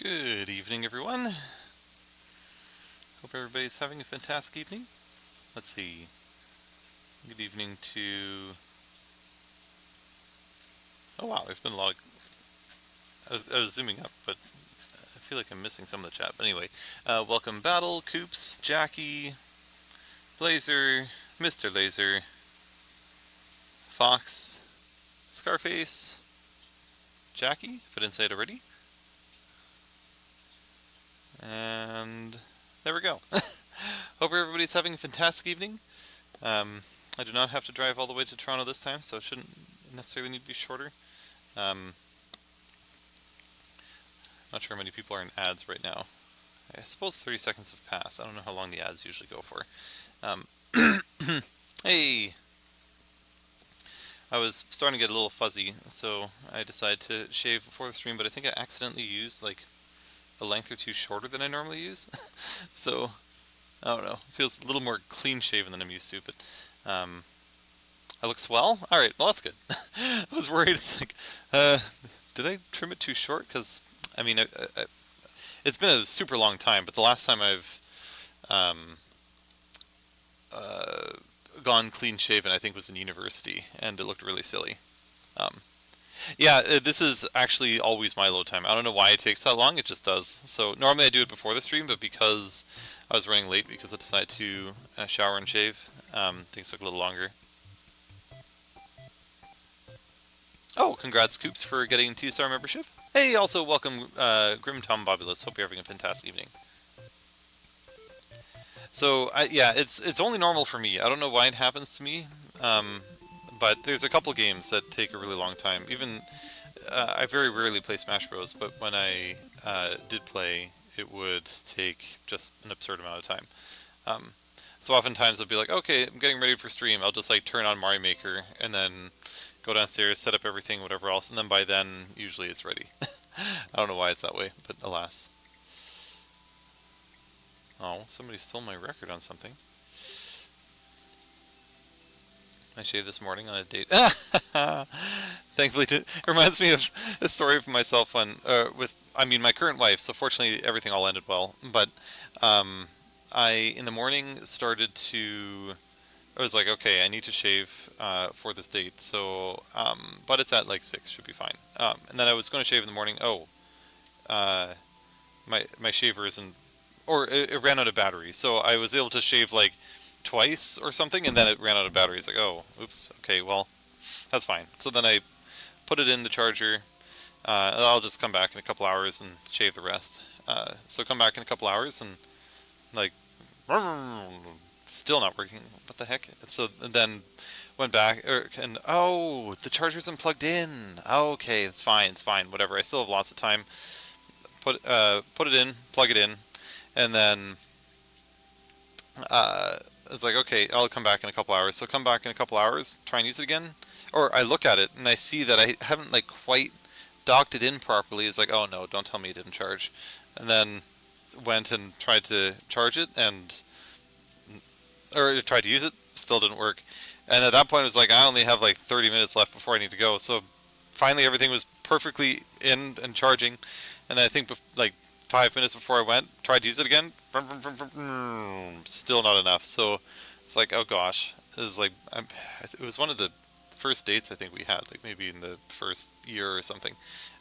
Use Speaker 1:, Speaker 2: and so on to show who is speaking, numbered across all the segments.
Speaker 1: Good evening, everyone. Hope everybody's having a fantastic evening. Let's see. Good evening to... Oh wow, there's been a lot of... I was zooming up, but I feel like I'm missing some of the chat. But anyway, welcome Battle, Coops, Jackie, Blazer, Mr. Laser, Fox, Scarface, Jackie, if I didn't say it already. And there we go. Hope everybody's having a fantastic evening. I do not have to drive all the way to Toronto this time, so it shouldn't necessarily need to be shorter. Not sure how many people are in ads right now. I suppose 30 seconds have passed. I don't know how long the ads usually go for. Hey! I was starting to get a little fuzzy, so I decided to shave before the stream, but I think I accidentally used like a length or two shorter than I normally use. So, I don't know. It feels a little more clean shaven than I'm used to, but I look swell? Alright, well that's good. I was worried, it's like, did I trim it too short? Because, I mean, it's been a super long time, but the last time I've gone clean shaven, I think was in university, and it looked really silly. Yeah, this is actually always my load time. I don't know why it takes that long, it just does. So normally I do it before the stream, but because I was running late because I decided to shower and shave, things took a little longer. Oh, congrats Coops for getting T-Star membership. Hey, also welcome Grim Tom Bobulus. Hope you're having a fantastic evening. So, yeah, it's only normal for me. I don't know why it happens to me. But there's a couple games that take a really long time. Even, I very rarely play Smash Bros, but when I did play, it would take just an absurd amount of time. So oftentimes I'll be like, okay, I'm getting ready for stream. I'll just like turn on Mario Maker and then go downstairs, set up everything, whatever else, and then by then, usually it's ready. I don't know why it's that way, but alas. Oh, somebody stole my record on something. I shaved this morning on a date. Thankfully, it reminds me of a story of myself when, my current wife. So fortunately, everything all ended well. But I, in the morning, I was like, okay, I need to shave for this date. So, but it's at like 6, should be fine. And then I was going to shave in the morning. Oh, my shaver isn't, or it ran out of battery. So I was able to shave like twice or something, and then it ran out of battery. It's like, oh, oops, okay, well, that's fine. So then I put it in the charger. I'll just come back in a couple hours and shave the rest. So come back in a couple hours and like, still not working. What the heck? And then went back, and oh, the charger isn't plugged in. Okay, it's fine, whatever. I still have lots of time. Put it in, plug it in, and then it's like, okay, I'll come back in a couple hours. So come back in a couple hours, try and use it again. Or I look at it and I see that I haven't like quite docked it in properly. It's like, oh no, don't tell me it didn't charge. And then went and tried to charge it or tried to use it, still didn't work. And at that point it was like, I only have like 30 minutes left before I need to go. So finally everything was perfectly in and charging. And then I think like 5 minutes before I went, tried to use it again, still not enough. So it's like, oh gosh, it was one of the first dates I think we had, like maybe in the first year or something.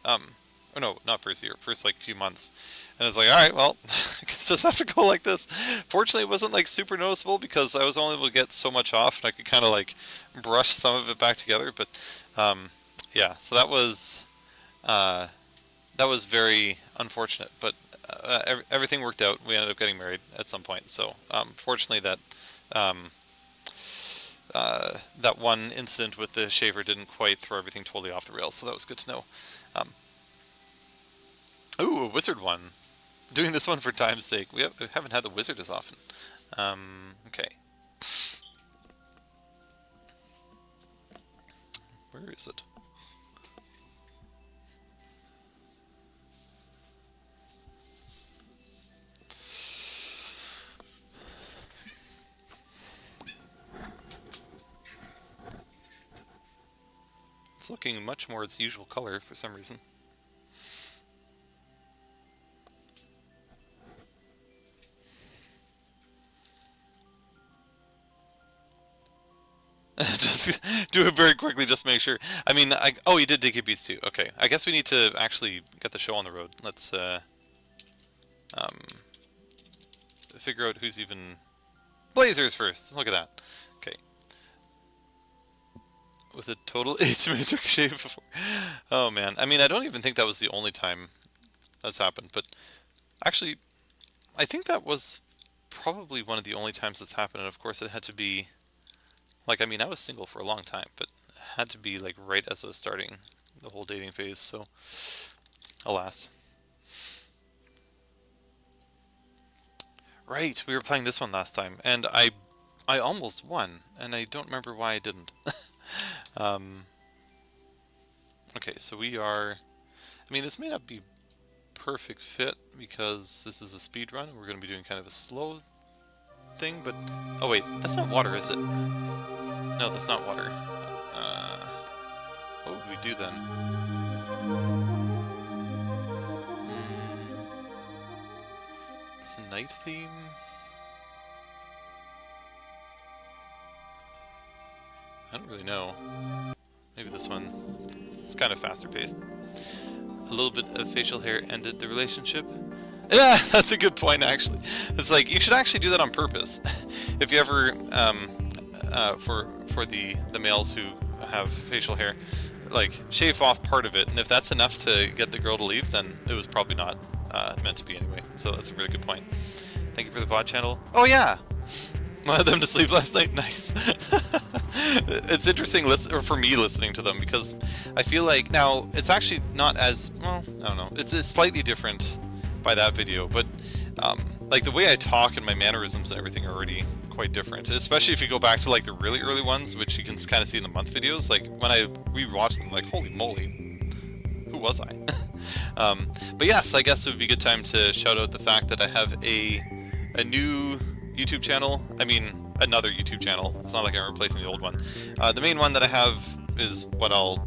Speaker 1: Or no, not first year, first like few months. And it's like, all right, well, I guess just have to go like this. Fortunately, it wasn't like super noticeable because I was only able to get so much off, and I could kind of like brush some of it back together. But yeah, so that was very unfortunate, but everything worked out. We ended up getting married at some point. So fortunately, that one incident with the shaver didn't quite throw everything totally off the rails. So that was good to know. Ooh, a wizard one. Doing this one for time's sake. We haven't had the wizard as often. Okay. Where is it? It's looking much more its usual color for some reason. Just do it very quickly, just make sure. I mean, oh, you did DKBs too. Okay, I guess we need to actually get the show on the road. Let's um, figure out who's even Blazers first. Look at that. Okay, with a total asymmetric shape before. Oh man, I mean, I don't even think that was the only time that's happened, but actually, I think that was probably one of the only times that's happened, and of course it had to be, like, I mean, I was single for a long time, but it had to be, like, right as I was starting the whole dating phase, so, alas. Right, we were playing this one last time, and I almost won, and I don't remember why I didn't. Okay, so we are, I mean, this may not be perfect fit, because this is a speed run, and we're going to be doing kind of a slow thing, but, oh wait, that's not water, is it? No, that's not water. What would we do then? It's a night theme? I don't really know. Maybe this one is kind of faster paced. A little bit of facial hair ended the relationship. Yeah, that's a good point, actually. It's like, you should actually do that on purpose. If you ever, for the males who have facial hair, like, shave off part of it, and if that's enough to get the girl to leave, then it was probably not meant to be anyway. So that's a really good point. Thank you for the VOD channel. Oh yeah! Wanted them to sleep last night. Nice. It's interesting for me listening to them, because I feel like, now, it's actually not as, well, I don't know, it's slightly different by that video, but like the way I talk and my mannerisms and everything are already quite different, especially if you go back to like the really early ones, which you can kind of see in the month videos. Like when I rewatch them, like, holy moly, who was I? But yes, I guess it would be a good time to shout out the fact that I have a new YouTube channel. I mean, another YouTube channel. It's not like I'm replacing the old one. The main one that I have is what I'll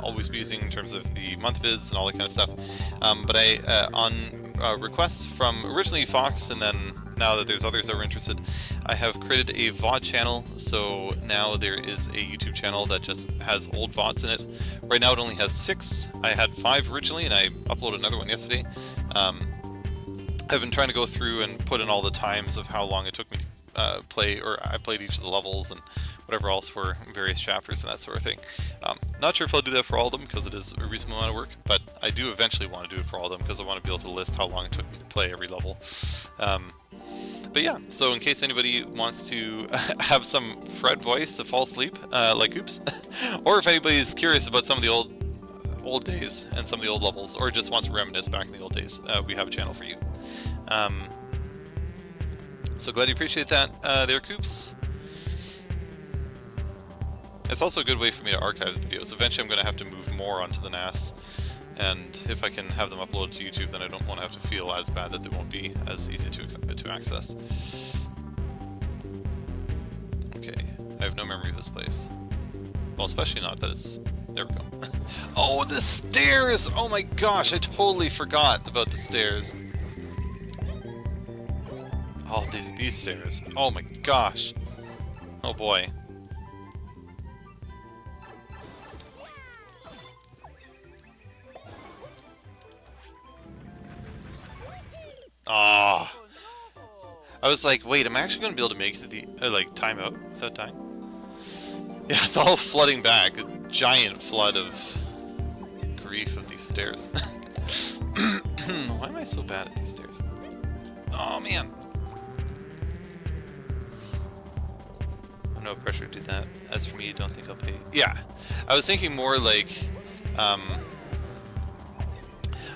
Speaker 1: always be using in terms of the month vids and all that kind of stuff. But I, on requests from originally Fox, and then now that there's others that were interested, I have created a VOD channel. So now there is a YouTube channel that just has old VODs in it. Right now it only has 6. I had 5 originally, and I uploaded another one yesterday. I've been trying to go through and put in all the times of how long it took me to play, or I played each of the levels and whatever else for various chapters and that sort of thing. Not sure if I'll do that for all of them, because it is a reasonable amount of work, but I do eventually want to do it for all of them, because I want to be able to list how long it took me to play every level. But yeah, so in case anybody wants to have some Fred voice to fall asleep, like Oops, or if anybody's curious about some of the old days and some of the old levels, or just wants to reminisce back in the old days, we have a channel for you. So glad you appreciate that there, Coops. It's also a good way for me to archive the videos. Eventually I'm going to have to move more onto the NAS, and if I can have them uploaded to YouTube, then I don't want to have to feel as bad that they won't be as easy to access. Okay, I have no memory of this place. Well, especially not that it's... There we go. Oh, the stairs! Oh my gosh, I totally forgot about the stairs. Oh, these stairs. Oh my gosh. Oh boy. Ah. I was like, wait, am I actually going to be able to make it to the, like, timeout without dying? Yeah, it's all flooding back. A giant flood of grief of these stairs. Why am I so bad at these stairs? Oh, man. No pressure to do that. As for me, I don't think I'll pay. Yeah. I was thinking more like, I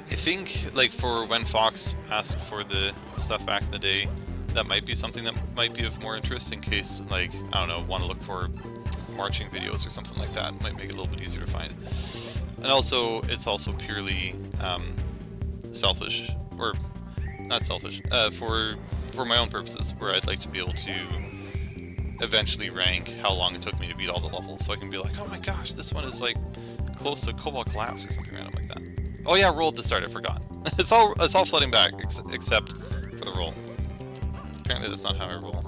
Speaker 1: think, like, for when Fox asked for the stuff back in the day, that might be something that might be of more interest in case, like, I don't know, want to look for marching videos or something like that. Might make it a little bit easier to find. And also, it's also purely selfish, or not selfish, for my own purposes, where I'd like to be able to eventually rank how long it took me to beat all the levels, so I can be like, oh my gosh, this one is like close to Cobalt Collapse or something random like that. Oh yeah, roll at the start, I forgot. It's all flooding back, except for the roll. Apparently that's not how I roll.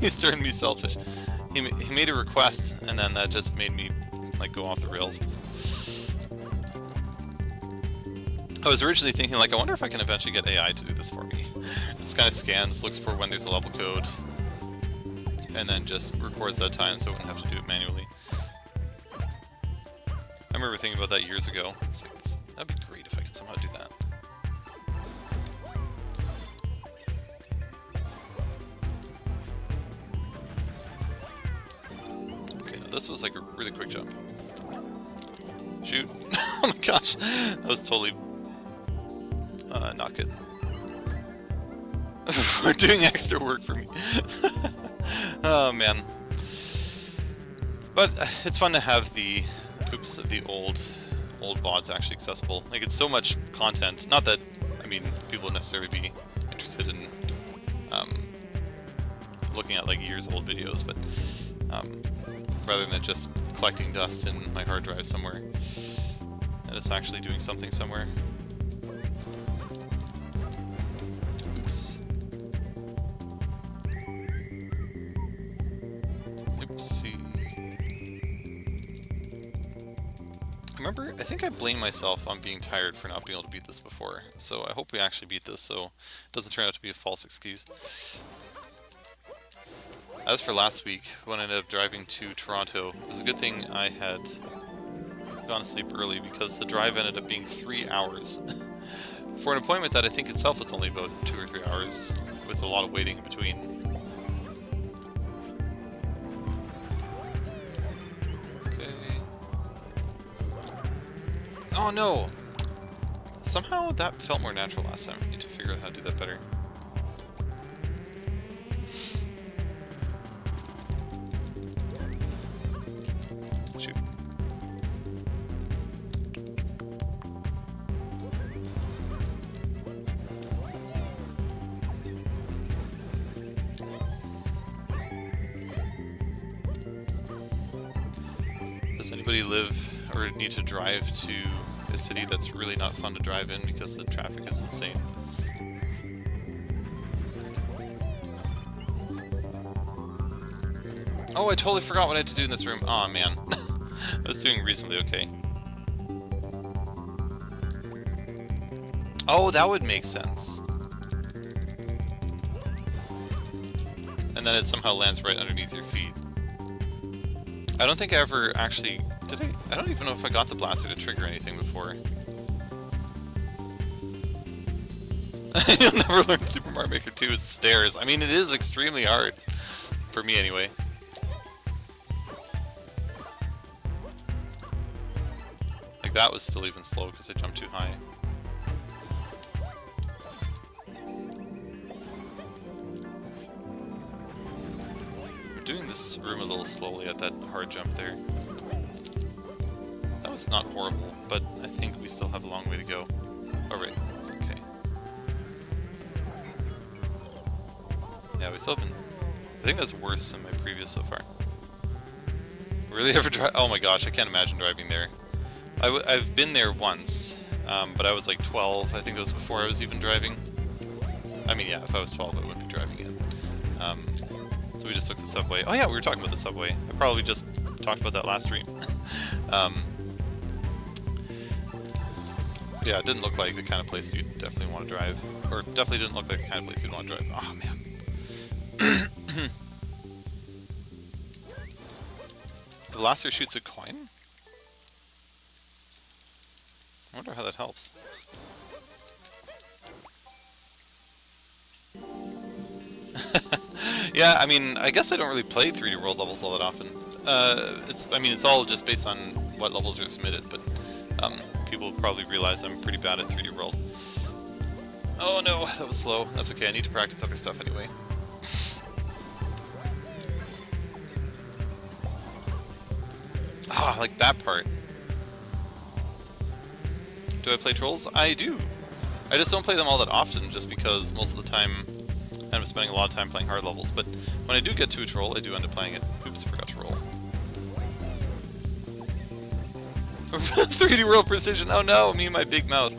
Speaker 1: He's turned me selfish. He made a request, and then that just made me like go off the rails. I was originally thinking, like, I wonder if I can eventually get AI to do this for me. Just kind of scans, looks for when there's a level code, and then just records that time so I wouldn't have to do it manually. I remember thinking about that years ago. It's like, that'd be great if I could somehow do that. Okay, now this was like a really quick jump. Shoot. Oh my gosh. That was totally not good. We're doing extra work for me. Oh man. But it's fun to have the old VODs actually accessible. Like, it's so much content. Not that, I mean, people would necessarily be interested in looking at like years old videos, but rather than just collecting dust in my hard drive somewhere, and it's actually doing something somewhere. Oops. Oopsie. Remember, I think I blamed myself on being tired for not being able to beat this before, so I hope we actually beat this so it doesn't turn out to be a false excuse. As for last week, when I ended up driving to Toronto, it was a good thing I had gone to sleep early because the drive ended up being 3 hours. For an appointment that I think itself was only about 2 or 3 hours, with a lot of waiting in between. Okay. Oh no! Somehow that felt more natural last time. I need to figure out how to do that better. Shoot. Does anybody live or need to drive to a city that's really not fun to drive in because the traffic is insane? Oh, I totally forgot what I had to do in this room. Aw, man. I was doing reasonably okay. Oh, that would make sense. And then it somehow lands right underneath your feet. I don't think I ever actually... Did I? I don't even know if I got the blaster to trigger anything before. You'll never learn Super Mario Maker 2 with stairs. I mean, it is extremely hard. For me, anyway. Like, that was still even slow because I jumped too high. We're doing this room a little slowly at that hard jump there. That was not horrible, but I think we still have a long way to go. Oh, right. Okay. Yeah, we still haven't... I think that's worse than my previous so far. Really ever drive? Oh my gosh, I can't imagine driving there. I've been there once, but I was like 12. I think that was before I was even driving. I mean, yeah, if I was 12, I wouldn't be driving it. So we just took the subway. Oh yeah, we were talking about the subway. I probably just talked about that last stream. Yeah, it didn't look like the kind of place you'd definitely want to drive. Or definitely didn't look like the kind of place you'd want to drive. Oh, man. The blaster shoots a coin? I wonder how that helps. Yeah, I mean, I guess I don't really play 3D World levels all that often. It's all just based on what levels are submitted, but people probably realize I'm pretty bad at 3D World. Oh no, that was slow. That's okay, I need to practice other stuff anyway. Ah, like that part. Do I play Trolls? I do. I just don't play them all that often, just because most of the time I'm spending a lot of time playing hard levels. But when I do get to a troll, I do end up playing it. Oops, forgot to roll. 3D World Precision. Oh no, me and my big mouth.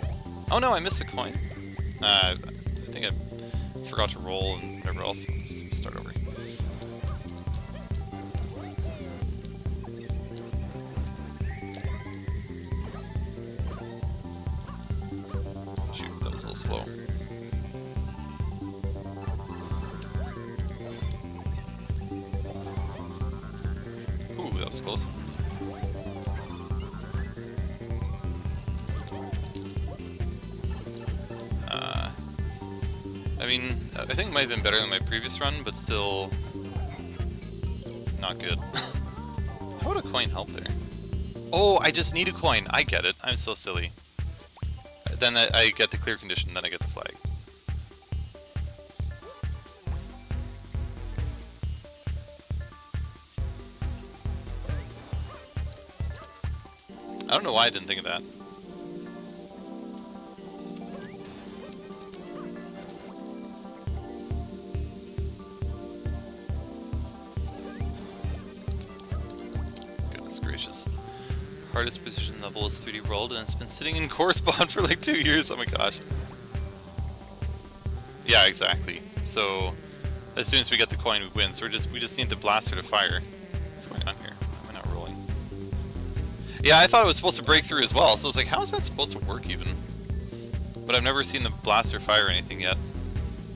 Speaker 1: Oh no, I missed a coin. I think I forgot to roll and whatever else. Let's start over. was a little slow. Ooh, that was close. I mean, I think it might have been better than my previous run, but still not good. How would a coin help there? Oh, I just need a coin. I get it. I'm so silly. Then I get the clear condition, then I get the flag. I don't know why I didn't think of that. Goodness gracious. Hardest position level is 3D World, and it's been sitting in correspond for like 2 years. Oh my gosh. Yeah, exactly. So as soon as we get the coin, we win. So we just need the blaster to fire. What's going on here? Am I not rolling? Yeah, I thought it was supposed to break through as well. So I was like, how is that supposed to work even? But I've never seen the blaster fire anything yet.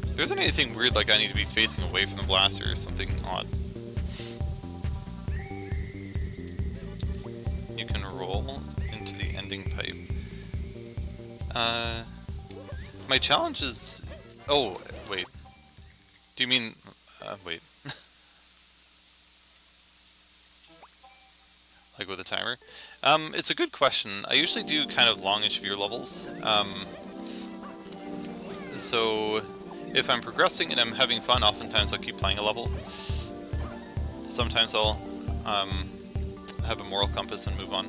Speaker 1: If there isn't anything weird like I need to be facing away from the blaster or something odd. You can roll into the ending pipe. My challenge is... Oh, wait. Do you mean... wait. Like with a timer? It's a good question. I usually do kind of longish viewer levels. So if I'm progressing and I'm having fun, oftentimes I'll keep playing a level. Sometimes I'll have a moral compass and move on.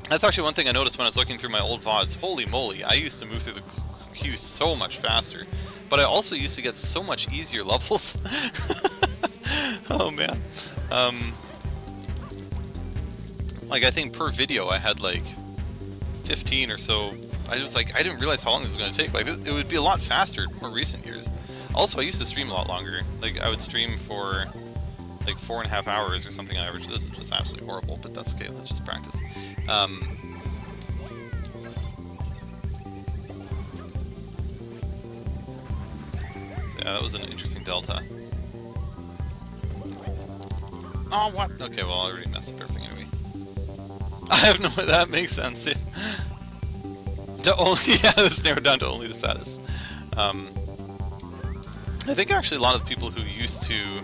Speaker 1: That's actually one thing I noticed when I was looking through my old VODs. Holy moly, I used to move through the queue so much faster. But I also used to get so much easier levels. Oh man. Like I think per video I had like 15 or so. I was like, I didn't realize how long this was going to take. Like it would be a lot faster in more recent years. Also, I used to stream a lot longer. Like I would stream for like 4.5 hours or something on average. This is just absolutely horrible, but that's okay. Let's just practice. So yeah, that was an interesting delta. Oh, what? Okay, well, I already messed up everything anyway. I have no way that makes sense. Yeah. To only, yeah, this narrowed down to only the status. I think actually a lot of the people who used to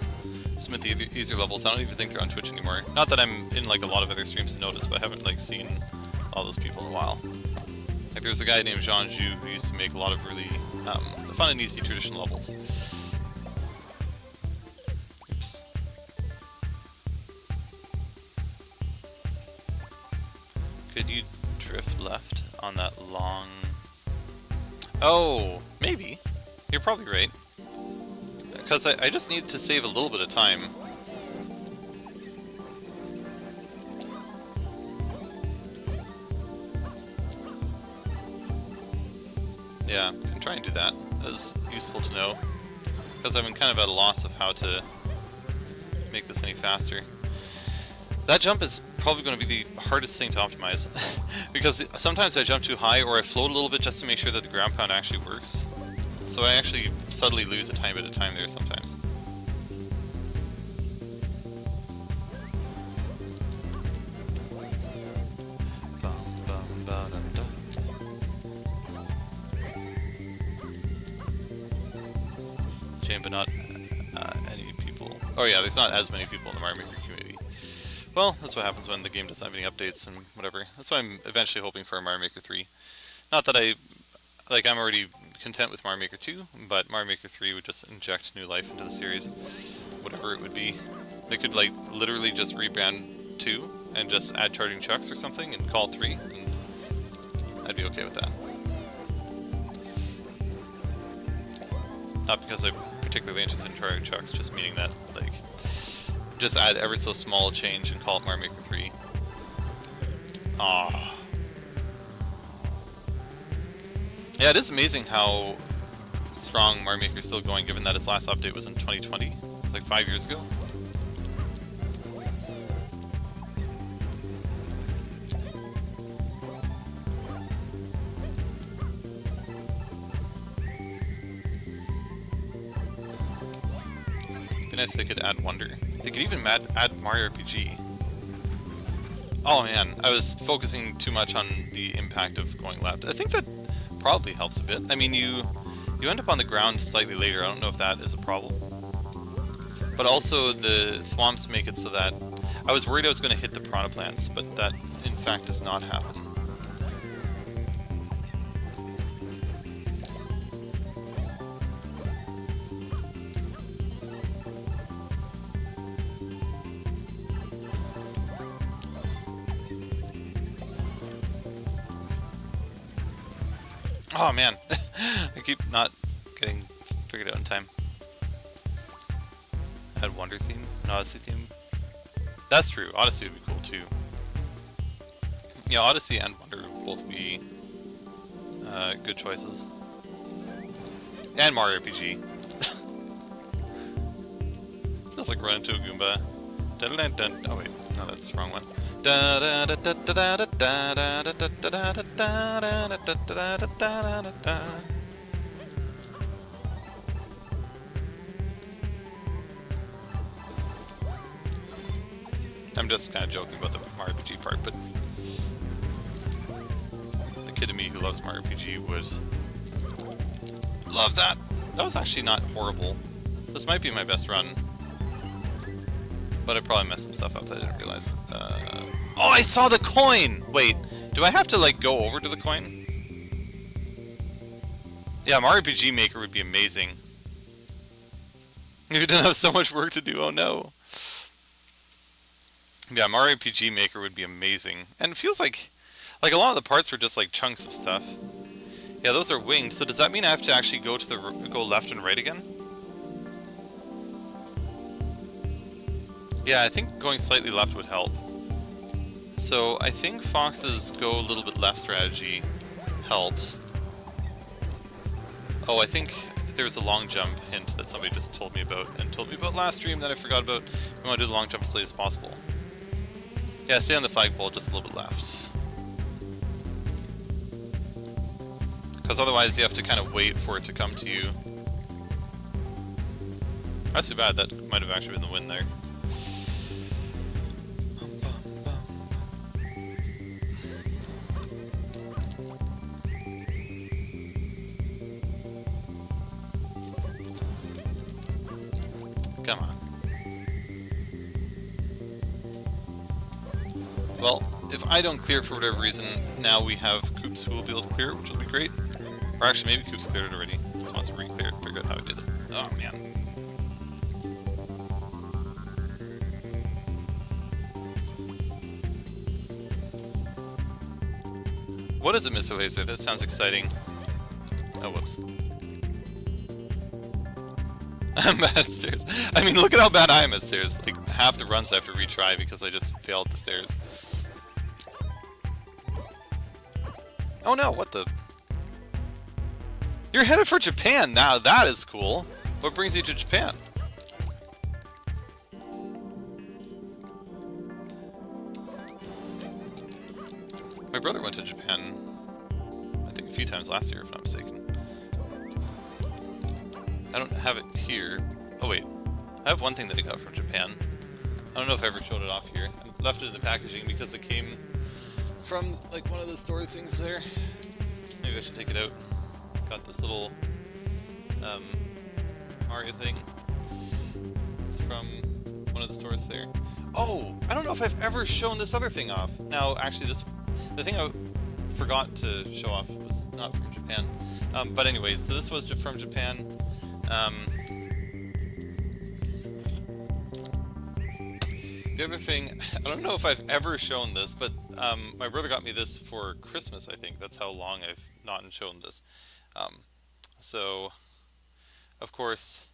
Speaker 1: submit the easier levels, I don't even think they're on Twitch anymore. Not that I'm in like a lot of other streams to notice, but I haven't like seen all those people in a while. Like there's a guy named Jean Ju who used to make a lot of really fun and easy traditional levels. Oops. Could you drift left on that long... Oh, maybe. You're probably right. Because I just need to save a little bit of time. Yeah, I can try and do that. That's useful to know. Because I've been kind of at a loss of how to make this any faster. That jump is probably going to be the hardest thing to optimize. Because sometimes I jump too high or I float a little bit just to make sure that the ground pound actually works. So I actually subtly lose a tiny bit of time there sometimes. Shame, but not any people. Oh yeah, there's not as many people in the Mario Maker community. Well, that's what happens when the game doesn't have any updates and whatever. That's why I'm eventually hoping for a Mario Maker 3. Not that I'm already content with Mario Maker 2, but Mario Maker 3 would just inject new life into the series. Whatever it would be. They could, like, literally just rebrand 2 and just add charging chucks or something and call it 3, and I'd be okay with that. Not because I'm particularly interested in charging chucks, just meaning that, like, just add ever so small a change and call it Mario Maker 3. Ah. Yeah, it is amazing how strong Mario Maker is still going, given that its last update was in 2020. It's like 5 years ago. nice if they could add Wonder. They could even add Mario RPG. Oh man, I was focusing too much on the impact of going left. I think that probably helps a bit. I mean, you end up on the ground slightly later. I don't know if that is a problem. But also the thwomps make it so that I was worried I was going to hit the piranha plants, but that in fact does not happen. Oh man, I keep not getting figured out in time. Add Wonder theme, an Odyssey theme. That's true, Odyssey would be cool too. Yeah, Odyssey and Wonder would both be good choices. And Mario RPG. Feels like running into a Goomba. Oh wait, no, that's the wrong one. I'm just kind of joking about the Mario RPG part, but the kid in me who loves Mario RPG would love that. That was actually not horrible. This might be my best run, but I probably messed some stuff up that I didn't realize. Oh, I saw the coin! Wait, do I have to, like, go over to the coin? Yeah, Mario RPG Maker would be amazing. If you didn't have so much work to do, oh no. Yeah, Mario RPG Maker would be amazing. And it feels like a lot of the parts were just, like, chunks of stuff. Yeah, those are winged, so does that mean I have to actually go left and right again? Yeah, I think going slightly left would help. So I think Fox's go a little bit left strategy helps. Oh, I think there's a long jump hint that somebody just told me about, and told me about last stream that I forgot about. We want to do the long jump as late as possible. Yeah, stay on the flagpole just a little bit left. Because otherwise you have to kind of wait for it to come to you. That's too bad, that might have actually been the win there. Come on. Well, if I don't clear it for whatever reason, now we have Koops who will be able to clear it, which will be great. Or actually, maybe Koops cleared it already. Just wants to re-clear it, figure out how I did it. Oh, man. What is it, Mr. Laser? That sounds exciting. Oh, whoops. I'm bad at stairs. I mean, look at how bad I am at stairs. Like, half the runs I have to retry because I just failed the stairs. Oh no, what the... You're headed for Japan! Now that is cool! What brings you to Japan? My brother went to Japan, I think a few times last year, if I'm not mistaken. I don't have it here. Oh wait, I have one thing that I got from Japan. I don't know if I ever showed it off here. I left it in the packaging because it came from like one of the store things there. Maybe I should take it out. Got this little Mario thing. It's from one of the stores there. Oh, I don't know if I've ever shown this other thing off. Now, actually, the thing I forgot to show off was not from Japan. But anyways, so this was from Japan. The other thing, I don't know if I've ever shown this, but my brother got me this for Christmas, I think. That's how long I've not shown this. So, of course,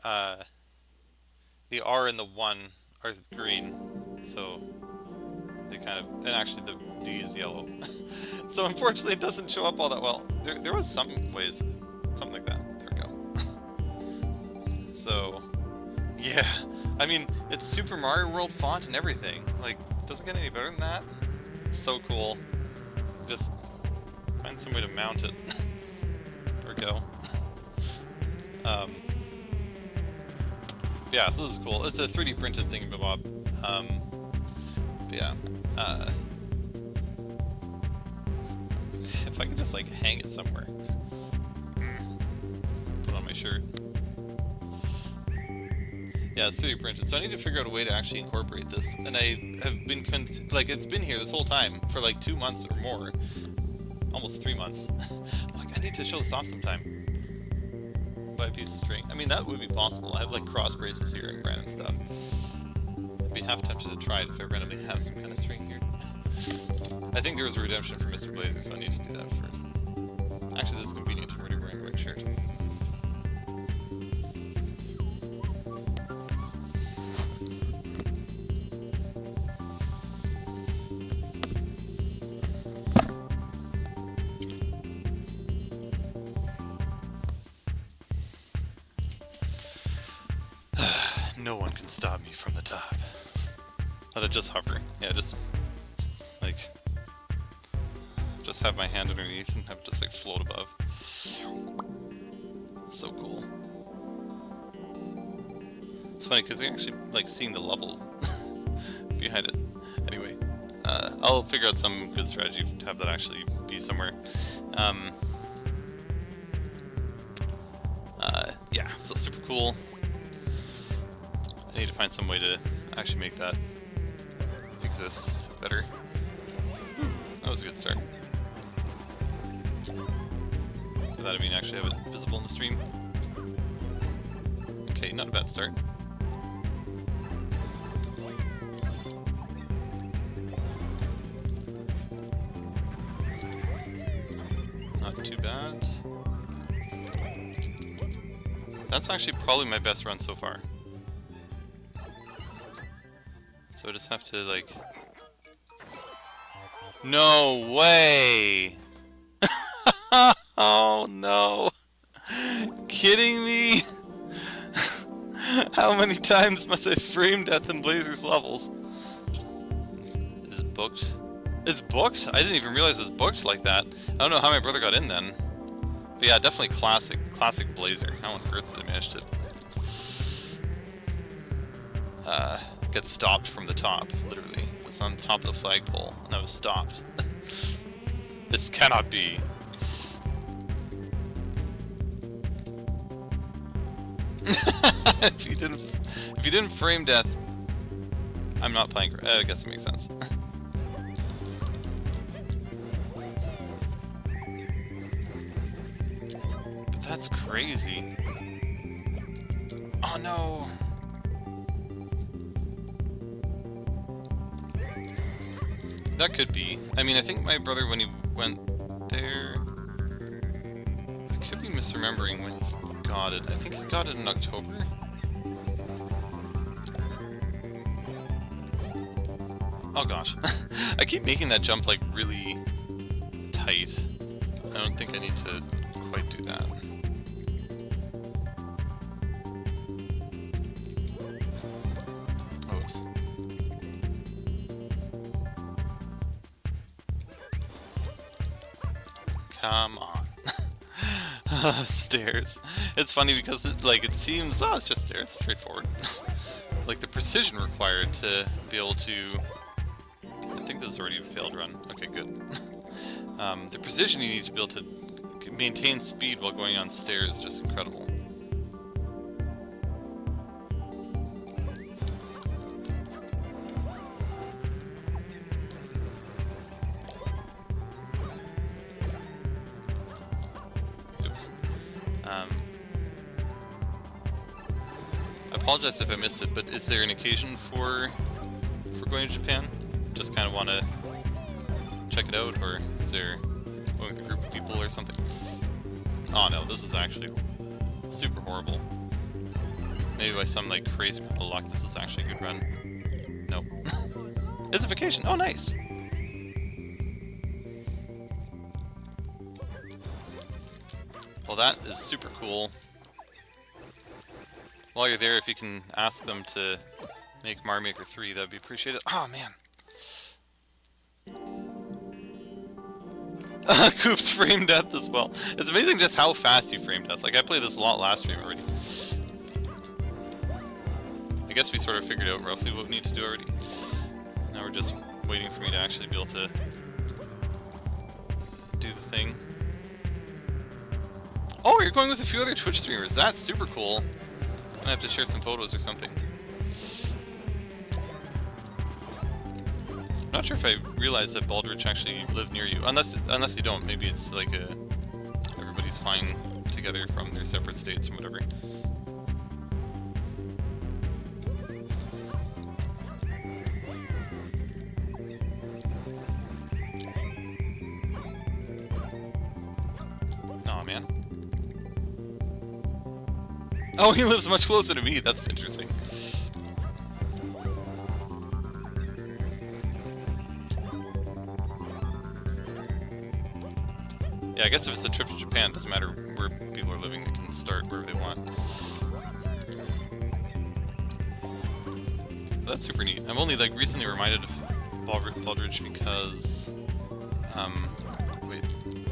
Speaker 1: the R and the 1 are green, so they kind of, and actually the D is yellow. So unfortunately it doesn't show up all that well. There was some ways, something like that. There we go. So, yeah. I mean, it's Super Mario World font and everything. Like, doesn't get any better than that. So cool. Just find some way to mount it. There we go. Yeah, so this is cool. It's a 3D printed thingamabob. But yeah. If I could just like hang it somewhere. Just put it on my shirt. Yeah, it's 3D printed, so I need to figure out a way to actually incorporate this. And I have been like, it's been here this whole time for like 2 months or more, almost 3 months. Like, I need to show this off sometime. Buy a piece of string. I mean, that would be possible. I have like cross braces here and random stuff. I'd be half tempted to try it if I randomly have some kind of string here. I think there was a redemption for Mr. Blazer, so I need to do that first. Actually, this is convenient. I'm already wearing the white shirt. No one can stop me from the top. Let it just hover. Yeah, just like just have my hand underneath and have it just like float above. So cool. It's funny because you're actually like seeing the level behind it. Anyway, I'll figure out some good strategy to have that actually be somewhere. Yeah, so super cool. I need to find some way to actually make that exist better. Ooh, that was a good start. By that I mean actually have it visible in the stream. Okay, not a bad start. Not too bad. That's actually probably my best run so far. So I just have to, like... No way! Oh no! Kidding me? How many times must I frame death in Blazer's levels? Is it booked? It's booked? I didn't even realize it was booked like that. I don't know how my brother got in then. But yeah, definitely classic Blazer. How on earth did I manage to... get stopped from the top, literally. It was on top of the flagpole, and I was stopped. This cannot be. If you didn't frame death, I'm not playing. I guess it makes sense. But that's crazy. Oh no. That could be. I mean, I think my brother, when he went there... I could be misremembering when he got it. I think he got it in October? Oh gosh. I keep making that jump, like, really tight. I don't think I need to quite do that. Oops. Come on. Stairs. It's funny because it seems, oh, it's just stairs, straightforward. Like the precision required to be able to, I think this is already a failed run. Okay, good. The precision you need to be able to maintain speed while going on stairs is just incredible. I apologize if I missed it, but is there an occasion for going to Japan? Just kind of want to check it out, or is there going with a group of people or something? Oh no, this is actually super horrible. Maybe by some like crazy amount of luck, this is actually a good run. Nope. It's a vacation. Oh, nice. Well, that is super cool. While you're there, if you can ask them to make Mario Maker 3, that'd be appreciated. Oh, man. Koop's frame death as well. It's amazing just how fast you frame death. Like, I played this a lot last stream already. guess we sort of figured out roughly what we need to do already. Now we're just waiting for me to actually be able to do the thing. Oh, you're going with a few other Twitch streamers. That's super cool. I'm gonna have to share some photos or something. I'm not sure if I realized that Baldrich actually lived near you. Unless you don't. Maybe it's like everybody's flying together from their separate states or whatever. Aw, man. Oh, he lives much closer to me. That's interesting. Yeah, I guess if it's a trip to Japan, it doesn't matter where people are living, they can start wherever they want. But that's super neat. I'm only like recently reminded of Baldrich because wait.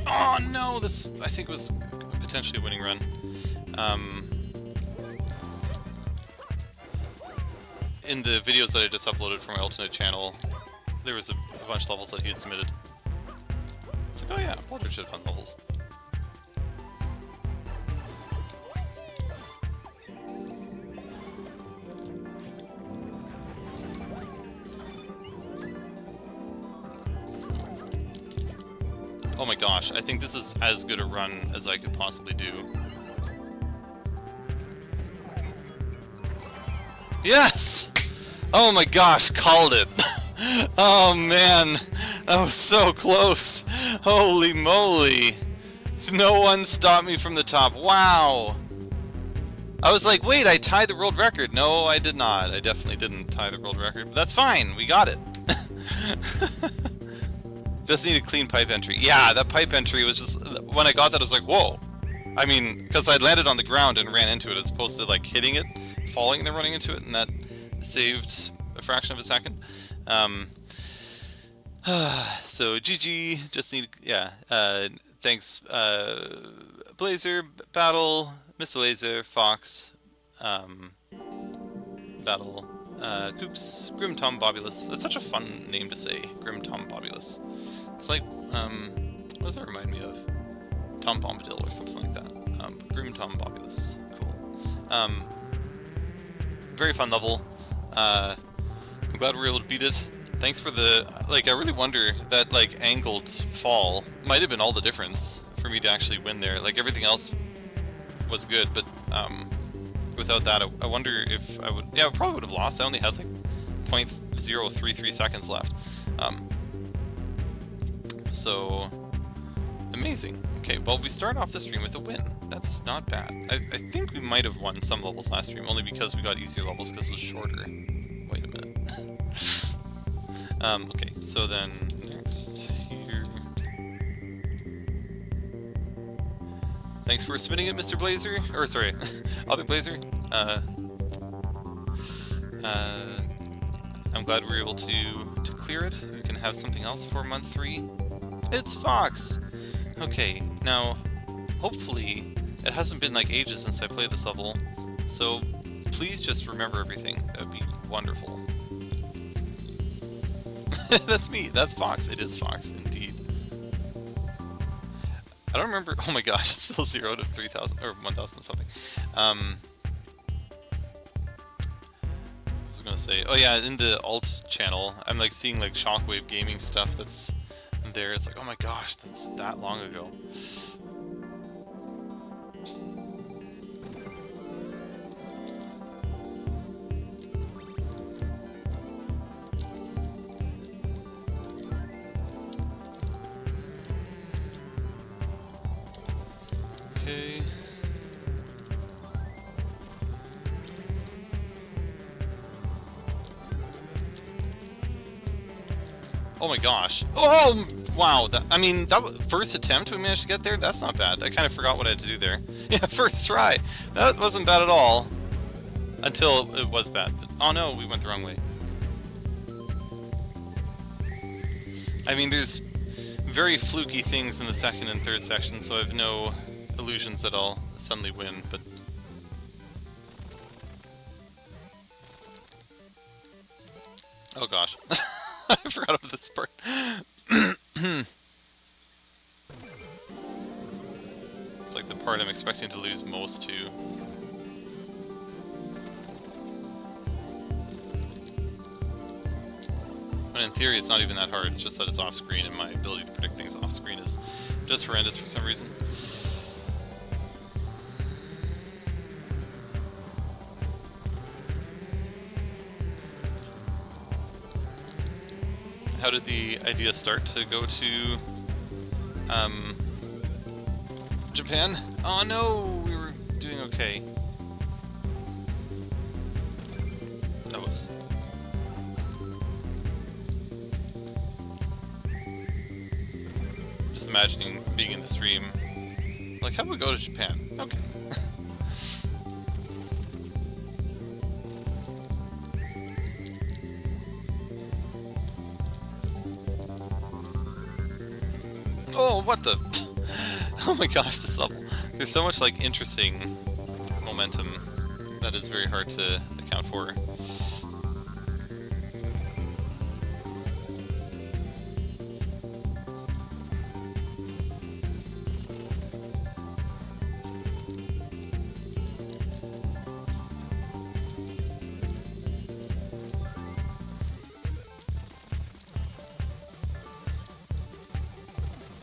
Speaker 1: Oh no, this I think was potentially a winning run. In the videos that I just uploaded from my alternate channel, there was a bunch of levels that he had submitted. It's like, oh yeah, Baldrich had fun levels. Oh my gosh, I think this is as good a run as I could possibly do. Yes! Oh my gosh, called it! Oh man, that was so close! Holy moly! No one stopped me from the top. Wow! I was like, wait, I tied the world record. No, I did not. I definitely didn't tie the world record. But that's fine, we got it. Just need a clean pipe entry. Yeah, that pipe entry was just... When I got that, I was like, whoa! I mean, because I'd landed on the ground and ran into it as opposed to like hitting it, falling and then running into it, and that saved a fraction of a second. So GG, just need, yeah, thanks, Blazer, Battle, Miss Laser, Fox, Battle, Coops, Grim Tom Bobulus. That's such a fun name to say, Grim Tom Bobulus. It's like, what does that remind me of? Tom Bombadil or something like that. Grim Tom Bobulus, cool. Very fun level. I'm glad we were able to beat it. Thanks for the, like, I really wonder that, like, angled fall might have been all the difference for me to actually win there. Like, everything else was good, but, without that, I wonder if I would, yeah, I probably would have lost. I only had, like, 0.033 seconds left. So, amazing. Okay, well, we start off the stream with a win. That's not bad. I think we might have won some levels last stream, only because we got easier levels because it was shorter. Wait a minute. Okay, so then next here. Thanks for submitting it, Mr. Blazer. Or sorry, other Blazer. I'm glad we were able to clear it. We can have something else for month 3. It's Fox! Okay, now, hopefully, it hasn't been like ages since I played this level, so please just remember everything. That would be wonderful. That's me. That's Fox. It is Fox, indeed. I don't remember. Oh my gosh, it's still 0 to 3,000 or 1,000 something. What was I gonna say? Oh yeah, in the alt channel, I'm like seeing like Shockwave Gaming stuff that's there. It's like, oh my gosh, that's that long ago. Okay. Oh my gosh. Oh, wow. That, I mean, that first attempt we managed to get there, that's not bad. I kind of forgot what I had to do there. Yeah, first try. That wasn't bad at all. Until it was bad. But, oh no, we went the wrong way. I mean, there's very fluky things in the second and third section, so I have no illusions that I'll suddenly win, but... Oh gosh. I forgot about this part. It's like the part I'm expecting to lose most to. When in theory it's not even that hard, it's just that it's off screen and my ability to predict things off screen is just horrendous for some reason. How did the idea start to go to Japan? Oh no, we were doing okay. That was. Just imagining being in the stream. Like, how do we go to Japan? Okay. Oh, what the? Oh my gosh, this level. There's so much, like, interesting momentum that is very hard to account for.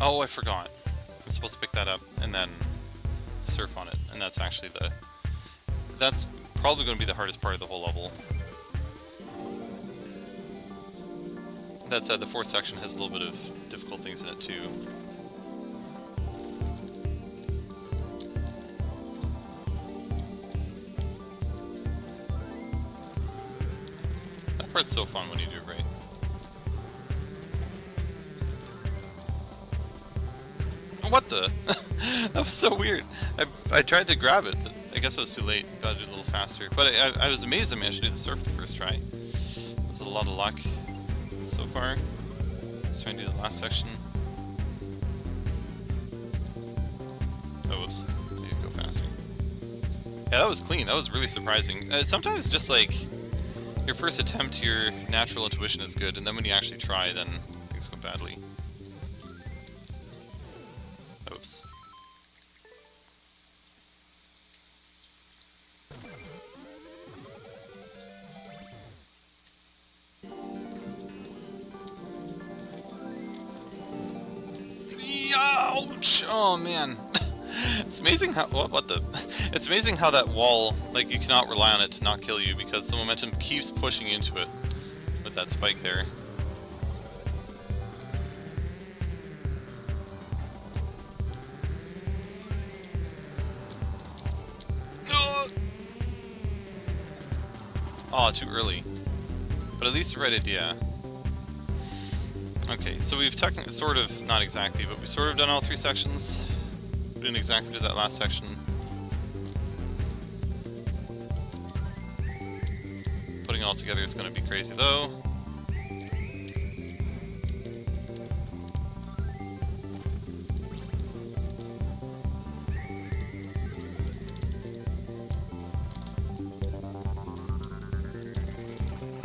Speaker 1: Oh, I forgot. I'm supposed to pick that up and then surf on it, and that's actually the... That's probably going to be the hardest part of the whole level. That said, the fourth section has a little bit of difficult things in it too. That part's so fun when you do it right. What the? That was so weird. I tried to grab it, but I guess I was too late. Gotta do it a little faster. But I was amazed I managed to do the surf the first try. That's a lot of luck so far. Let's try and do the last section. Oh, whoops. I need to go faster. Yeah, that was clean. That was really surprising. Sometimes just like your first attempt, your natural intuition is good, and then when you actually try, then things go badly. Oops. Ouch! Oh man. It's amazing how what the it's amazing how that wall, like, you cannot rely on it to not kill you because the momentum keeps pushing into it with that spike there. Oh, too early. But at least the right idea. Okay, so we've technically, sort of, not exactly, but we sort of done all three sections. We didn't exactly do that last section. Putting it all together is going to be crazy, though.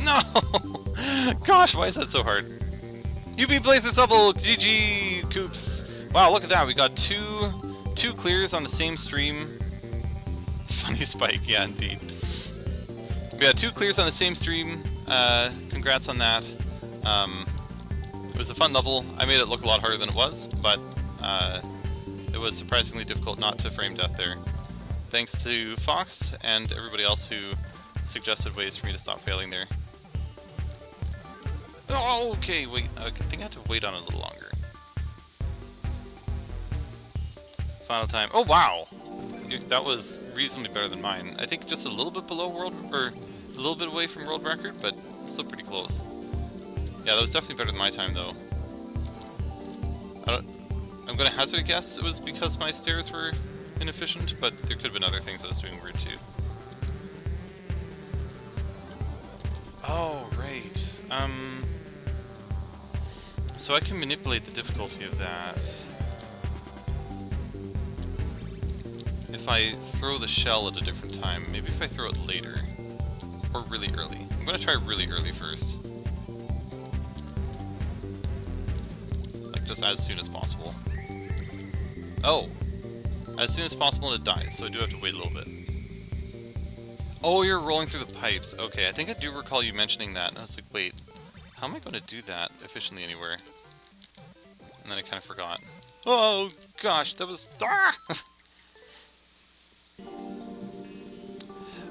Speaker 1: No! Gosh, why is that so hard? You beat Blazes Double! GG, Coops! Wow, look at that, we got two clears on the same stream. Funny Spike, yeah, indeed. We had 2 clears on the same stream. Congrats on that. It was a fun level. I made it look a lot harder than it was, but it was surprisingly difficult not to frame death there. Thanks to Fox and everybody else who suggested ways for me to stop failing there. Oh, okay, wait. I think I have to wait on it a little longer. Final time. Oh, wow! That was reasonably better than mine. I think just a little bit below world, or a little bit away from world record, but still pretty close. Yeah, that was definitely better than my time, though. I'm gonna hazard a guess it was because my stairs were inefficient, but there could have been other things I was doing weird too. Oh, right. So I can manipulate the difficulty of that. If I throw the shell at a different time, maybe if I throw it later. Or really early. I'm gonna try really early first. just as soon as possible. Oh! As soon as possible and it dies, so I do have to wait a little bit. Oh, you're rolling through the pipes. Okay, I think I do recall you mentioning that. And I was like, wait, how am I going to do that efficiently anywhere? And then I kind of forgot. Oh, gosh, that was... Ah!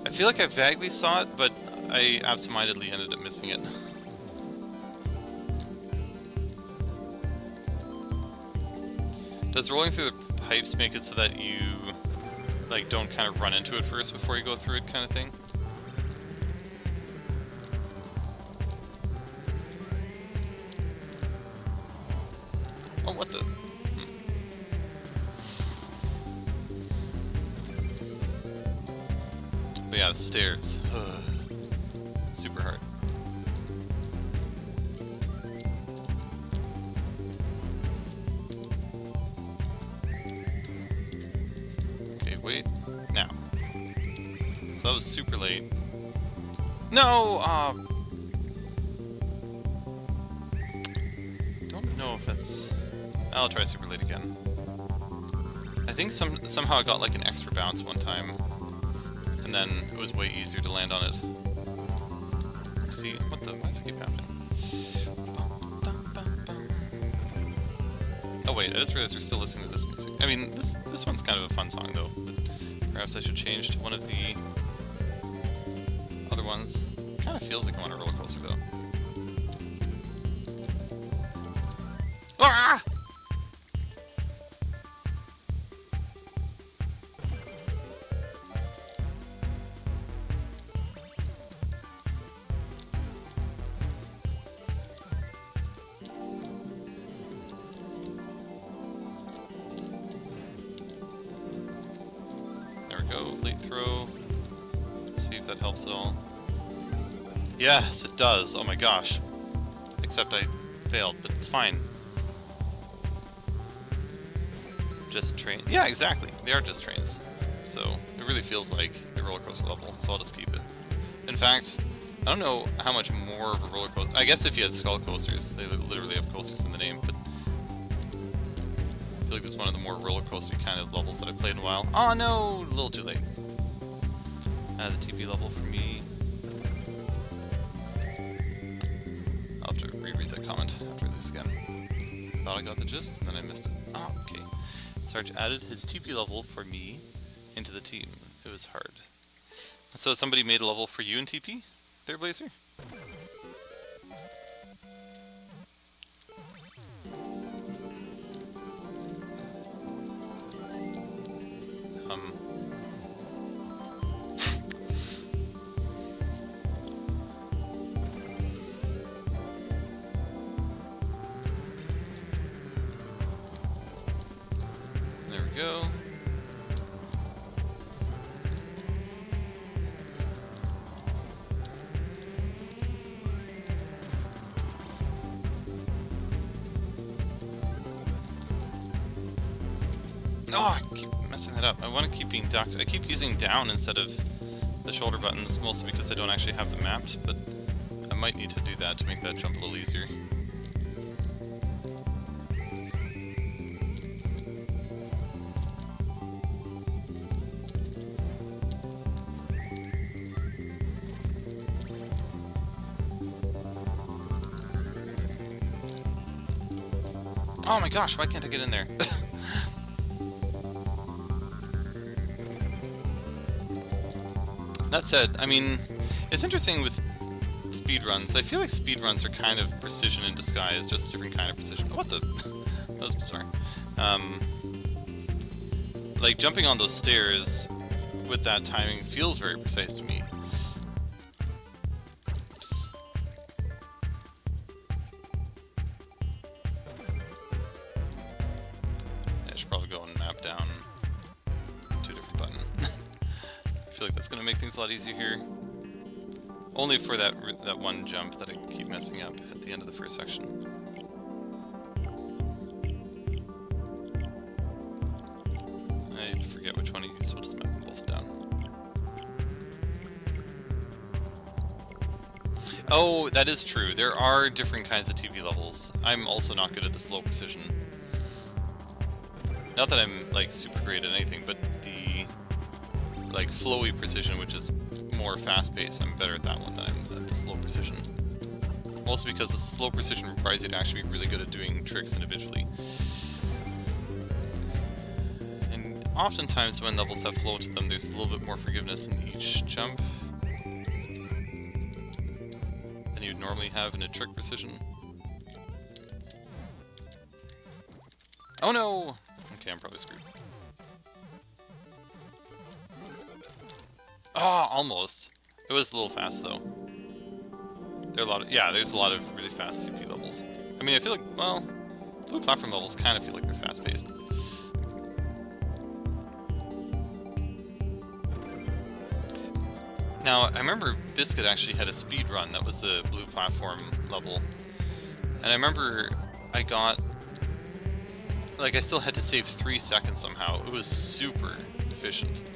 Speaker 1: I feel like I vaguely saw it, but I absentmindedly ended up missing it. Does rolling through the pipes make it so that you, like, don't kind of run into it first before you go through it kind of thing? Oh, what the... But yeah, the stairs. Super hard. Okay, wait. Now. So that was super late. No! Don't know if that's... I'll try super late again. I think somehow I got like an extra bounce one time. And then it was way easier to land on it. See, what the? Why does it keep happening? Oh wait, I just realized we're still listening to this music. I mean, this one's kind of a fun song though, but perhaps I should change to one of the other ones. Kind of feels like I'm on a roller coaster though. Ah! Go, late throw. See if that helps at all. Yes, it does. Oh my gosh. Except I failed, but it's fine. Just train. Yeah, exactly. They are just trains. So it really feels like the roller coaster level, so I'll just keep it. In fact, I don't know how much more of a roller coaster. I guess if you had skull coasters, they literally have coasters in the name, but I feel like this is one of the more roller coaster kind of levels that I've played in a while. Oh no! A little too late. The TP level for me. I'll have to reread that comment after this again. Thought I got the gist, and then I missed it. Oh, okay. Sarge added his TP level for me into the team. It was hard. So somebody made a level for you in TP? There, Blazer? There we go. Oh, I keep messing that up. I want to keep being ducked. I keep using down instead of the shoulder buttons, mostly because I don't actually have them mapped, but I might need to do that to make that jump a little easier. Oh my gosh, why can't I get in there? That said, I mean, it's interesting with speedruns. I feel like speedruns are kind of precision in disguise, just a different kind of precision. What the? That was bizarre. Like, jumping on those stairs with that timing feels very precise to me. Oops. I should probably go and map down to a different button. I feel like that's going to make things a lot easier here. Only for that one jump that I keep messing up at the end of the first section. I forget which one to use, so we'll just map them both down. Oh, that is true. There are different kinds of TP levels. I'm also not good at the slow precision. Not that I'm like super great at anything, but the like flowy precision, which is more fast-paced, I'm better at that one than I'm at the slow precision. Mostly because the slow precision requires you to actually be really good at doing tricks individually. And oftentimes when levels have flow to them, there's a little bit more forgiveness in each jump than you'd normally have in a trick precision. Oh no! Okay, I'm probably screwed. Oh, almost. It was a little fast though. There are a lot of, yeah, there's a lot of really fast CP levels. I mean, I feel like, well, blue platform levels kind of feel like they're fast-paced. Now, I remember Biscuit actually had a speed run that was a blue platform level. And I remember I got, like, I still had to save 3 seconds somehow. It was super efficient.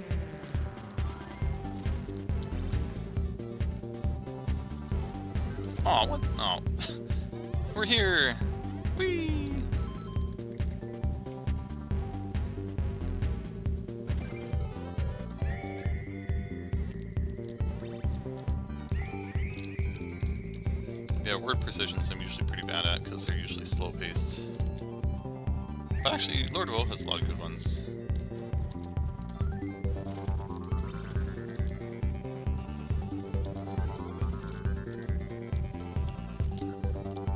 Speaker 1: Oh, what? Oh. We're here! Whee! Yeah, word precisions I'm usually pretty bad at because they're usually slow-paced. But actually, Lord Woe has a lot of good ones.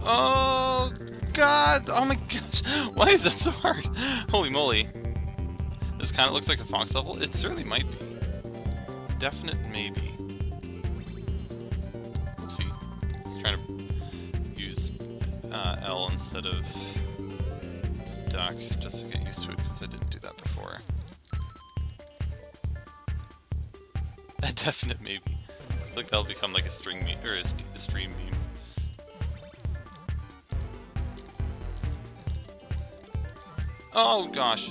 Speaker 1: Oh god! Oh my gosh! Why is that so hard? Holy moly. This kind of looks like a fox level. It certainly might be. Definite maybe. Oopsie. Let's try to use L instead of duck just to get used to it because I didn't do that before. A definite maybe. I feel like that'll become like a string meme, or a stream meme. Oh gosh.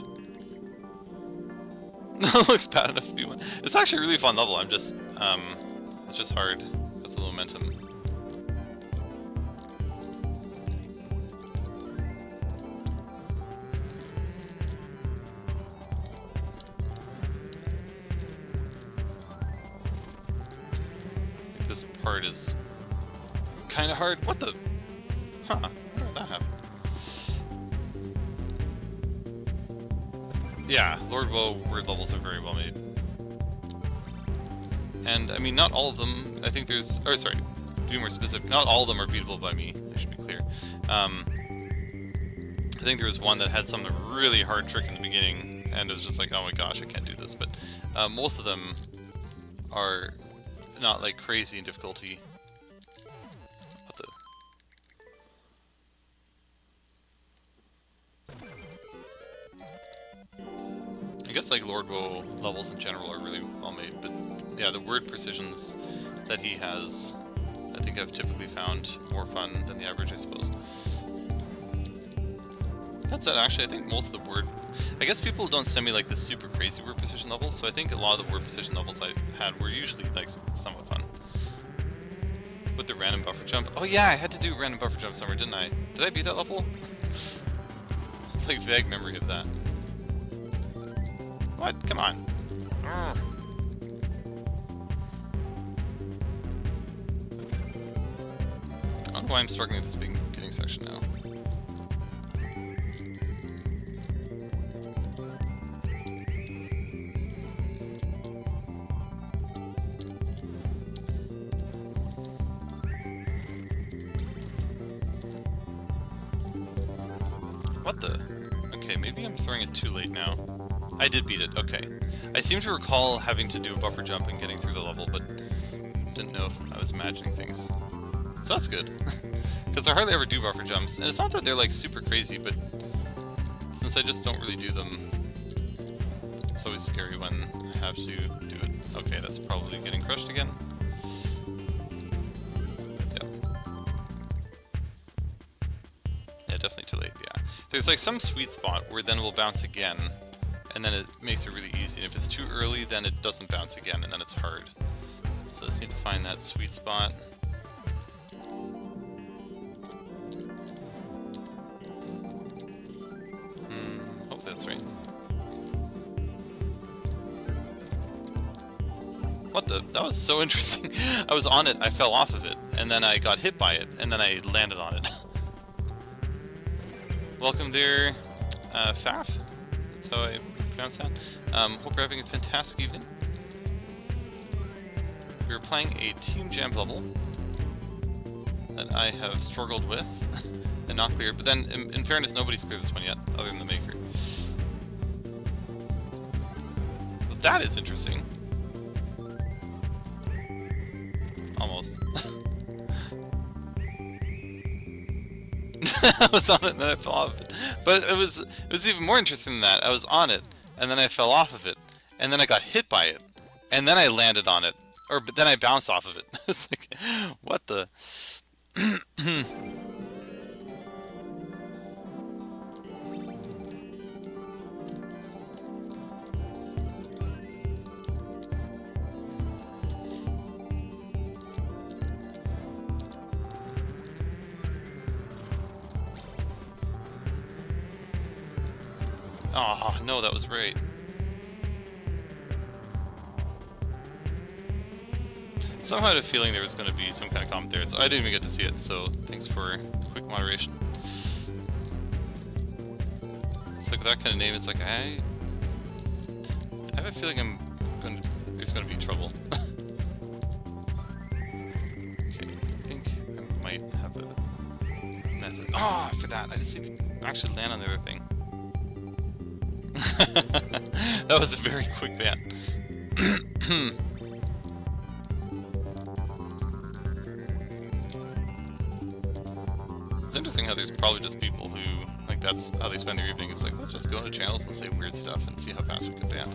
Speaker 1: That looks bad enough to be one. It's actually a really fun level, I'm just, it's just hard because of the momentum. This part is kind of hard. What the? Huh, where did that happen? Yeah, Lord Woe word levels are very well made. And, I mean, not all of them, I think there's, or sorry, to be more specific, not all of them are beatable by me, I should be clear. I think there was one that had some really hard trick in the beginning, and it was just like, oh my gosh, I can't do this, but most of them are not, like, crazy in difficulty. What the? I guess like Lord Woe levels in general are really well made, but yeah, the word precisions that he has, I think I've typically found more fun than the average, I suppose. That said, actually, I think most of the word, I guess people don't send me like the super crazy word precision levels, so I think a lot of the word precision levels I had were usually like somewhat fun. With the random buffer jump, oh yeah, I had to do random buffer jump somewhere, didn't I? Did I beat that level? It's like vague memory of that. What? Come on. I don't know why I'm struggling with this beginning section now. What the? Okay, maybe I'm throwing it too late now. I did beat it, okay. I seem to recall having to do a buffer jump and getting through the level, but didn't know if I was imagining things. So that's good. Because I hardly ever do buffer jumps, and it's not that they're like super crazy, but since I just don't really do them, it's always scary when I have to do it. Okay, that's probably getting crushed again. Yep. Yeah, definitely too late, yeah. There's like some sweet spot where then it will bounce again, and then it makes it really easy. And if it's too early, then it doesn't bounce again, and then it's hard. So I just need to find that sweet spot. What the? That was so interesting. I was on it, I fell off of it, and then I got hit by it, and then I landed on it. Welcome there, Faf. That's how I pronounce that. Hope you're having a fantastic evening. We're playing a Team Jam level that I have struggled with and not cleared, but then, in fairness, nobody's cleared this one yet, other than the maker. Well, that is interesting. Almost. I was on it and then I fell off of it. But it was even more interesting than that. I was on it and then I fell off of it. And then I got hit by it. And then I landed on it. But then I bounced off of it. It's like, what the... Oh, no, that was right. Somehow I had a feeling there was going to be some kind of comment there, so I didn't even get to see it, so thanks for quick moderation. It's like that kind of name, it's like, I have a feeling there's going to be trouble. Okay, I think I might have a method. Oh, for that, I just need to actually land on the other thing. That was a very quick ban. It's interesting how there's probably just people who, like, that's how they spend their evening. It's like, let's just go into channels and say weird stuff and see how fast we get banned.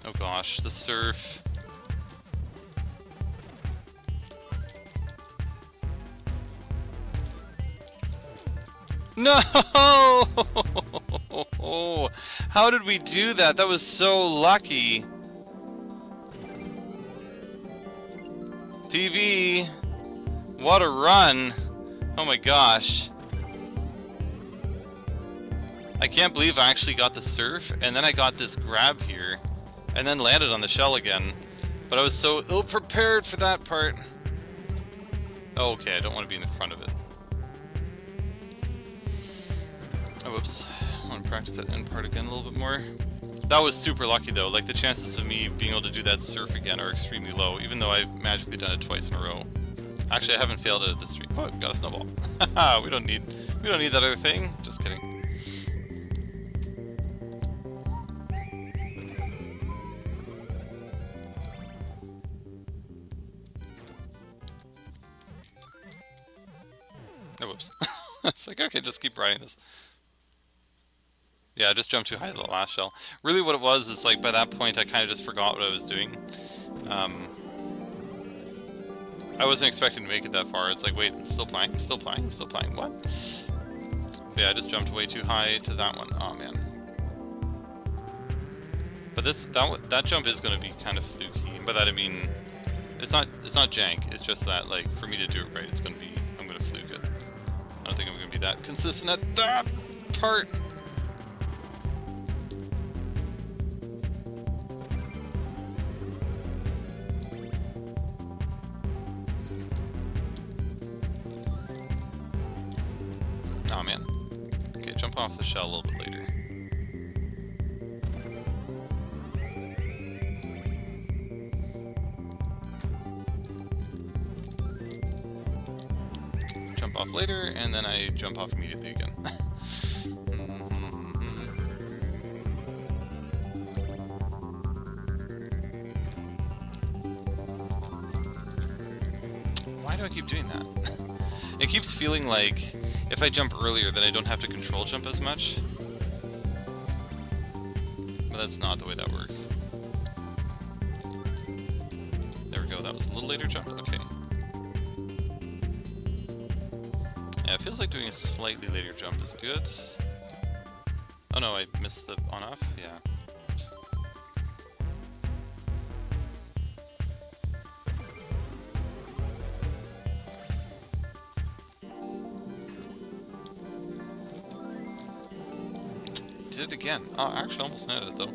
Speaker 1: Oh gosh, the surf. No! How did we do that? That was so lucky. PB! What a run! Oh my gosh. I can't believe I actually got the surf, and then I got this grab here, and then landed on the shell again. But I was so ill-prepared for that part. Oh, okay, I don't want to be in the front of it. Oh, whoops. I want to practice that end part again a little bit more. That was super lucky, though. Like, the chances of me being able to do that surf again are extremely low, even though I've magically done it twice in a row. Actually, I haven't failed it at this stream. Oh, I've got a snowball. Haha, we don't need that other thing. Just kidding. Oh, whoops. It's like, okay, just keep riding this. Yeah, I just jumped too high to the last shell. Really what it was is, like, by that point I kind of just forgot what I was doing. I wasn't expecting to make it that far. It's like, wait, I'm still playing, what? But yeah, I just jumped way too high to that one. Oh man. But that jump is going to be kind of fluky. And by that I mean, it's not jank, it's just that, like, for me to do it right, I'm going to fluke it. I don't think I'm going to be that consistent at that part. Oh man. Okay, jump off the shell a little bit later. Jump off later, and then I jump off immediately again. Why do I keep doing that? It keeps feeling like if I jump earlier, then I don't have to control jump as much. But that's not the way that works. There we go, that was a little later jump. Okay. Yeah, it feels like doing a slightly later jump is good. Oh no, I missed the on-off? Yeah. did it again. Oh, I actually almost nailed it though.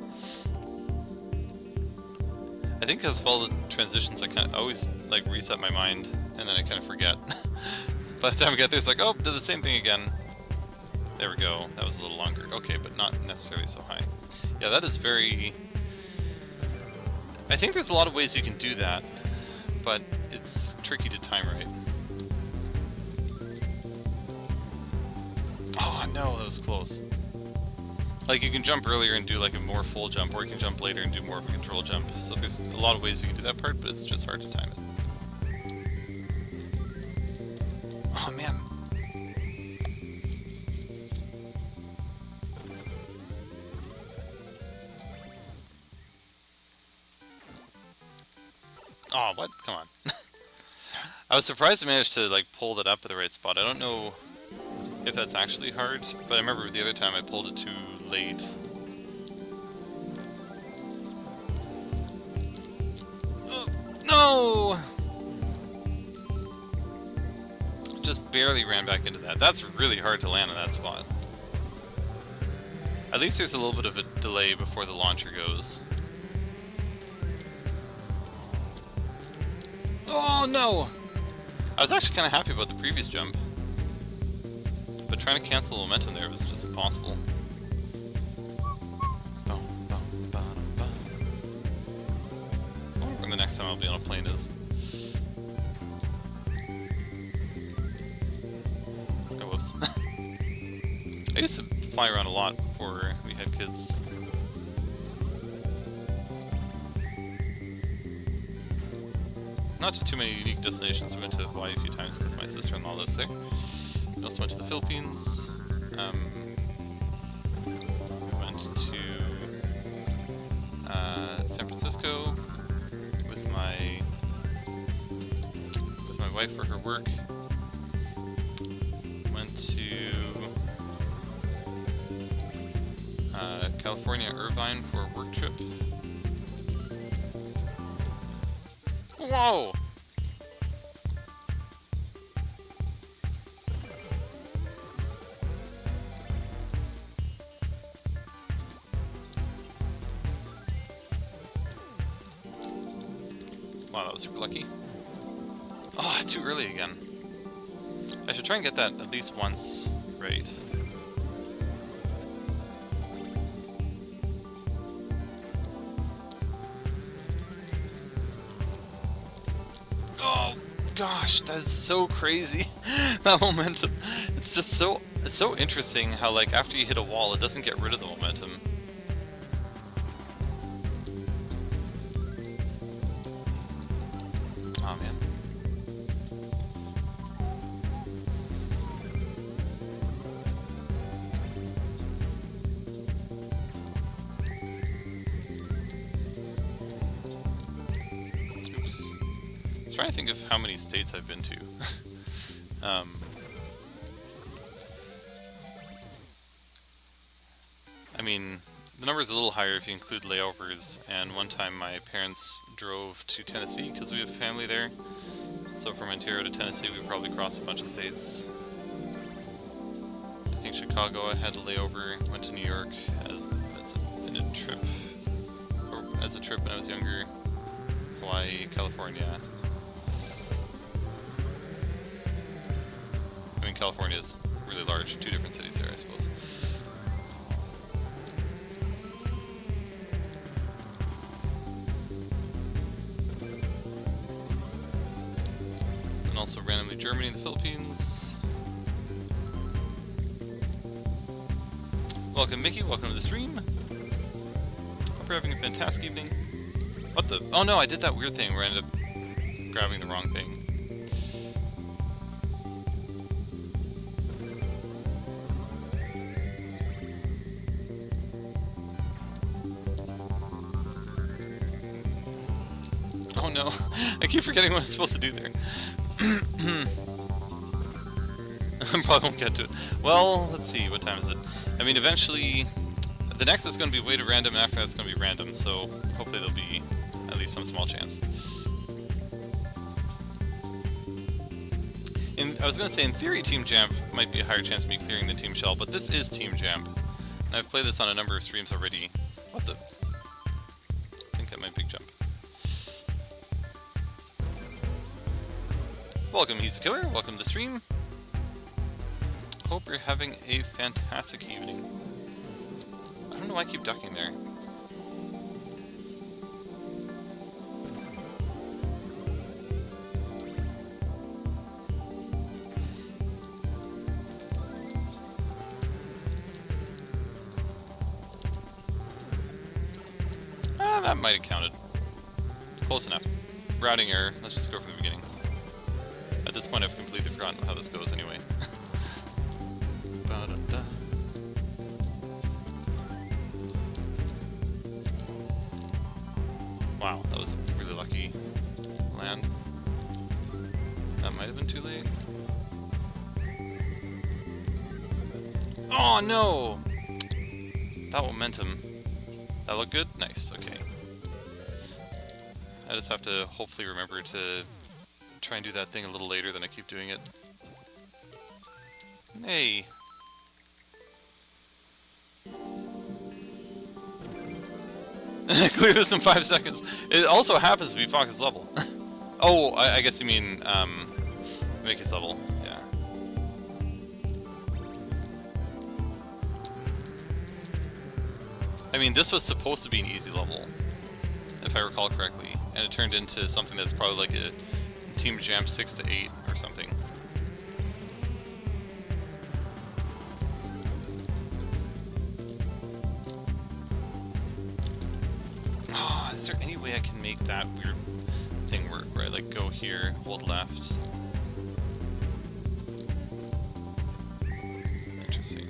Speaker 1: I think because of all the transitions, I kind of always like reset my mind, and then I kind of forget. By the time I get there, it's like, oh, did the same thing again. There we go. That was a little longer. Okay, but not necessarily so high. Yeah, that is very... I think there's a lot of ways you can do that, but it's tricky to time right. Oh no, that was close. Like, you can jump earlier and do like a more full jump, or you can jump later and do more of a control jump. So there's a lot of ways you can do that part, but it's just hard to time it. Oh man. Oh, what? Come on. I was surprised I managed to like pull that up at the right spot. I don't know if that's actually hard, but I remember the other time I pulled it too late. No! Just barely ran back into that. That's really hard to land in that spot. At least there's a little bit of a delay before the launcher goes. Oh no! I was actually kind of happy about the previous jump. But trying to cancel the momentum there was just impossible. I wonder when the next time I'll be on a plane is. Oh, whoops. I used to fly around a lot before we had kids. Not to too many unique destinations. We went to Hawaii a few times because my sister-in-law lives there. We also went to the Philippines. We went to San Francisco with my wife for her work. Went to California, Irvine for a work trip. Whoa! Wow, that was super lucky. Oh, too early again. I should try and get that at least once right. Oh gosh, that's so crazy. That momentum. It's just so interesting how like after you hit a wall it doesn't get rid of the momentum. Oh man. Oops. I was trying to think of how many states I've been to. I mean, the number's a little higher if you include layovers, and one time my parents drove to Tennessee because we have family there. So from Ontario to Tennessee we probably crossed a bunch of states. I think Chicago I had a layover, went to New York in a trip, or as a trip when I was younger. Hawaii, California. I mean, California is really large, 2 different cities there, I suppose. And also randomly Germany and the Philippines. Welcome Mickey, welcome to the stream. Hope you're having a fantastic evening. What the? Oh no, I did that weird thing where I ended up grabbing the wrong thing. Oh no, I keep forgetting what I'm supposed to do there. I probably won't get to it. Well, let's see, what time is it? I mean, eventually, the next is going to be way to random, and after that's going to be random, so hopefully there'll be at least some small chance. I was going to say, in theory, Team Jump might be a higher chance of me clearing the Team Shell, but this is Team Jump. I've played this on a number of streams already. What the? I think I might big jump. Welcome, He's a Killer. Welcome to the stream. Hope you're having a fantastic evening. I don't know why I keep ducking there. That might have counted. Close enough. Routing error. Let's just go from the beginning. At this point, I've completely forgotten how this goes anyway. Wow, that was a really lucky land. That might have been too late. Oh no! That momentum. That look good? Nice, okay. I just have to hopefully remember to try and do that thing a little later than I keep doing it. Hey! Clear this in 5 seconds. It also happens to be Fox's level. Oh, I guess you mean, make his level, yeah. I mean, this was supposed to be an easy level, if I recall correctly, and it turned into something that's probably like a Team Jam 6 to 8 or something. Oh, is there any way I can make that weird thing work, where I like go here, hold left? Interesting.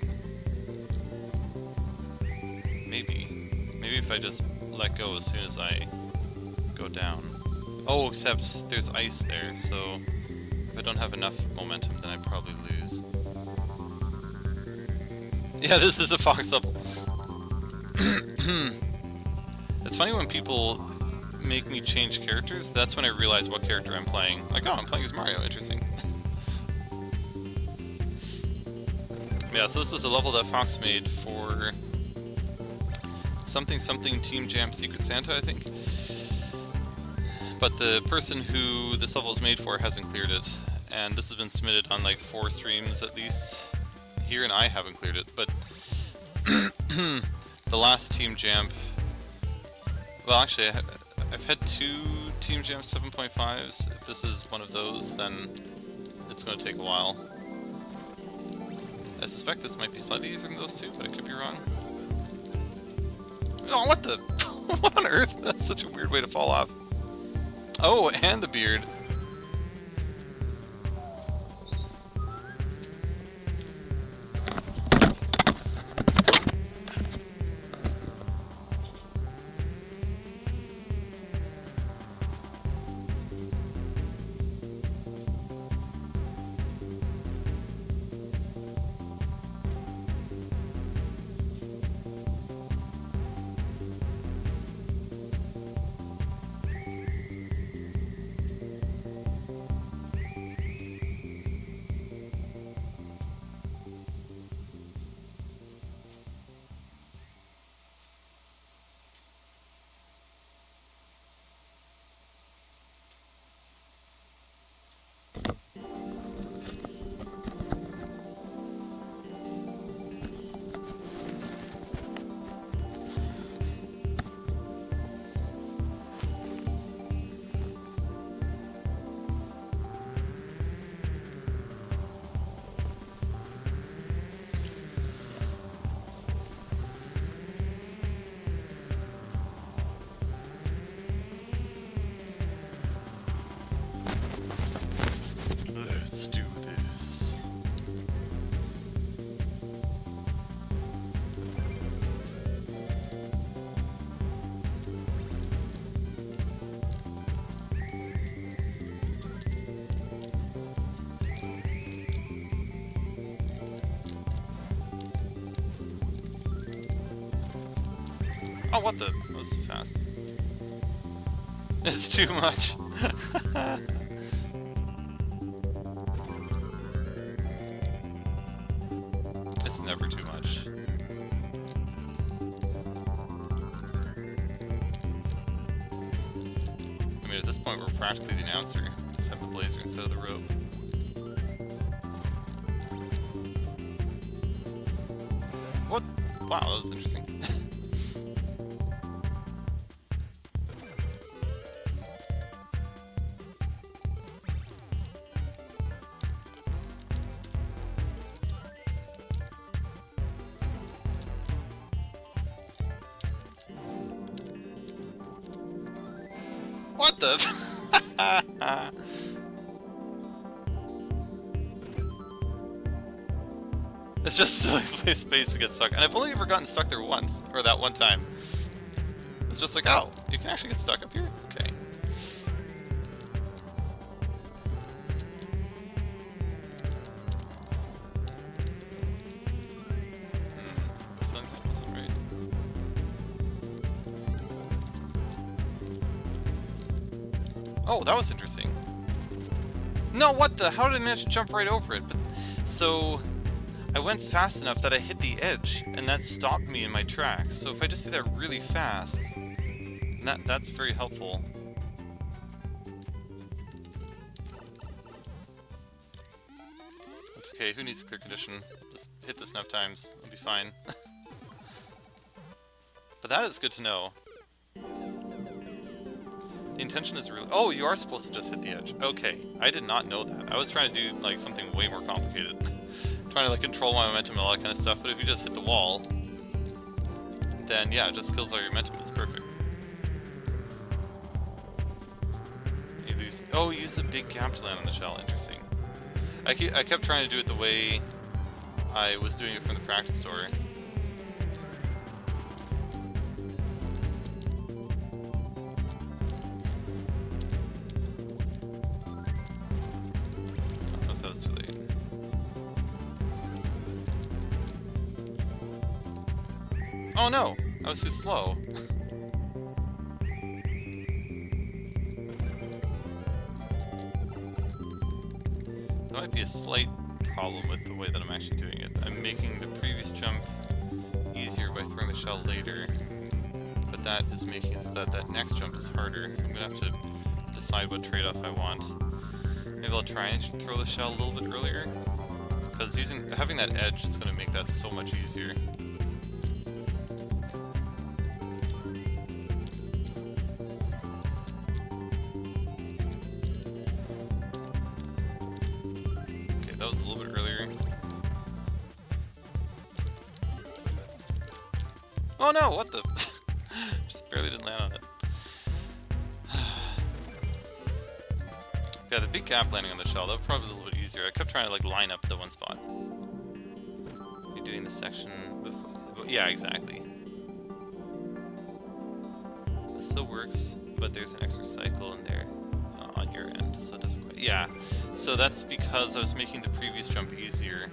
Speaker 1: Maybe if I just let go as soon as I go down. Oh, except there's ice there, so if I don't have enough momentum, then I probably lose. Yeah, this is a Fox level. It's funny when people make me change characters, that's when I realize what character I'm playing. Like, oh, I'm playing as Mario, interesting. Yeah, so this is a level that Fox made for something Team Jam Secret Santa, I think. But the person who this level is made for hasn't cleared it, and this has been submitted on like 4 streams at least here, and I haven't cleared it. But the last Team Jam, well, actually, I've had 2 Team Jam 7.5s. If this is one of those, then it's going to take a while. I suspect this might be slightly easier than those 2, but I could be wrong. Oh, what the? What on earth? That's such a weird way to fall off. Oh, and the beard. Let's do this. Oh, what the? That was fast. It's too much. It's never too much. at this point we're practically the announcer. Just have the blazer instead of the robe. What? Wow, that was interesting. What the? It's just a silly place space to get stuck. And I've only ever gotten stuck there once, or that one time. It's just like, oh, you can actually get stuck up here? Okay. I feel like that wasn't right. Oh, that was interesting. No, what the? How did I manage to jump right over it? But so I went fast enough that I hit the edge, and that stopped me in my tracks. So if I just do that really fast, that's very helpful. It's okay. Who needs clear condition? Just hit this enough times. It'll be fine. But that is good to know. The intention is really... Oh, you are supposed to just hit the edge. Okay, I did not know that. I was trying to do like something way more complicated. Trying to like control my momentum and all that kind of stuff, but if you just hit the wall, then yeah, it just kills all your momentum. It's perfect. You lose... Oh, use the big gap to land on the shell. Interesting. I kept trying to do it the way I was doing it from the practice story. Oh no! I was too slow. There might be a slight problem with the way that I'm actually doing it. I'm making the previous jump easier by throwing the shell later, but that is making it so that that next jump is harder, so I'm gonna have to decide what trade-off I want. Maybe I'll try and throw the shell a little bit earlier, because having that edge is gonna make that so much easier. That was a little bit earlier. Oh no, what the? Just barely didn't land on it. Yeah, the big gap landing on the shell, that was probably a little bit easier. I kept trying to like line up the one spot. You're doing the section before... Yeah, exactly. This still works, but there's an extra cycle in there on your end, so it doesn't quite... Yeah, so that's because I was making the previous jump easier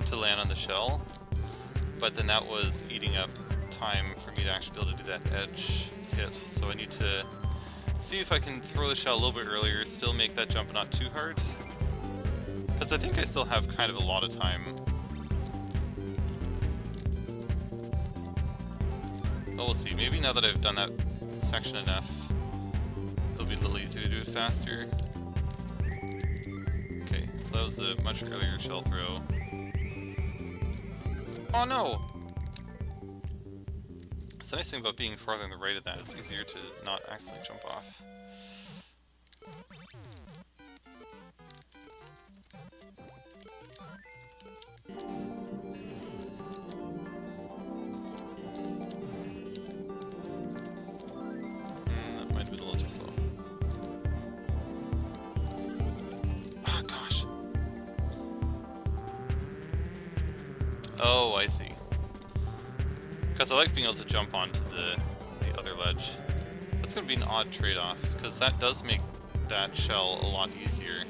Speaker 1: to land on the shell, but then that was eating up time for me to actually be able to do that edge hit, so I need to see if I can throw the shell a little bit earlier, still make that jump not too hard, because I think I still have kind of a lot of time. Well, we'll see. Maybe now that I've done that section enough, it'll be a little easier to do it faster. Okay, so that was a much earlier shell throw. Oh no! It's the nice thing about being farther on the right of that, it's easier to not accidentally jump off. That might have been a little too slow. Oh gosh. Oh, I see. Because I like being able to jump onto the other ledge. That's going to be an odd trade-off, because that does make that shell a lot easier.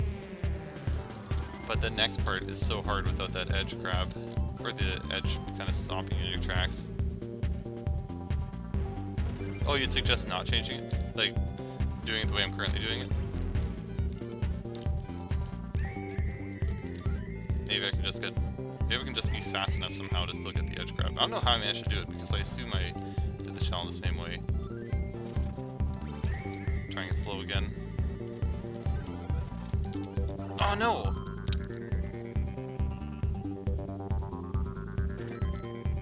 Speaker 1: But the next part is so hard without that edge grab, or the edge kind of stopping you in your tracks. Oh, you'd suggest not changing it? Like, doing it the way I'm currently doing it? Maybe I can just get... Maybe we can just be fast enough somehow to still get the edge grab. I don't know how I managed to do it, because I assume I did the shell in the same way. trying it slow again. Oh no!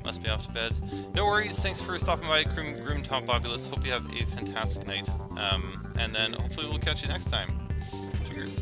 Speaker 1: Must be off to bed. No worries, thanks for stopping by, Groom Tom Populous. Hope you have a fantastic night. And then hopefully we'll catch you next time. Cheers.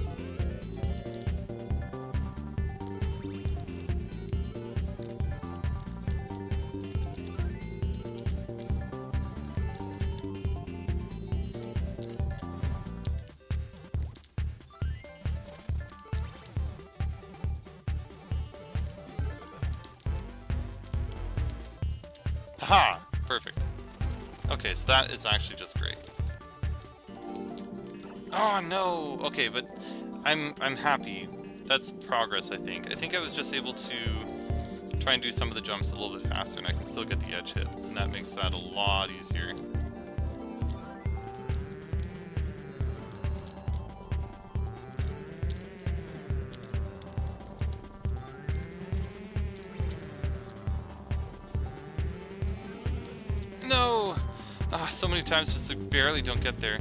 Speaker 1: Haha! Perfect. Okay, so that is actually just great. Oh no! Okay, but I'm happy. That's progress, I think. I think I was just able to try and do some of the jumps a little bit faster, and I can still get the edge hit, and that makes that a lot easier. No! Ah, so many times just like barely don't get there.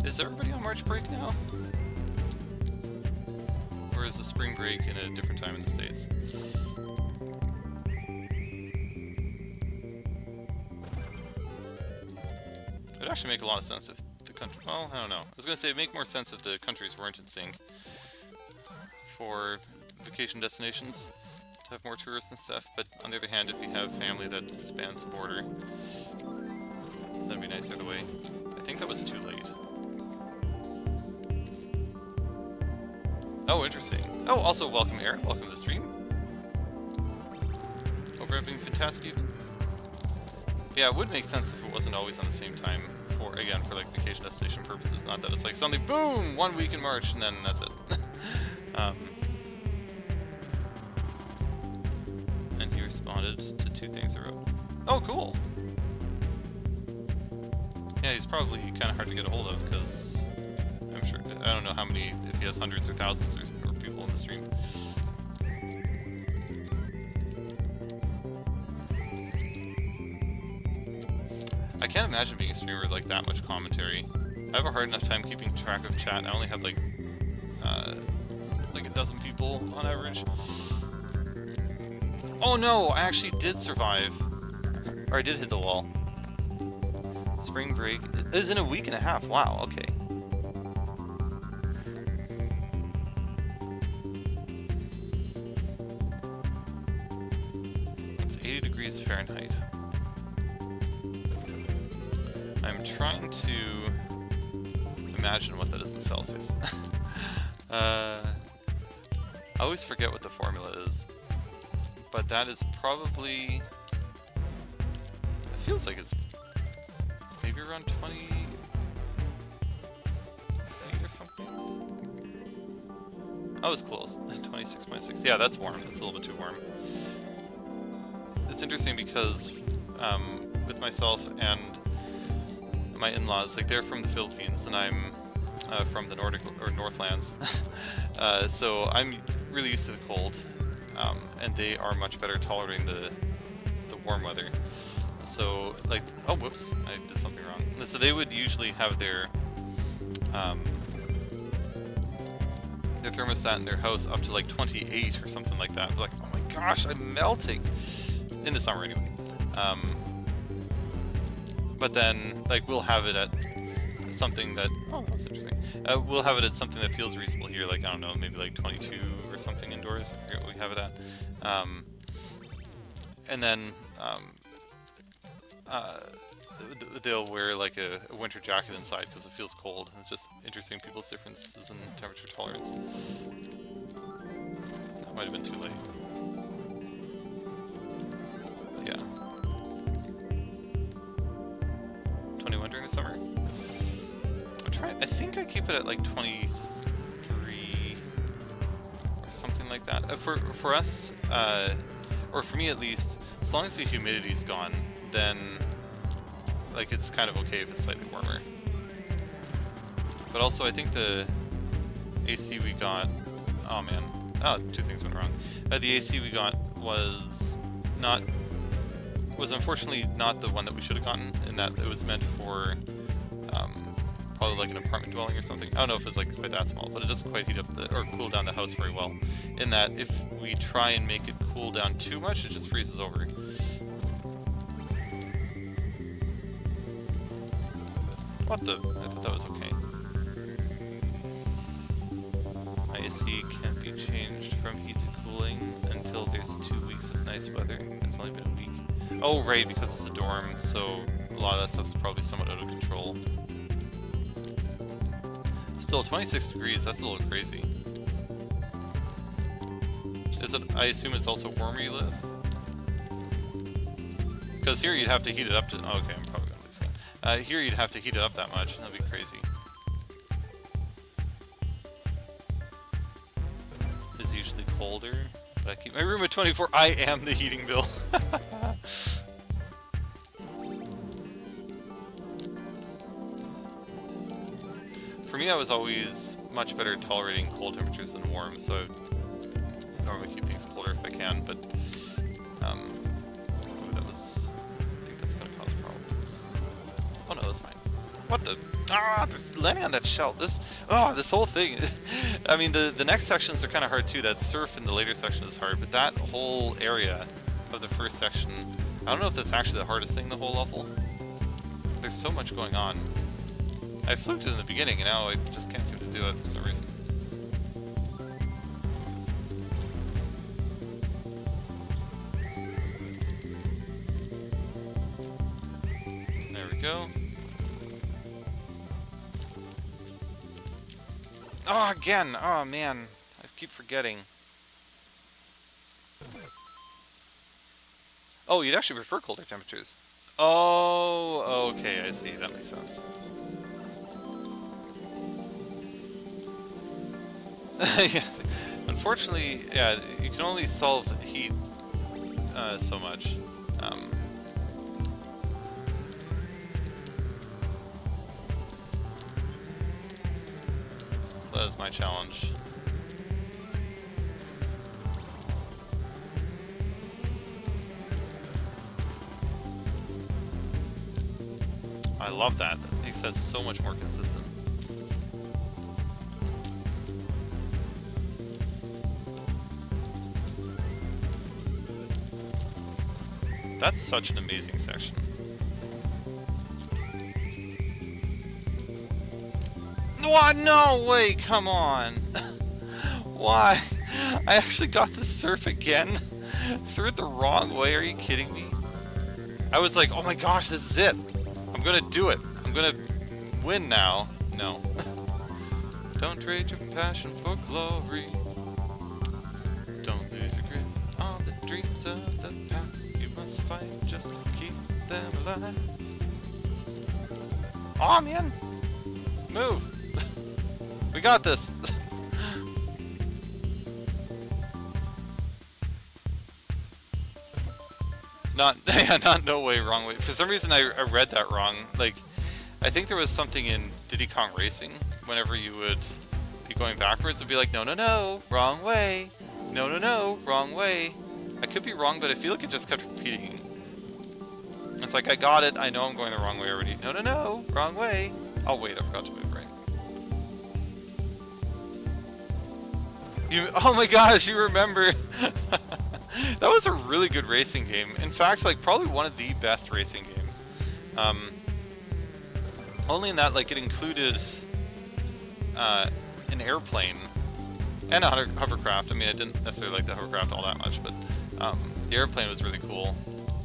Speaker 1: Is everybody on March break now? Or is the spring break in a different time in the States? It would actually make a lot of sense if the country... Well, I don't know. I was going to say it'd make more sense if the countries weren't in sync for vacation destinations to have more tourists and stuff, but on the other hand, if you have family that spans the border, that'd be nice either way. I think that was too late. Oh, interesting. Oh, also welcome, Eric. Welcome to the stream. Hope you're having a fantastic evening. Yeah, it would make sense if it wasn't always on the same time for, again, for like vacation destination purposes. Not that it's like suddenly, boom, 1 week in March, and then that's it. And he responded to 2 things in a row. Oh, cool. Yeah, he's probably kind of hard to get a hold of because I'm sure, I don't know how many, if he has hundreds or thousands or people in the stream. I can't imagine being a streamer with like that much commentary. I have a hard enough time keeping track of chat. I only have like a dozen people on average. Oh no, I actually did survive. Or I did hit the wall. Spring break is in a week and a half. Wow, okay. It's 80 degrees Fahrenheit. I'm trying to imagine what that is in Celsius. I always forget what the formula is, but that is probably, it feels like it's maybe around 20 or something. I was close. 26.6. Yeah, that's warm. That's a little bit too warm. It's interesting because with myself and my in-laws, like they're from the Philippines and I'm from the Nordic or Northlands, so I'm really used to the cold, and they are much better tolerating the warm weather. So like, oh whoops, I did something wrong. So they would usually have their thermostat in their house up to like 28 or something like that. Like, oh my gosh, I'm melting in the summer anyway. But then like we'll have it at something that, oh, that's interesting. We'll have it at something that feels reasonable here, like, I don't know, maybe like 22 or something indoors. I forget what we have it at. And then they'll wear like a winter jacket inside because it feels cold. It's just interesting people's differences in temperature tolerance. That might have been too late. Yeah. 21 during the summer. I think I keep it at like 23 or something like that. For us, or for me at least, as long as the humidity's gone, then like it's kind of okay if it's slightly warmer. But also I think the AC we got, oh man, oh, 2 things went wrong. The AC we got was unfortunately not the one that we should have gotten, in that it was meant for probably like an apartment dwelling or something. I don't know if it's like quite that small, but it doesn't quite heat up or cool down the house very well. In that if we try and make it cool down too much, it just freezes over. What the? I thought that was okay. AC can't be changed from heat to cooling until there's 2 weeks of nice weather. It's only been a week. Oh, right, because it's a dorm, so a lot of that stuff's probably somewhat out of control. Still, 26 degrees, that's a little crazy. Is it, I assume it's also warm where you live? Because here you'd have to heat it up to, oh, okay, I'm probably gonna lose that. Here you'd have to heat it up that much, that'd be crazy. It's usually colder, but I keep my room at 24, I am the heating bill. For me, I was always much better at tolerating cold temperatures than warm, so I normally keep things colder if I can, but ooh, that was, I think that's going to cause problems. Oh no, that's fine. What the? Ah, there's landing on that shell. This whole thing. I mean, the next sections are kind of hard too. That surf in the later section is hard, but that whole area of the first section, I don't know if that's actually the hardest thing in the whole level. There's so much going on. I fluked it in the beginning, and now I just can't seem to do it for some reason. There we go. Oh, again! Oh, man. I keep forgetting. Oh, you'd actually prefer colder temperatures. Oh, okay, I see. That makes sense. Yeah, unfortunately, yeah, you can only solve heat so much. So that is my challenge. I love that. That makes that so much more consistent. That's such an amazing section. What? No way, come on. Why? I actually got the surf again. Threw it the wrong way, are you kidding me? I was like, oh my gosh, this is it. I'm gonna do it. I'm gonna win now. No. Don't trade your passion for glory. Don't lose your grip on the dreams of the past. You must fight just to keep them alive. Aw, man! Move! We got this! Not no way, wrong way. For some reason I read that wrong. Like, I think there was something in Diddy Kong Racing, whenever you would be going backwards, it would be like, no, no, no, wrong way. No, no, no, wrong way. I could be wrong, but I feel like it just kept repeating. It's like, I got it, I know I'm going the wrong way already. No, no, no, wrong way. Oh wait, I forgot to move right. Oh my gosh, you remember. That was a really good racing game. In fact, like, probably one of the best racing games. Only in that, like, it included an airplane and a hovercraft. I mean, I didn't necessarily like the hovercraft all that much, but the airplane was really cool.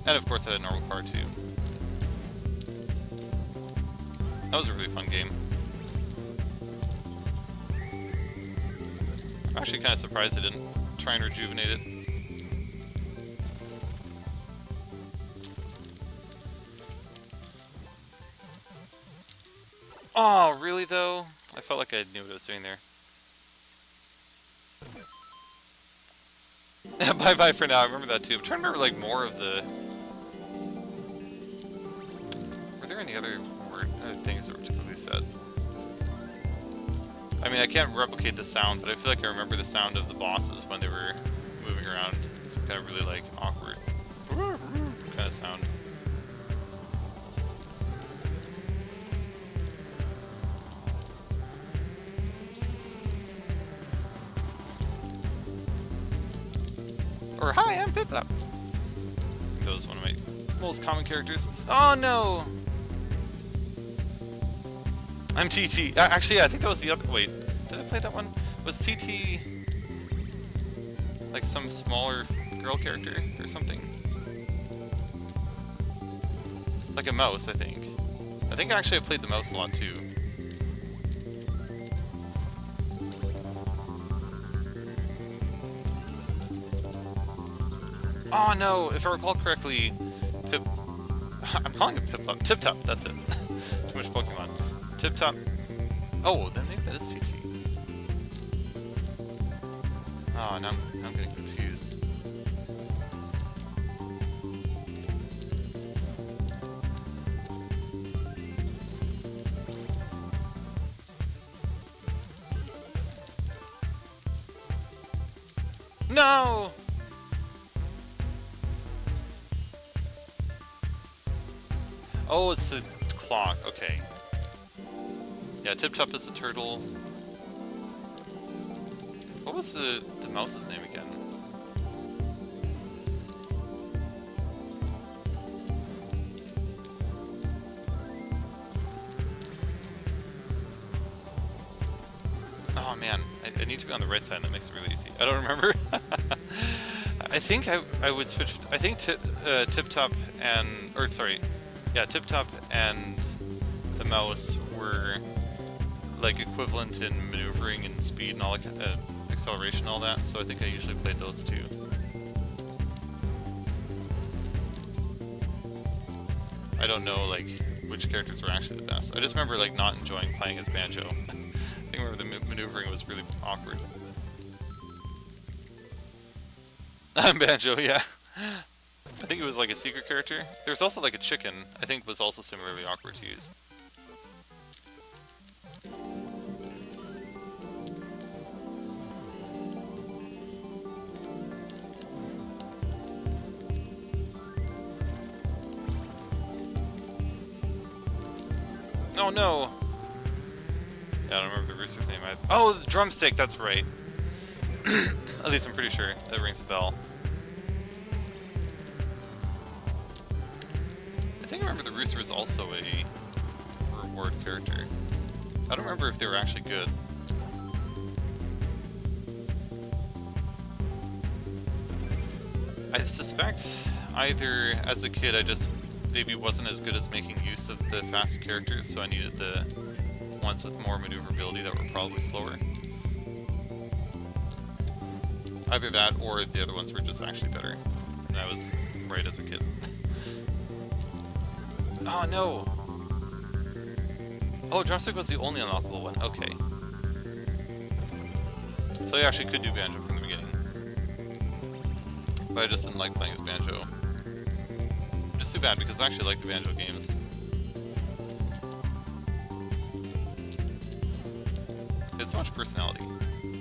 Speaker 1: And of course, it had a normal car too. That was a really fun game. I'm actually kind of surprised I didn't try and rejuvenate it. Oh, really though? I felt like I knew what I was doing there. Bye-bye for now, I remember that too. I'm trying to remember, like, more of the... Were there any other things that were typically said? I mean, I can't replicate the sound, but I feel like I remember the sound of the bosses when they were moving around. It's kind of really like awkward kind of sound. Or hi, I'm Pip Up. That was one of my most common characters. Oh no! I'm TT. Actually, yeah, I think that was the other. Wait, did I play that one? Was TT like some smaller girl character or something? Like a mouse, I think. I think actually I played the mouse a lot too. Oh no! If I recall correctly, Pip. I'm calling it Pip Up. Tip Top. That's it. Too much Pokemon. Tip Top. Oh, then maybe that is TT. Oh, now I'm getting confused. No! Oh, it's the clock. Okay. Yeah, Tip Top is the turtle. What was the mouse's name again? Oh man, I need to be on the right side. That makes it really easy. I don't remember. I think I would switch. I think Tip Top and Tip Top and the mouse were like equivalent in maneuvering and speed and all that, acceleration and all that. So I think I usually played those two. I don't know like which characters were actually the best. I just remember like not enjoying playing as Banjo. I think remember the maneuvering was really awkward. I'm Banjo, yeah. I think it was like a secret character. There's also like a chicken, I think was also similarly awkward to use. Oh no! Yeah, I don't remember the rooster's name. Oh, the drumstick, that's right. At least I'm pretty sure that rings a bell. I think I remember the rooster was also a reward character. I don't remember if they were actually good. I suspect either as a kid I just maybe wasn't as good as making use of the faster characters, so I needed the ones with more maneuverability that were probably slower. Either that or the other ones were just actually better. And I was right as a kid. Oh no! Oh, Drumstick was the only unlockable one. Okay. So I actually could do Banjo from the beginning. But I just didn't like playing as Banjo. Which is too bad because I actually like the Banjo games. It's so much personality.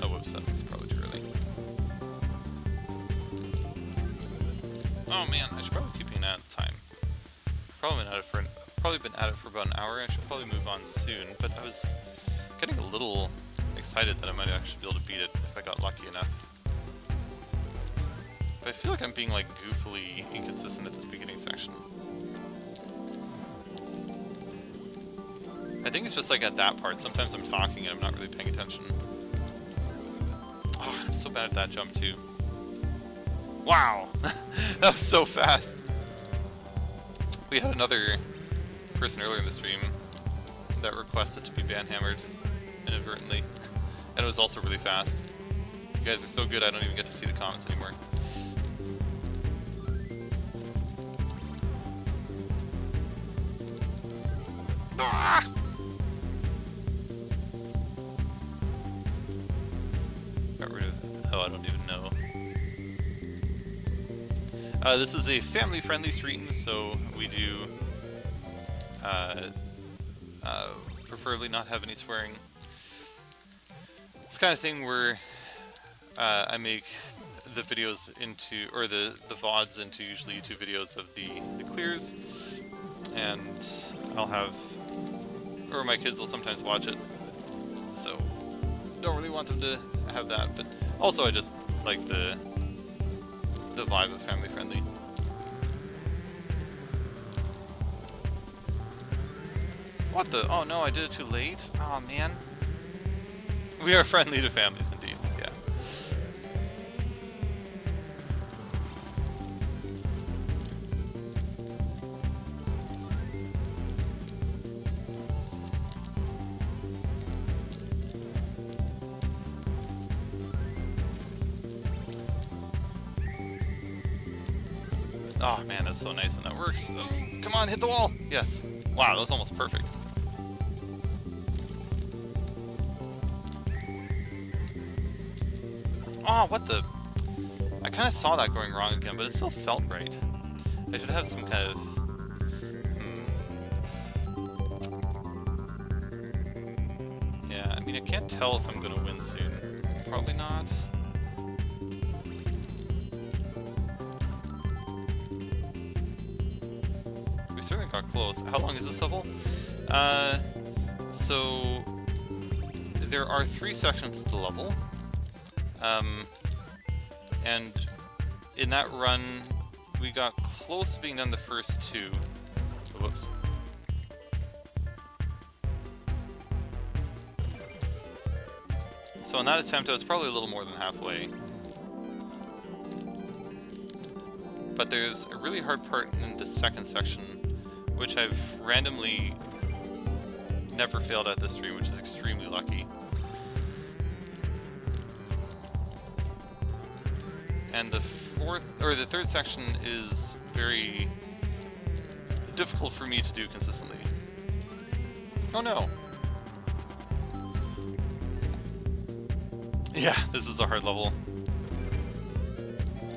Speaker 1: Oh, whoops, that was probably too early. Oh man, I should probably keep being at the time. Probably been at it for about an hour. I should probably move on soon, but I was getting a little excited that I might actually be able to beat it if I got lucky enough. But I feel like I'm being like goofily inconsistent at this beginning section. I think it's just like at that part, sometimes I'm talking and I'm not really paying attention. Oh, I'm so bad at that jump too. Wow! That was so fast! We had another person earlier in the stream that requested to be banhammered inadvertently, and it was also really fast. You guys are so good I don't even get to see the comments anymore. Ah! Got rid of... oh, I don't even know. This is a family-friendly stream, so we do preferably not have any swearing. It's the kind of thing where I make the videos into, or the VODs into usually YouTube videos of the clears, and I'll have, or my kids will sometimes watch it, so don't really want them to have that, but also I just like the vibe of family friendly. What the? Oh no, I did it too late? Oh man. We are friendly to families indeed, yeah. Oh man, that's so nice when that works. Oh, come on, hit the wall! Yes. Wow, that was almost perfect. Oh, what the? I kind of saw that going wrong again, but it still felt right. I should have some kind of... Yeah, I mean, I can't tell if I'm going to win soon. Probably not. We certainly got close. How long is this level? So... There are 3 sections to the level. And in that run, we got close to being done the first 2. Oh, whoops. So in that attempt, I was probably a little more than halfway. But there's a really hard part in the second section, which I've randomly never failed at this stream, which is extremely lucky. And the third section is very difficult for me to do consistently. Oh no! Yeah, this is a hard level.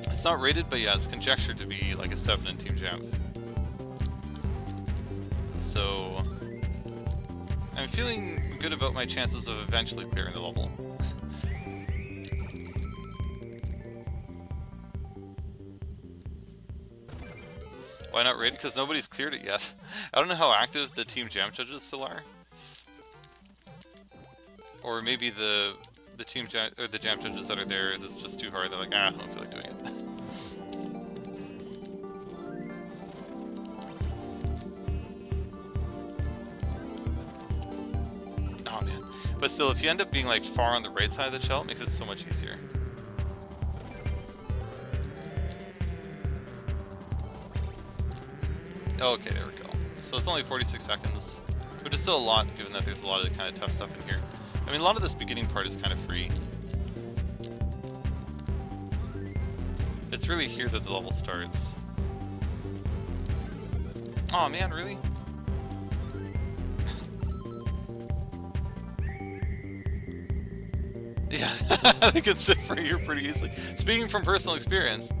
Speaker 1: It's not rated, but yeah, it's conjectured to be like a 7 in Team Jump. So I'm feeling good about my chances of eventually clearing the level. Why not rated? Because nobody's cleared it yet. I don't know how active the Team Jam judges still are. Or maybe the Team Jam, or the Jam judges that are there, this is just too hard. They're like, I don't feel like doing it. Oh man. But still, if you end up being like far on the right side of the shell, it makes it so much easier. Okay, there we go. So it's only 46 seconds, which is still a lot, given that there's a lot of kind of tough stuff in here. I mean, a lot of this beginning part is kind of free. It's really here that the level starts. Aw, man, really? Yeah, they can sit for here pretty easily. Speaking from personal experience.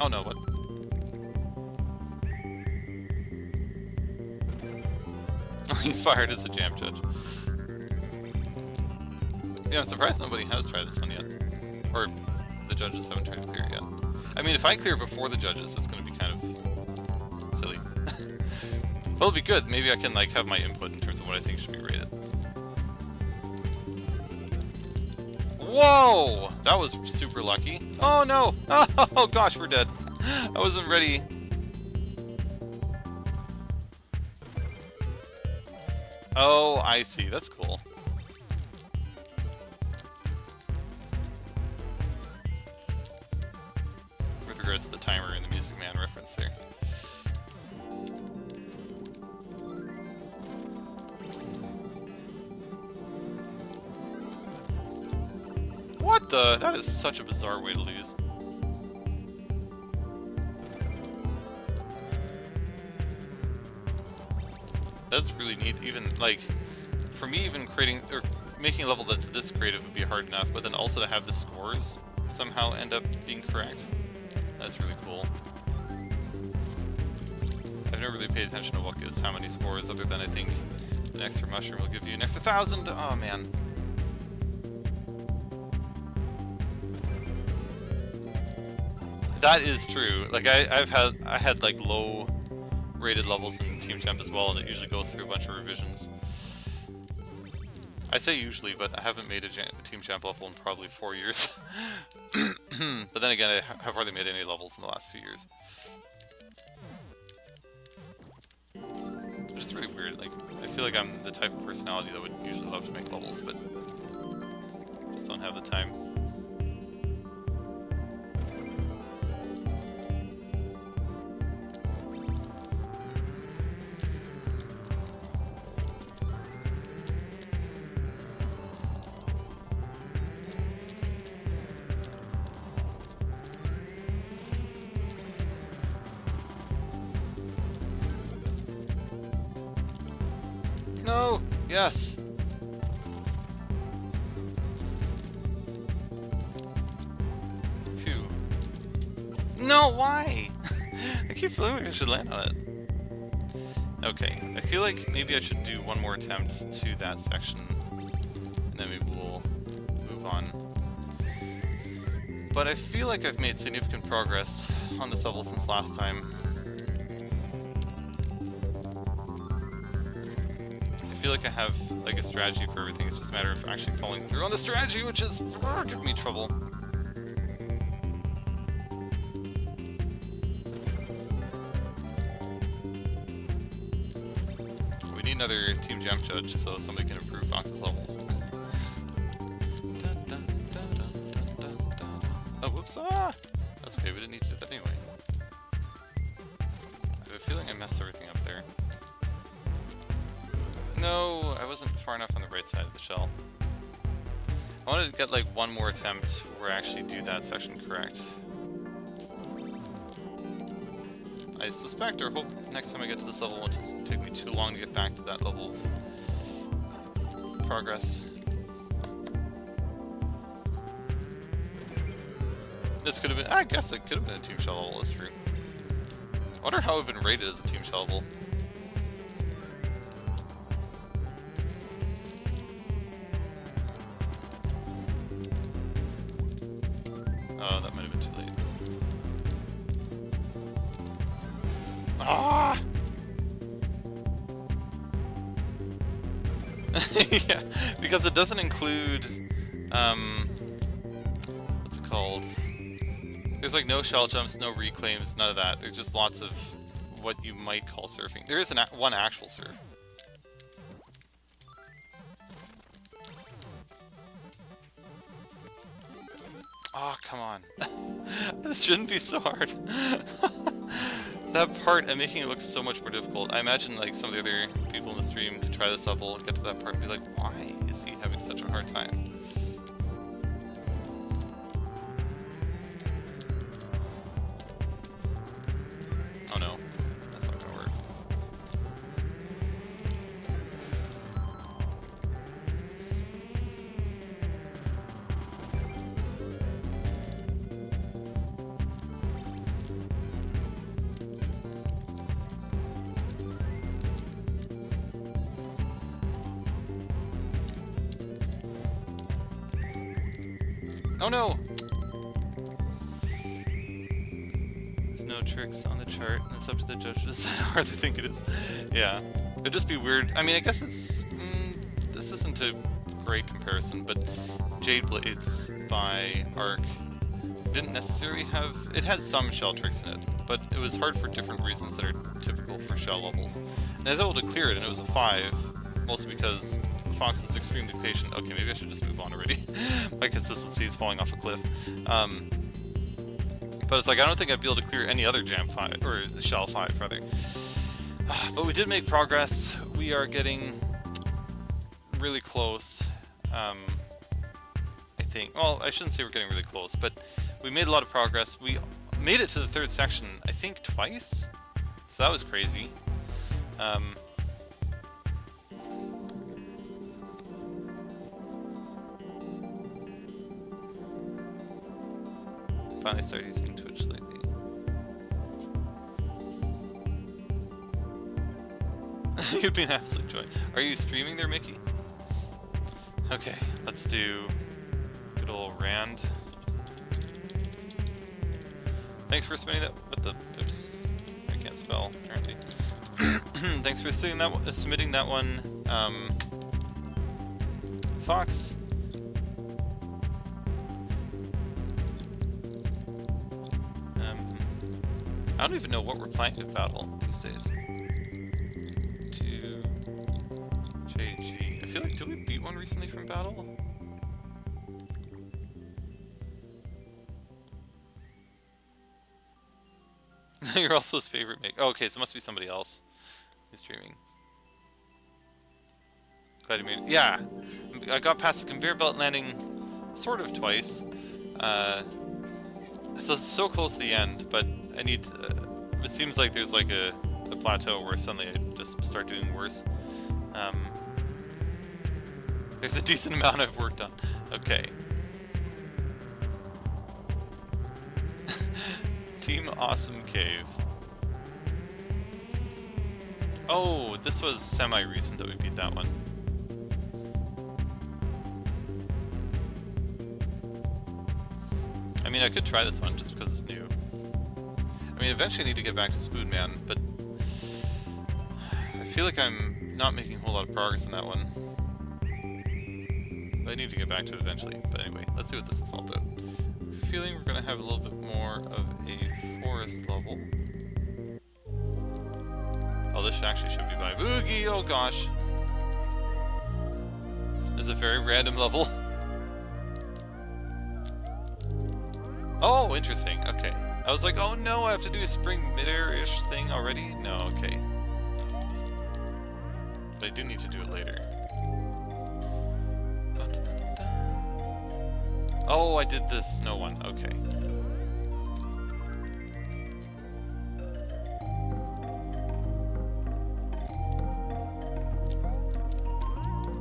Speaker 1: Oh no, what? He's fired as a jam judge. Yeah, I'm surprised nobody has tried this one yet. Or the judges haven't tried to clear it yet. I mean, if I clear before the judges, it's going to be kind of silly. Well, it'll be good. Maybe I can like have my input in terms of what I think should be rated. Whoa! That was super lucky. Oh no! Oh gosh, we're dead. I wasn't ready. Oh, I see. That's cool. With regards to the timer and the Music Man reference there. What the? That is such a bizarre way to lose. That's really neat. Even like, for me, even creating or making a level that's this creative would be hard enough, but then also to have the scores somehow end up being correct. That's really cool. I've never really paid attention to what gives how many scores, other than I think an extra mushroom will give you an extra 1,000. Oh man. That is true. Like I had like low rated levels in Team Champ as well, and it usually goes through a bunch of revisions. I say usually, but I haven't made a Team Champ level in probably 4 years. But then again, I have hardly made any levels in the last few years. Which is really weird. Like, I feel like I'm the type of personality that would usually love to make levels, but just don't have the time. No! Yes! Phew. No, why? I keep feeling like I should land on it. Okay, I feel like maybe I should do one more attempt to that section, and then maybe we'll move on. But I feel like I've made significant progress on this level since last time. I feel like I have like a strategy for everything. It's just a matter of actually following through on the strategy, which is giving me trouble. We need another Team Jam judge so somebody can improve Fox's levels. Oh, whoops! Ah, that's okay. We didn't need to do that anyway. I have a feeling I messed everything up there. No, I wasn't far enough on the right side of the shell. I wanted to get like one more attempt where I actually do that section correct. I suspect or hope next time I get to this level it won't take me too long to get back to that level of progress. This could have been, I guess it could have been a Team Shell level, that's true. I wonder how I've been rated as a Team Shell level. Oh, that might have been too late. Ah! Yeah, because it doesn't include, what's it called? There's like no shell jumps, no reclaims, none of that. There's just lots of what you might call surfing. There is one actual surf. Oh, come on. This shouldn't be so hard. That part, I'm making it look so much more difficult. I imagine like some of the other people in the stream could try this level, get to that part and be like, why is he having such a hard time? Oh no, that's not gonna work. Oh no! There's no tricks on the chart, and it's up to the judge to decide how hard they think it is. Yeah. It'd just be weird. I mean, I guess it's... this isn't a great comparison, but Jade Blades by Arc didn't necessarily have... It had some shell tricks in it, but it was hard for different reasons that are typical for shell levels. And I was able to clear it, and it was a 5, mostly because Fox was extremely patient. Okay, maybe I should just move on already. My consistency is falling off a cliff. But it's like, I don't think I'd be able to clear any other Jam 5, or Shell 5, rather. But we did make progress. We are getting really close, I think. Well, I shouldn't say we're getting really close, but we made a lot of progress. We made it to the 3rd section, I think, twice. So that was crazy. Finally started using Twitch lately. You'd be an absolute joy. Are you streaming there, Mickey? Okay, let's do good old Rand. Thanks for submitting that. What the? Oops. I can't spell, apparently. Thanks for submitting that one, Fox. I don't even know what we're playing with Battle these days. 2 JG. I feel like, did we beat one recently from Battle? You're also his favorite make. Oh, okay, so it must be somebody else who's streaming. Glad you made it. Yeah, I got past the conveyor belt landing sort of twice. So it's so close to the end, but I need. It seems like there's like a plateau where suddenly I just start doing worse. There's a decent amount I've worked on. Okay. Team Awesome Cave. Oh, this was semi-recent that we beat that one. I mean, I could try this one just because it's new. I mean, eventually I need to get back to Spoon Man, but I feel like I'm not making a whole lot of progress in that one. But I need to get back to it eventually. But anyway, let's see what this is all about. I'm feeling we're going to have a little bit more of a forest level. Oh, this actually should be by Boogie. Oh gosh. This is a very random level. Oh, interesting. Okay. I was like, oh no, I have to do a spring midair-ish thing already? No, okay. But I do need to do it later. Oh, I did the snow one. Okay.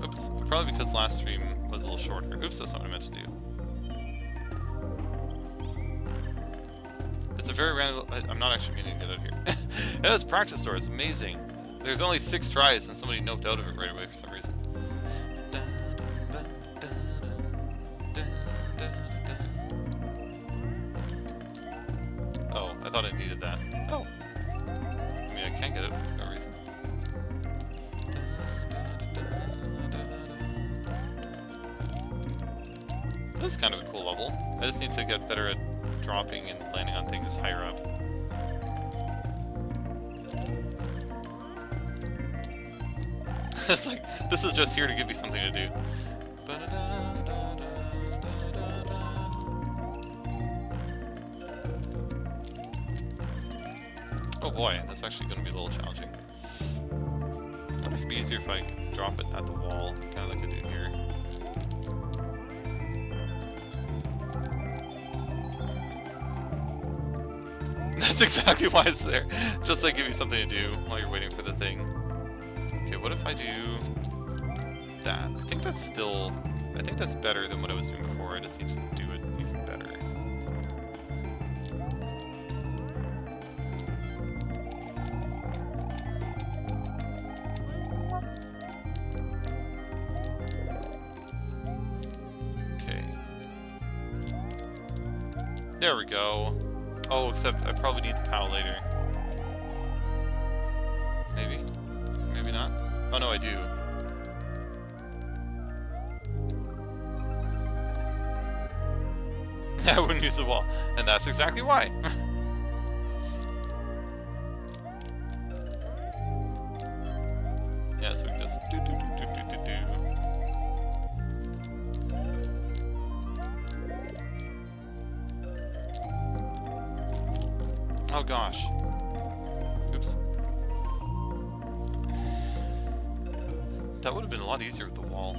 Speaker 1: Oops. Probably because last stream was a little shorter. Oops, that's not what I meant to do. It's a very random. I'm not actually meaning to get out here. It has practice doors. Amazing. There's only 6 tries and somebody noped out of it right away for some reason. Oh, I thought I needed that. Oh. I mean, I can't get it for no reason. This is kind of a cool level. I just need to get better at dropping and landing on things higher up. It's like, this is just here to give me something to do. Oh boy, that's actually going to be a little challenging. I wonder if it'd be easier if I drop it at the wall, kind of like I do here. That's exactly why it's there. Just to give you something to do while you're waiting for the thing. Okay, what if I do that? I think that's still... I think that's better than what I was doing before. I just need to do it even better. Okay. There we go. Oh, except I probably need the POW later. Maybe? Maybe not? Oh no, I do. I wouldn't use the wall. And that's exactly why. Yeah, so we can just do. Oh gosh. Oops. That would have been a lot easier with the wall.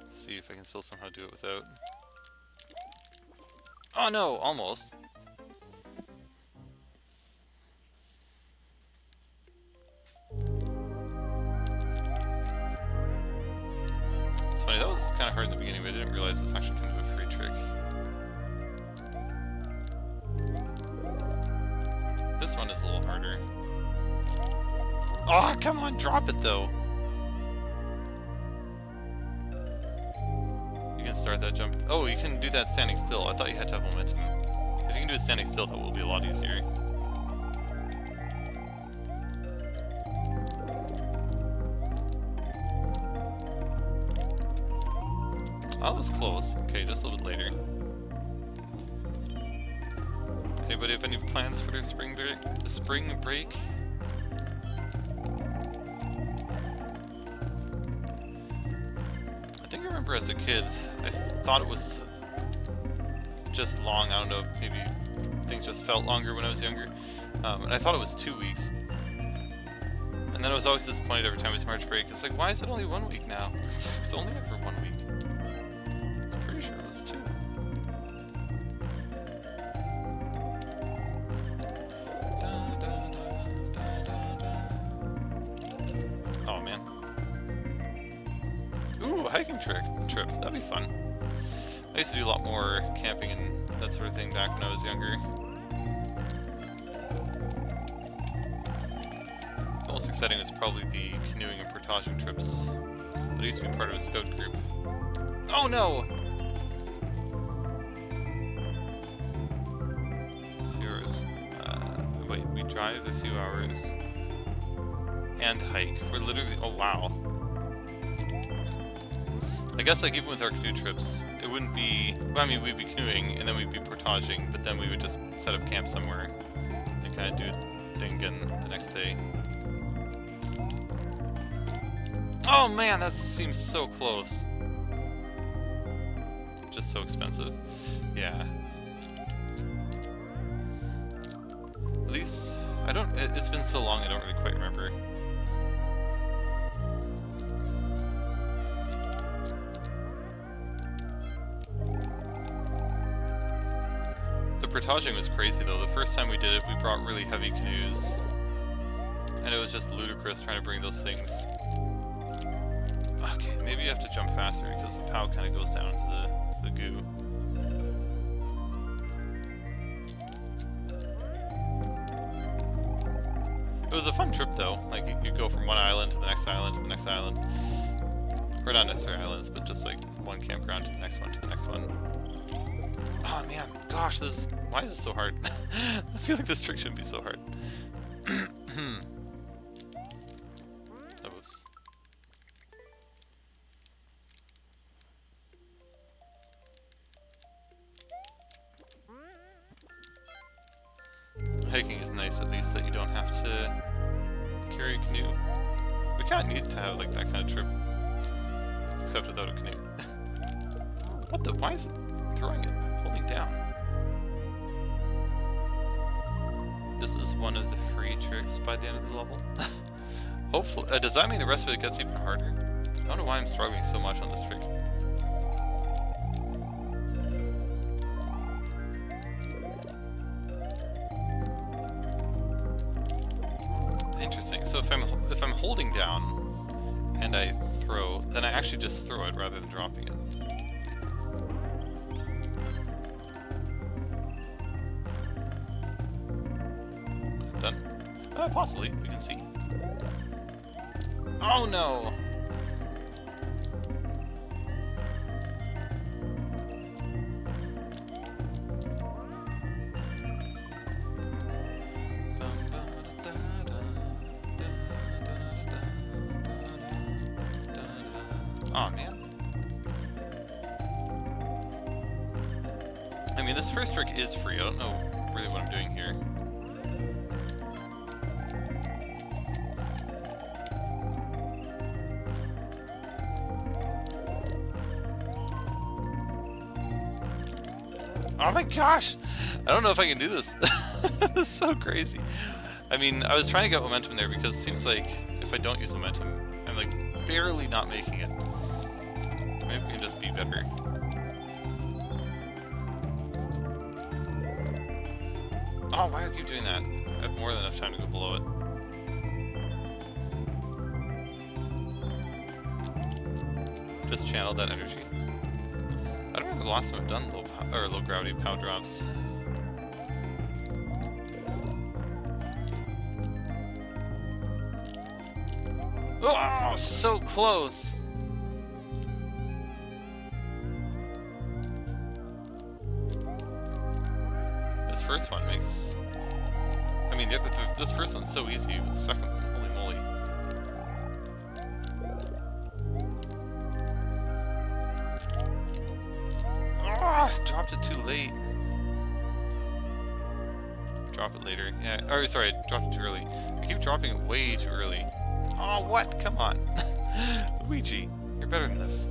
Speaker 1: Let's see if I can still somehow do it without. Oh no, almost. Funny, that was kind of hard in the beginning, but I didn't realize it's actually kind of a free trick. This one is a little harder. Oh, come on, drop it though. start that jump. Oh, you can do that standing still. I thought you had to have momentum. If you can do it standing still, that will be a lot easier. Oh, that was close. Okay, just a little bit later. Anybody have any plans for their spring break? I think I remember as a kid, I thought it was just long. I don't know, maybe things just felt longer when I was younger. And I thought it was 2 weeks. And then I was always disappointed every time it was March break. It's like, why is it only 1 week now? It's only ever 1 week. I'm pretty sure it was 2. Oh man. Ooh, a hiking trip. That'd be fun. I used to do a lot more camping and that sort of thing back when I was younger. The most exciting was probably the canoeing and portaging trips. But I used to be part of a scout group. Oh no! A few hours. Wait, we drive a few hours and hike. We're literally. Oh wow. I guess like even with our canoe trips, it wouldn't be. Well, I mean, we'd be canoeing and then we'd be portaging, but then we would just set up camp somewhere and kind of do the thing again the next day. Oh man, that seems so close. Just so expensive. Yeah. At least I don't. It's been so long, I don't really quite remember. The portaging was crazy though. The first time we did it, we brought really heavy canoes. And it was just ludicrous trying to bring those things. Okay, maybe you have to jump faster because the POW kind of goes down to the goo. It was a fun trip though. Like you go from one island to the next island to the next island. Or not necessarily islands, but just like one campground to the next one to the next one. Oh man, gosh, why is this so hard? I feel like this trick shouldn't be so hard. Oops. Hiking is nice, at least, that you don't have to carry a canoe. We kind of need to have like that kind of trip, except without a canoe. What the? Why is it throwing it? Holding down. This is one of the free tricks by the end of the level. Hopefully, does that mean the rest of it gets even harder? I don't know why I'm struggling so much on this trick. Interesting. So if I'm holding down and I throw, then I actually just throw it rather than dropping it. Done. Possibly. We can see. Oh no! Oh man. I mean, this first trick is free. I don't know really what I'm doing here. Oh my gosh! I don't know if I can do this. This is so crazy. I mean, I was trying to get momentum there because it seems like if I don't use momentum, I'm like barely not making it. Maybe we can just be better. Oh, why do I keep doing that? I have more than enough time to go below it. Just channel that energy. I don't remember the last time I've done low gravity POW drops. Oh, so close! this first one's so easy, but the second one, holy moly. Ah, dropped it too late. Drop it later. Yeah, or sorry, I dropped it too early. I keep dropping it way too early. Oh, what? Come on. Luigi, you're better than this.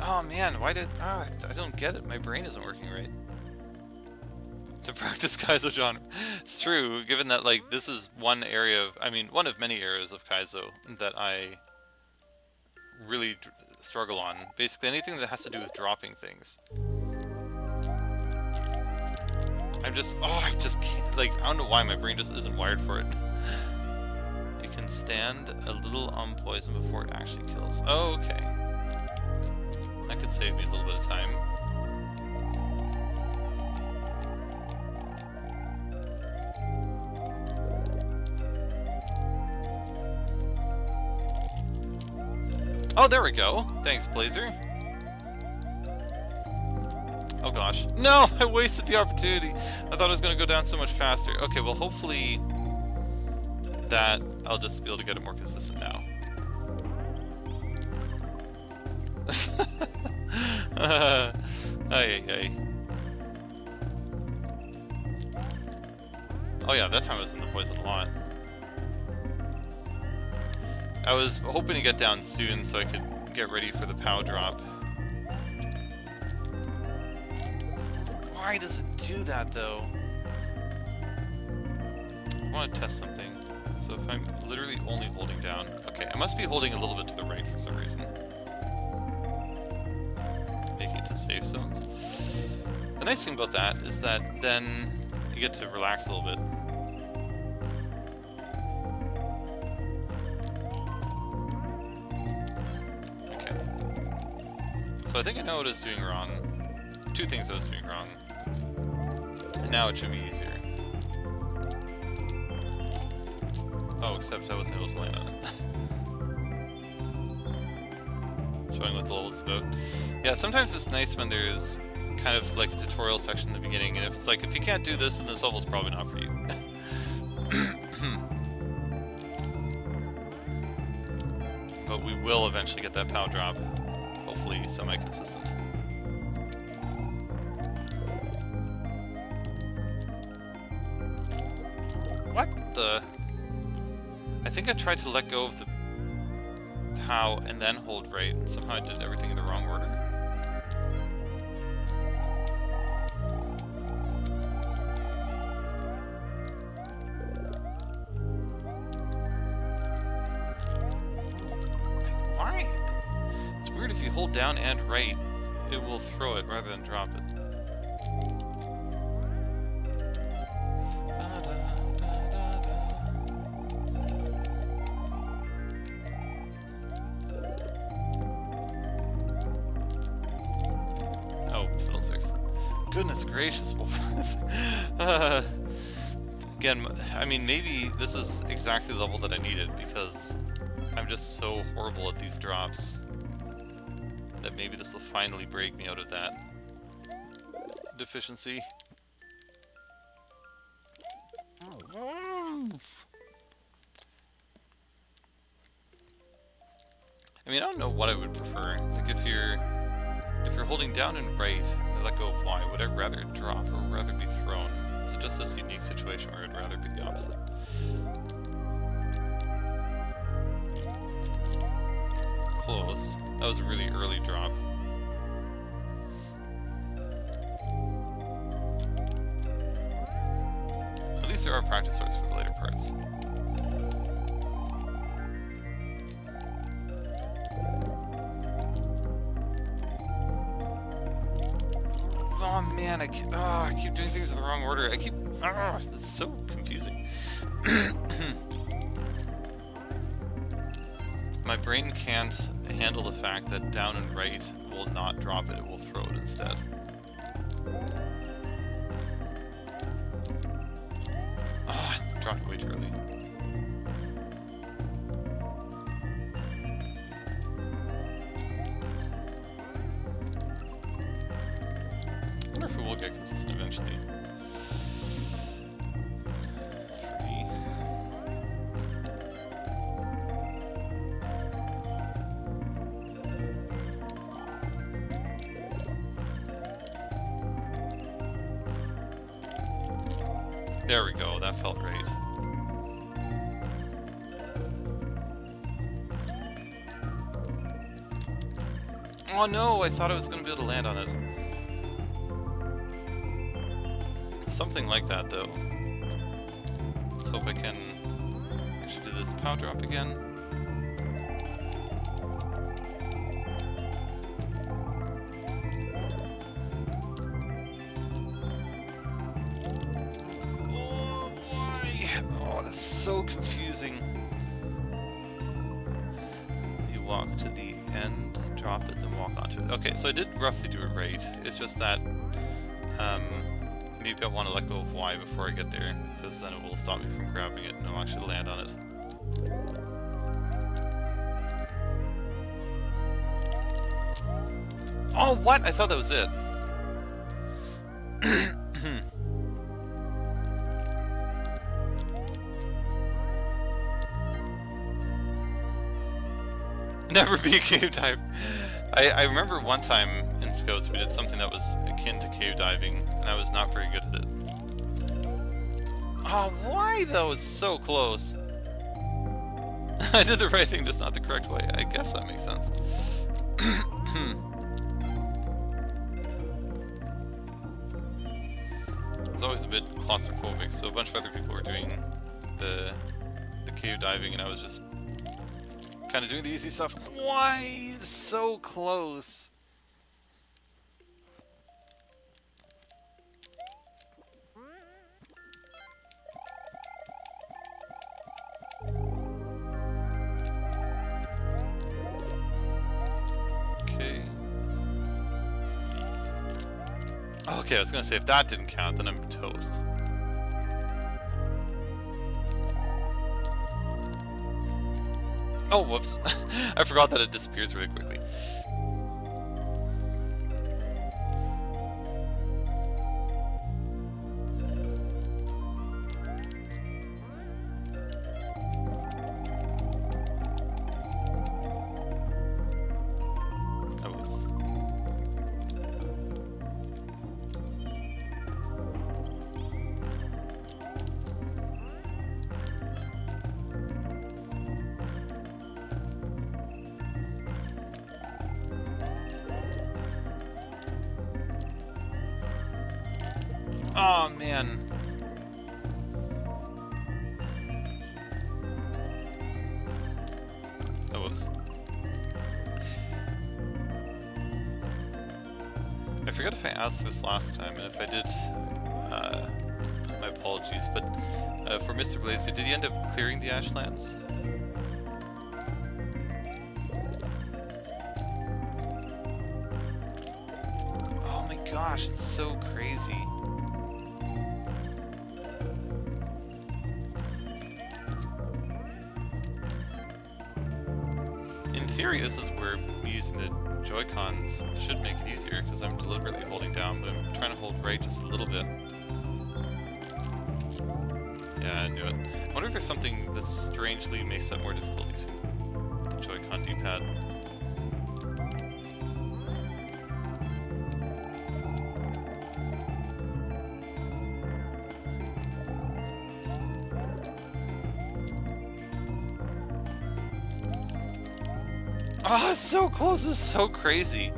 Speaker 1: Oh man, why did... I don't get it. My brain isn't working right. To practice Kaizo genre. It's true, given that, like, this is one area of... I mean, one of many areas of Kaizo that I really struggle on. Basically, anything that has to do with dropping things. I'm just... Oh, I just can't... Like, I don't know why my brain just isn't wired for it. You can stand a little on poison before it actually kills. Oh, okay. That could save me a little bit of time. Oh, there we go. Thanks, Blazer. Oh gosh. No! I wasted the opportunity! I thought it was going to go down so much faster. Okay, well hopefully that I'll just be able to get it more consistent now. Ay. Oh yeah, that time I was in the poison a lot. I was hoping to get down soon so I could get ready for the POW drop. Why does it do that though? I want to test something. So if I'm literally only holding down... Okay, I must be holding a little bit to the right for some reason. Making it to safe zones. The nice thing about that is that then you get to relax a little bit. Okay. So I think I know what I was doing wrong. Two things I was doing wrong. And now it should be easier. Oh, except I wasn't able to land on it. Showing what the level's about. Yeah, sometimes it's nice when there's kind of like a tutorial section in the beginning, and if it's like, if you can't do this, then this level's probably not for you. But we will eventually get that POW drop. Hopefully semi-consistent. What the... I think I tried to let go of the POW and then hold right, and somehow I did everything in the wrong order. Why? It's weird, if you hold down and right, it will throw it rather than drop it. Goodness gracious. Again, I mean, maybe this is exactly the level that I needed, because I'm just so horrible at these drops that maybe this will finally break me out of that deficiency. I mean, I don't know what I would prefer. Like, if you're holding down and right, and let go of Y, would I rather it drop or rather be thrown? So just this unique situation where I'd rather be the opposite. Close. That was a really early drop. At least there are practice swords for the later parts. Oh man, I keep doing things in the wrong order. It's so confusing. My brain can't handle the fact that down and right will not drop it, it will throw it instead. Oh, dropped it way too early. I wonder if it will get consistent eventually. There we go, that felt right. Oh no, I thought I was going to be able to land on it. Something like that though. Let's hope I can actually do this power drop again. So confusing. You walk to the end, drop it, then walk onto it. Okay, so I did roughly do it right. It's just that maybe I want to let go of Y before I get there, because then it will stop me from grabbing it and I'll actually land on it. Oh, what? I thought that was it. Never be a cave diver. I remember one time in Scouts we did something that was akin to cave diving, and I was not very good at it. Oh, why though? It's so close. I did the right thing, just not the correct way. I guess that makes sense. I was always a bit claustrophobic, so a bunch of other people were doing the cave diving, and I was just kind of doing the easy stuff. Why? It's so close. Okay. Okay, I was gonna say if that didn't count, then I'm toast. Oh, whoops. I forgot that it disappears really quickly. Oh man. That was. I forgot if I asked this last time, and if I did, my apologies, but for Mr. Blazer, did he end up clearing the Ashlands? Oh my gosh, it's so crazy. In theory, this is where using the Joy-Cons should make it easier, because I'm deliberately holding down, but I'm trying to hold right just a little bit. Yeah, I knew it. I wonder if there's something that strangely makes that more difficult using the Joy-Con D-pad. Oh, it's so close, it's so crazy.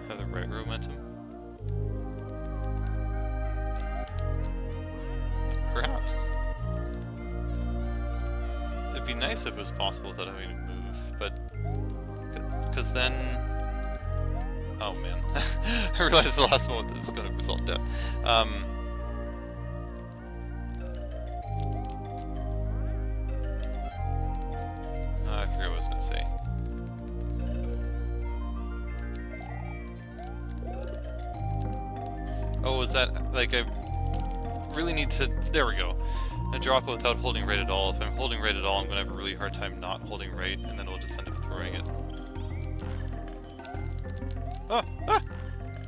Speaker 1: Have the right momentum. Perhaps. It'd be nice if it was possible without having to move, but... because then... oh man. I realized the last moment this is going to result in death. I forget what I was going to say. Oh, was that, like, I really need to... There we go. I drop it without holding right at all. If I'm holding right at all, I'm going to have a really hard time not holding right, and then we'll just end up throwing it. Ah! Ah!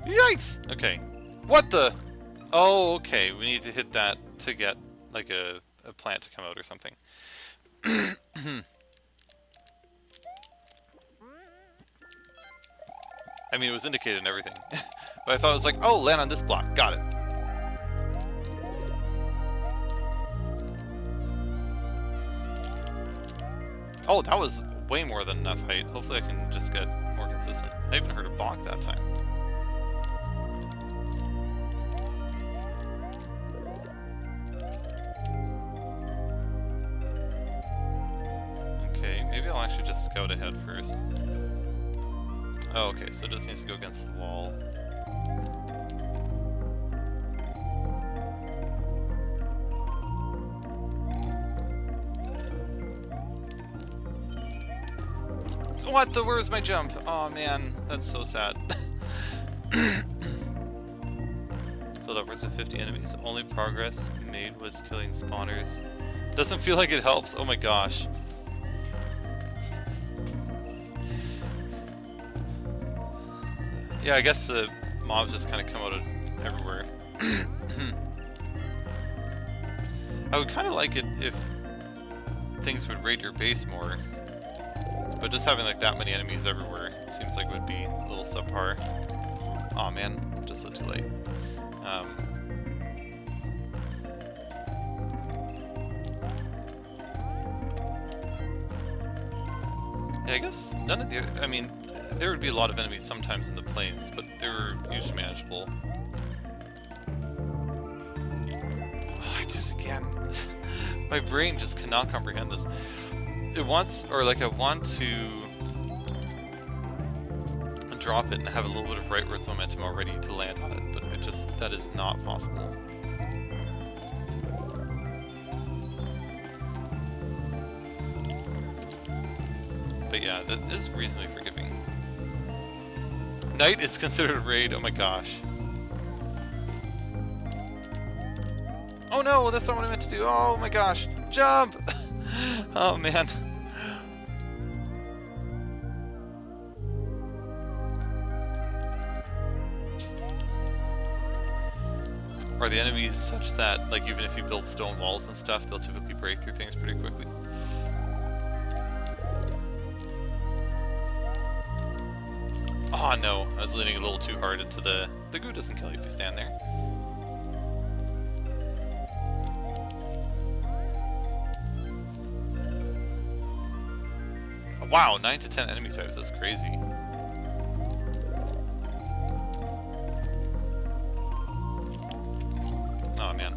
Speaker 1: Yikes! Okay. What the... Oh, okay. We need to hit that to get, like, a plant to come out or something. I mean, it was indicated and everything. But I thought it was like, oh, land on this block. Got it. Oh, that was way more than enough height. Hopefully I can just get more consistent. I even heard a balk that time. Okay, maybe I'll actually just scout ahead first. Oh, okay, so it just needs to go against the wall. What the? Where's my jump? Oh man, that's so sad. Killed upwards of 50 enemies. Only progress made was killing spawners. Doesn't feel like it helps. Oh my gosh. Yeah, I guess the mobs just kind of come out of everywhere. I would kind of like it if things would raid your base more. But just having like that many enemies everywhere seems like it would be a little subpar. Aw man, just a little too late. Yeah, I guess none of the... I mean, there would be a lot of enemies sometimes in the plains, but they were usually manageable. Oh, I did it again. My brain just cannot comprehend this. It wants, or like I want to drop it and have a little bit of rightwards momentum already to land on it, but it just, that is not possible. But yeah, that is reasonably forgiving. Night is considered a raid, oh my gosh. Oh no, that's not what I meant to do, oh my gosh, jump! Oh man. Are the enemies such that, like, even if you build stone walls and stuff, they'll typically break through things pretty quickly? Oh no, I was leaning a little too hard into the goo doesn't kill you if you stand there. Wow, 9 to 10 enemy types, that's crazy. Oh man.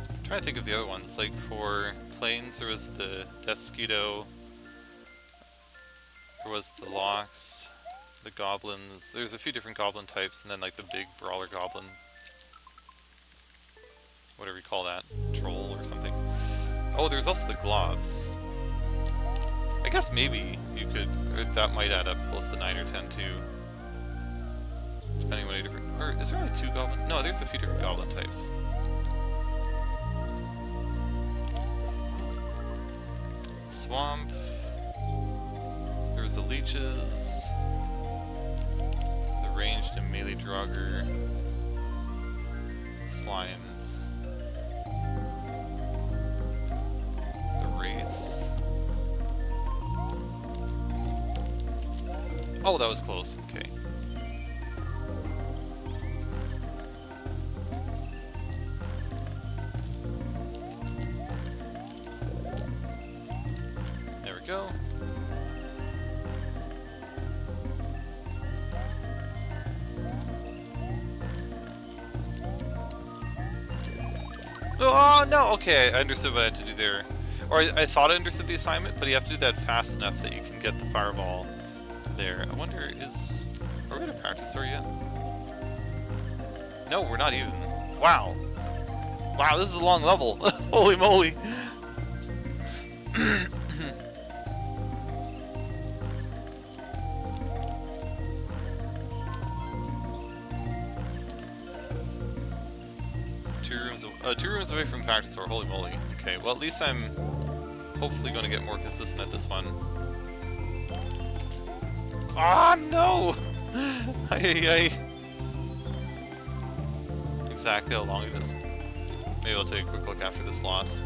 Speaker 1: I'm trying to think of the other ones, like for plains there was the Death Skeeto, there was the Locks, the Goblins, there's a few different goblin types, and then like the big brawler goblin. Whatever you call that, troll or something. Oh, there's also the globs. I guess maybe you could, or that might add up close to 9 or 10 too. Depending on what a different, or is there only 2 goblin? No, there's a few different goblin types. Swamp. There's the leeches. The ranged and melee draugr. Slimes. Wraiths. Oh, that was close. Okay. There we go. Oh no! Okay, I understood what I had to do there. Or I thought I understood the assignment, but you have to do that fast enough that you can get the fireball there. I wonder, are we at a practice store yet? No, we're not even. Wow. Wow, this is a long level. Holy moly. 2 rooms away from practice store. Holy moly. Okay, well at least I'm hopefully going to get more consistent at this one. Ah, no! Exactly how long it is. Maybe I'll take a quick look after this loss.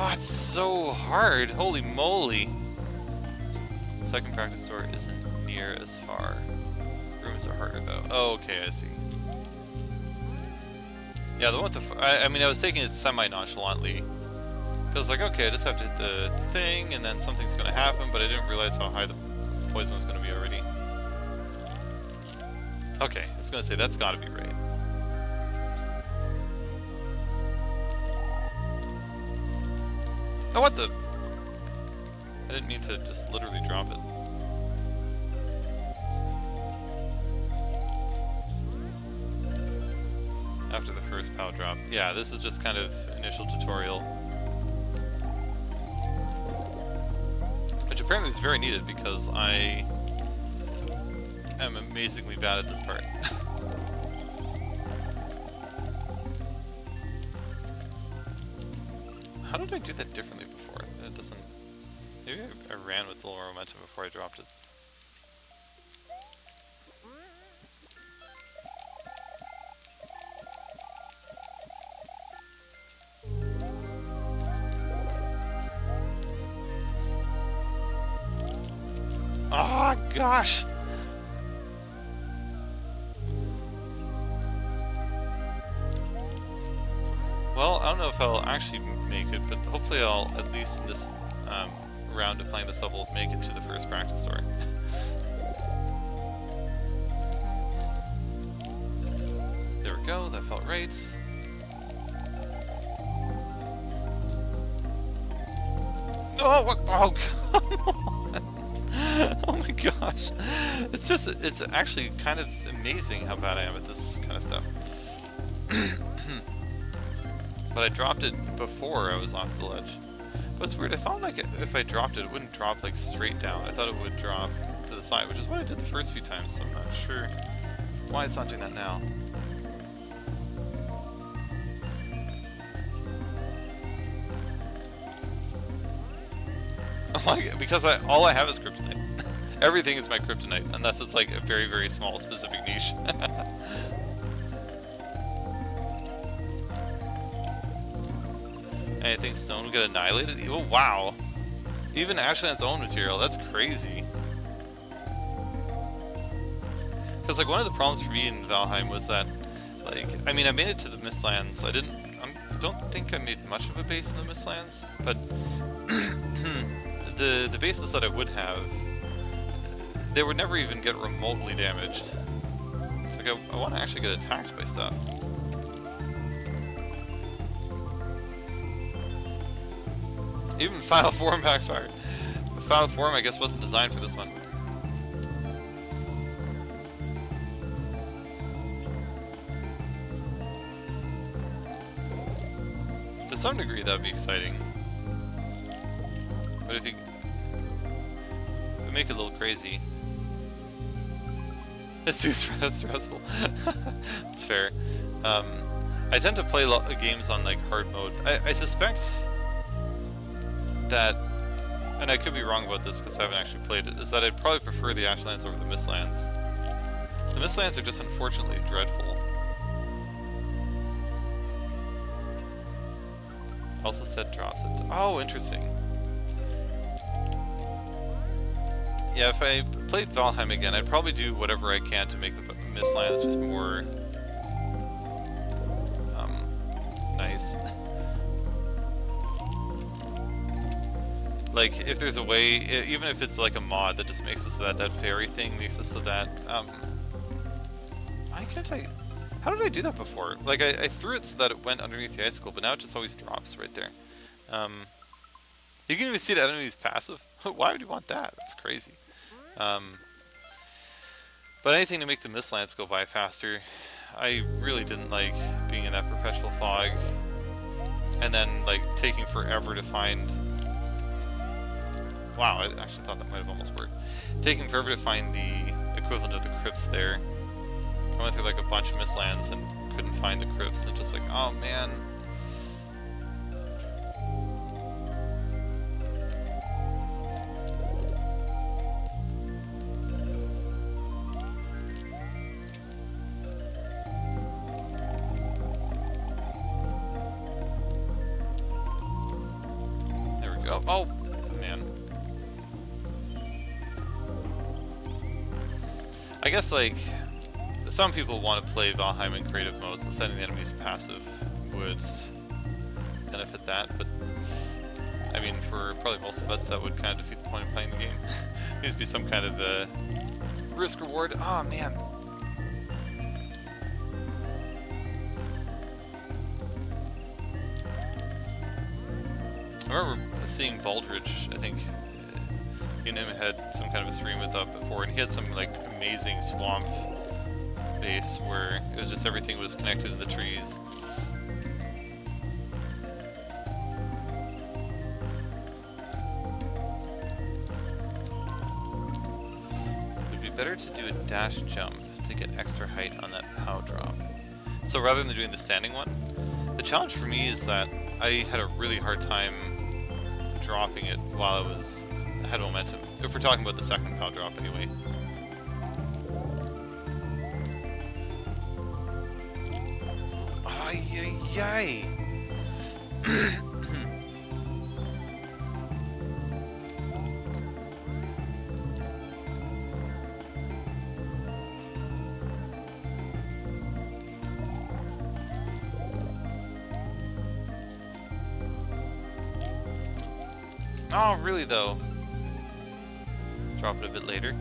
Speaker 1: Oh, it's so hard! Holy moly! Second practice store isn't near as far. Rooms are harder though. Oh, okay, I see. Yeah, the one with the... I mean, I was taking it semi-nonchalantly. Because, like, okay, I just have to hit the thing, and then something's gonna happen, but I didn't realize how high the poison was gonna be already. Okay, I was gonna say, that's gotta be right. Oh, what the? I didn't mean to just literally drop it. After the first POW drop. Yeah, this is just kind of initial tutorial. Which apparently is very needed because I am amazingly bad at this part. How did I do that differently before? It doesn't... Maybe I ran with a little more momentum before I dropped it. Ah, oh, gosh! Well, I don't know if I'll actually make it, but hopefully I'll, at least in this round of playing this level, make it to the first practice store. There we go, that felt right. Oh, what? Oh, come on! Oh my gosh. It's actually kind of amazing how bad I am at this kind of stuff. But I dropped it before I was off the ledge. But it's weird, I thought like if I dropped it, it wouldn't drop like straight down. I thought it would drop to the side, which is what I did the first few times, so I'm not sure why it's not doing that now. Oh my god, because all I have is kryptonite. Everything is my kryptonite, unless it's like a very, very small specific niche. Anything stone will get annihilated? Oh, wow. Even Ashland's own material, that's crazy. Because, like, one of the problems for me in Valheim was that, like, I mean, I made it to the Mistlands. I don't think I made much of a base in the Mistlands, but the bases that I would have, they would never even get remotely damaged. It's like, I want to actually get attacked by stuff. Even Final Form backfire. The Final Form, I guess, wasn't designed for this one. To some degree, that would be exciting. But if you make it a little crazy, it's too stressful. It's fair. I tend to play games on like hard mode. I suspect that, and I could be wrong about this because I haven't actually played it, is that I'd probably prefer the Ashlands over the Mistlands. The Mistlands are just unfortunately dreadful. Also said drops it. Oh, interesting. Yeah, if I played Valheim again, I'd probably do whatever I can to make the Mistlands just more nice. Like, if there's a way, even if it's like a mod that just makes it so that that fairy thing makes it so that, how did I do that before? Like, I threw it so that it went underneath the icicle, but now it just always drops right there. You can even see the enemy's passive. Why would you want that? That's crazy. But anything to make the Mistlands go by faster. I really didn't like being in that perpetual fog, and then like taking forever to find Wow, I actually thought that might have almost worked. Taking forever to find the equivalent of the crypts there. I went through like a bunch of mistlands and couldn't find the crypts, and just like, oh man. There we go. Oh, man. I guess, like, some people want to play Valheim in creative mode, so setting the enemies passive would benefit that, but I mean, for probably most of us, that would kind of defeat the point of playing the game. Needs to be some kind of risk-reward. Oh, man. I remember seeing Baldridge, I think, you and him had some kind of a stream with that before, and he had some, like, amazing swamp base where it was just everything was connected to the trees. It would be better to do a dash jump to get extra height on that POW drop. So rather than doing the standing one, the challenge for me is that I had a really hard time dropping it while I had momentum. If we're talking about the second POW drop anyway. Ay, ay, ay. Oh, really though? Drop it a bit later.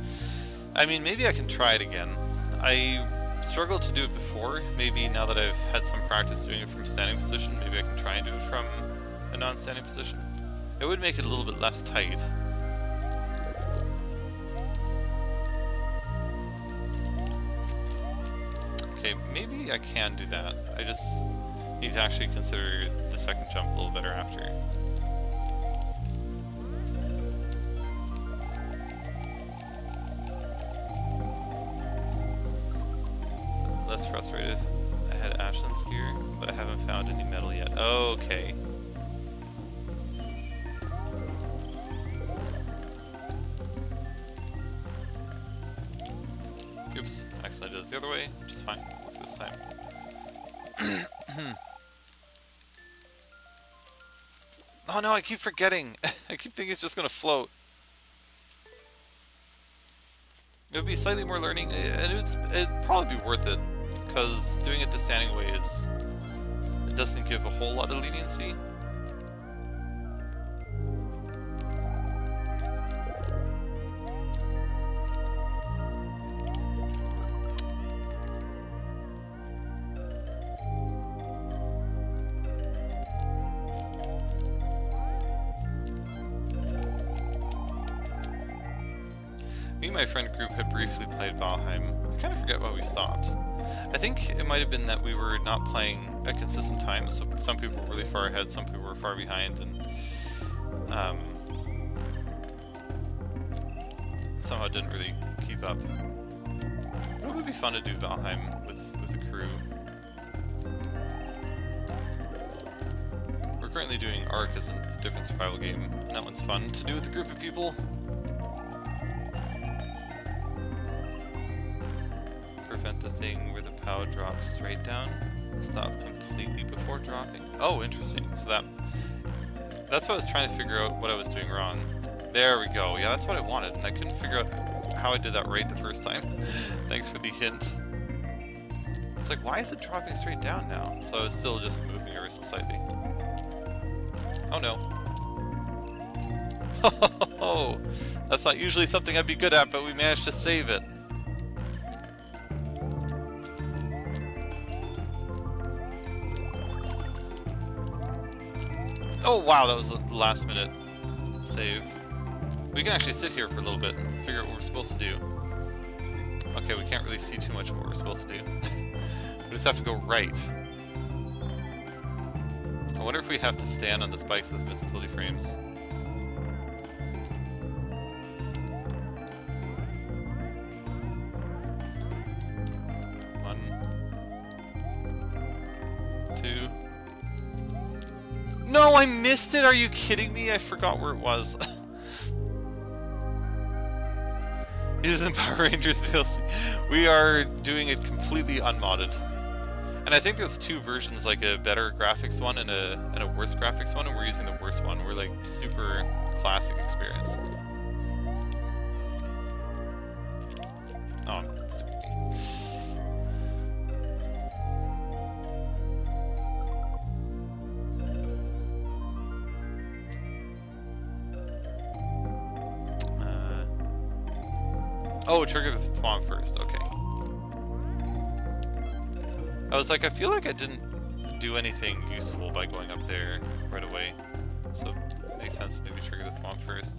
Speaker 1: I mean, maybe I can try it again. I struggled to do it before. Maybe now that I've had some practice doing it from standing position, maybe I can try and do it from a non-standing position. It would make it a little bit less tight. Okay, maybe I can do that. I just need to actually consider the second jump a little better after. Less frustrated. I had Ashland's gear, but I haven't found any metal yet. Okay. Oops, accidentally did it the other way, which is fine. Worked this time. Oh no, I keep forgetting. I keep thinking it's just gonna float. It would be slightly more learning, and it'd probably be worth it, because doing it the standing way it doesn't give a whole lot of leniency. Me and my friend group had briefly played Valheim. I kind of forget why we stopped. I think it might have been that we were not playing at consistent times, so some people were really far ahead, some people were far behind, and somehow didn't really keep up. But it would be fun to do Valheim with a crew. We're currently doing Ark as a different survival game, and that one's fun to do with a group of people. Prevent the thing where the POW drops straight down. Stop completely before dropping. Oh, interesting. So that's what I was trying to figure out what I was doing wrong. There we go. Yeah, that's what I wanted, and I couldn't figure out how I did that right the first time. Thanks for the hint. It's like, why is it dropping straight down now? So I was still just moving ever so slightly. Oh no. Oh, that's not usually something I'd be good at, but we managed to save it. Oh wow, that was a last minute save. We can actually sit here for a little bit and figure out what we're supposed to do. Okay, we can't really see too much of what we're supposed to do. We just have to go right. I wonder if we have to stand on the spikes with invincibility frames. No, I missed it! Are you kidding me? I forgot where it was. It is in Power Rangers DLC. We are doing it completely unmodded. And I think there's two versions, like a better graphics one and a worse graphics one, and we're using the worst one. We're like super classic experience. Oh, stupid me. Oh, trigger the thwomp first, okay. I was like, I feel like I didn't do anything useful by going up there right away. So, it makes sense to maybe trigger the thwomp first.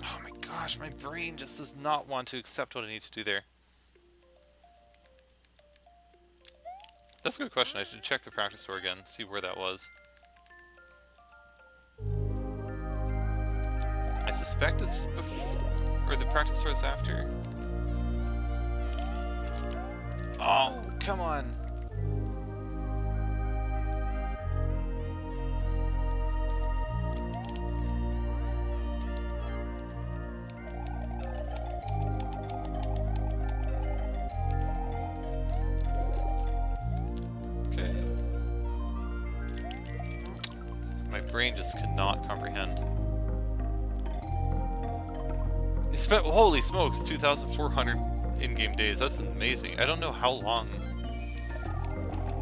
Speaker 1: Oh my gosh, my brain just does not want to accept what I need to do there. That's a good question. I should check the practice store again, see where that was. I suspect it's before, or the practice store is after. Oh, come on. Okay. My brain just cannot comprehend. You spent, holy smokes, 2,400 in-game days. That's amazing. I don't know how long.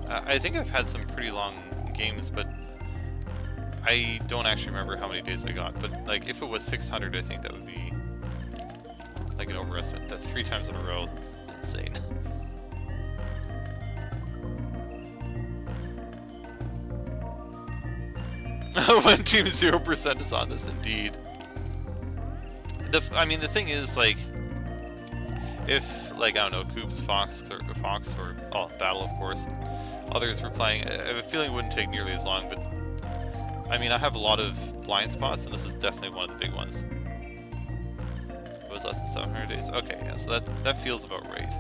Speaker 1: I think I've had some pretty long games, but I don't actually remember how many days I got. But like, if it was 600, I think that would be like an overestimate. That 3 times in a row, that's insane. When Team 0% is on this, indeed. I mean, the thing is, like, if, like, I don't know, Coops, Fox, or oh, Battle, of course, others were playing, I have a feeling it wouldn't take nearly as long, but, I mean, I have a lot of blind spots, and this is definitely one of the big ones. It was less than 700 days. Okay, yeah, so that feels about right.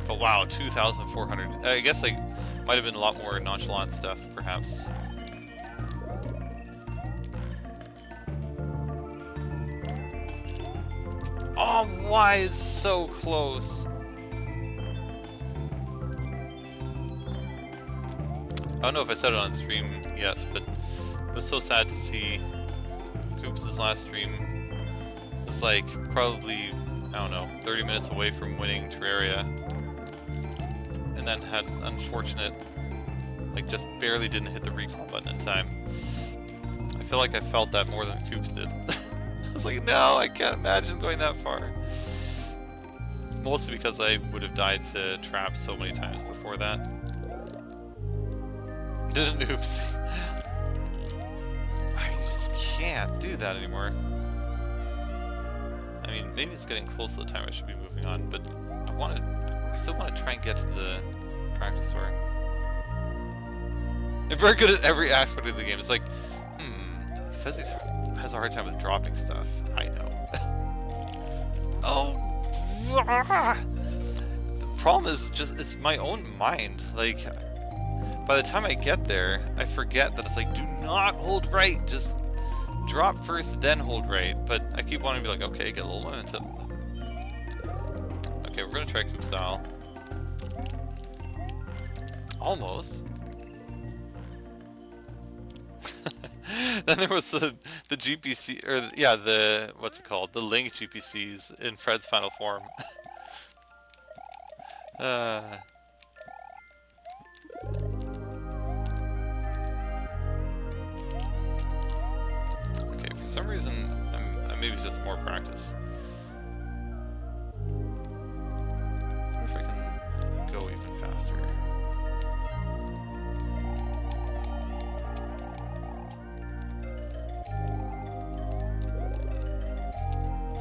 Speaker 1: But wow, 2,400. I guess, like, might have been a lot more nonchalant stuff, perhaps. Oh, why? It's so close. I don't know if I said it on stream yet, but it was so sad to see Coops' last stream. It was like probably, I don't know, 30 minutes away from winning Terraria. And then had an unfortunate, like, just barely didn't hit the recall button in time. I feel like I felt that more than Coops did. I was like, no, I can't imagine going that far. Mostly because I would have died to traps so many times before that. Didn't oops. I just can't do that anymore. I mean, maybe it's getting close to the time I should be moving on, but I still want to try and get to the practice store. I'm very good at every aspect of the game. It's like, he says he has a hard time with dropping stuff. I know. Oh. The problem is just, it's my own mind. Like, by the time I get there, I forget that it's like, do not hold right. Just drop first, then hold right. But I keep wanting to be like, okay, get a little momentum. Okay, we're gonna try Coop style. Almost. Then there was the GPC, or yeah, the, what's it called? The Link GPCs in Fred's final form. Okay, for some reason, maybe it's just more practice. I wonder if I can go even faster.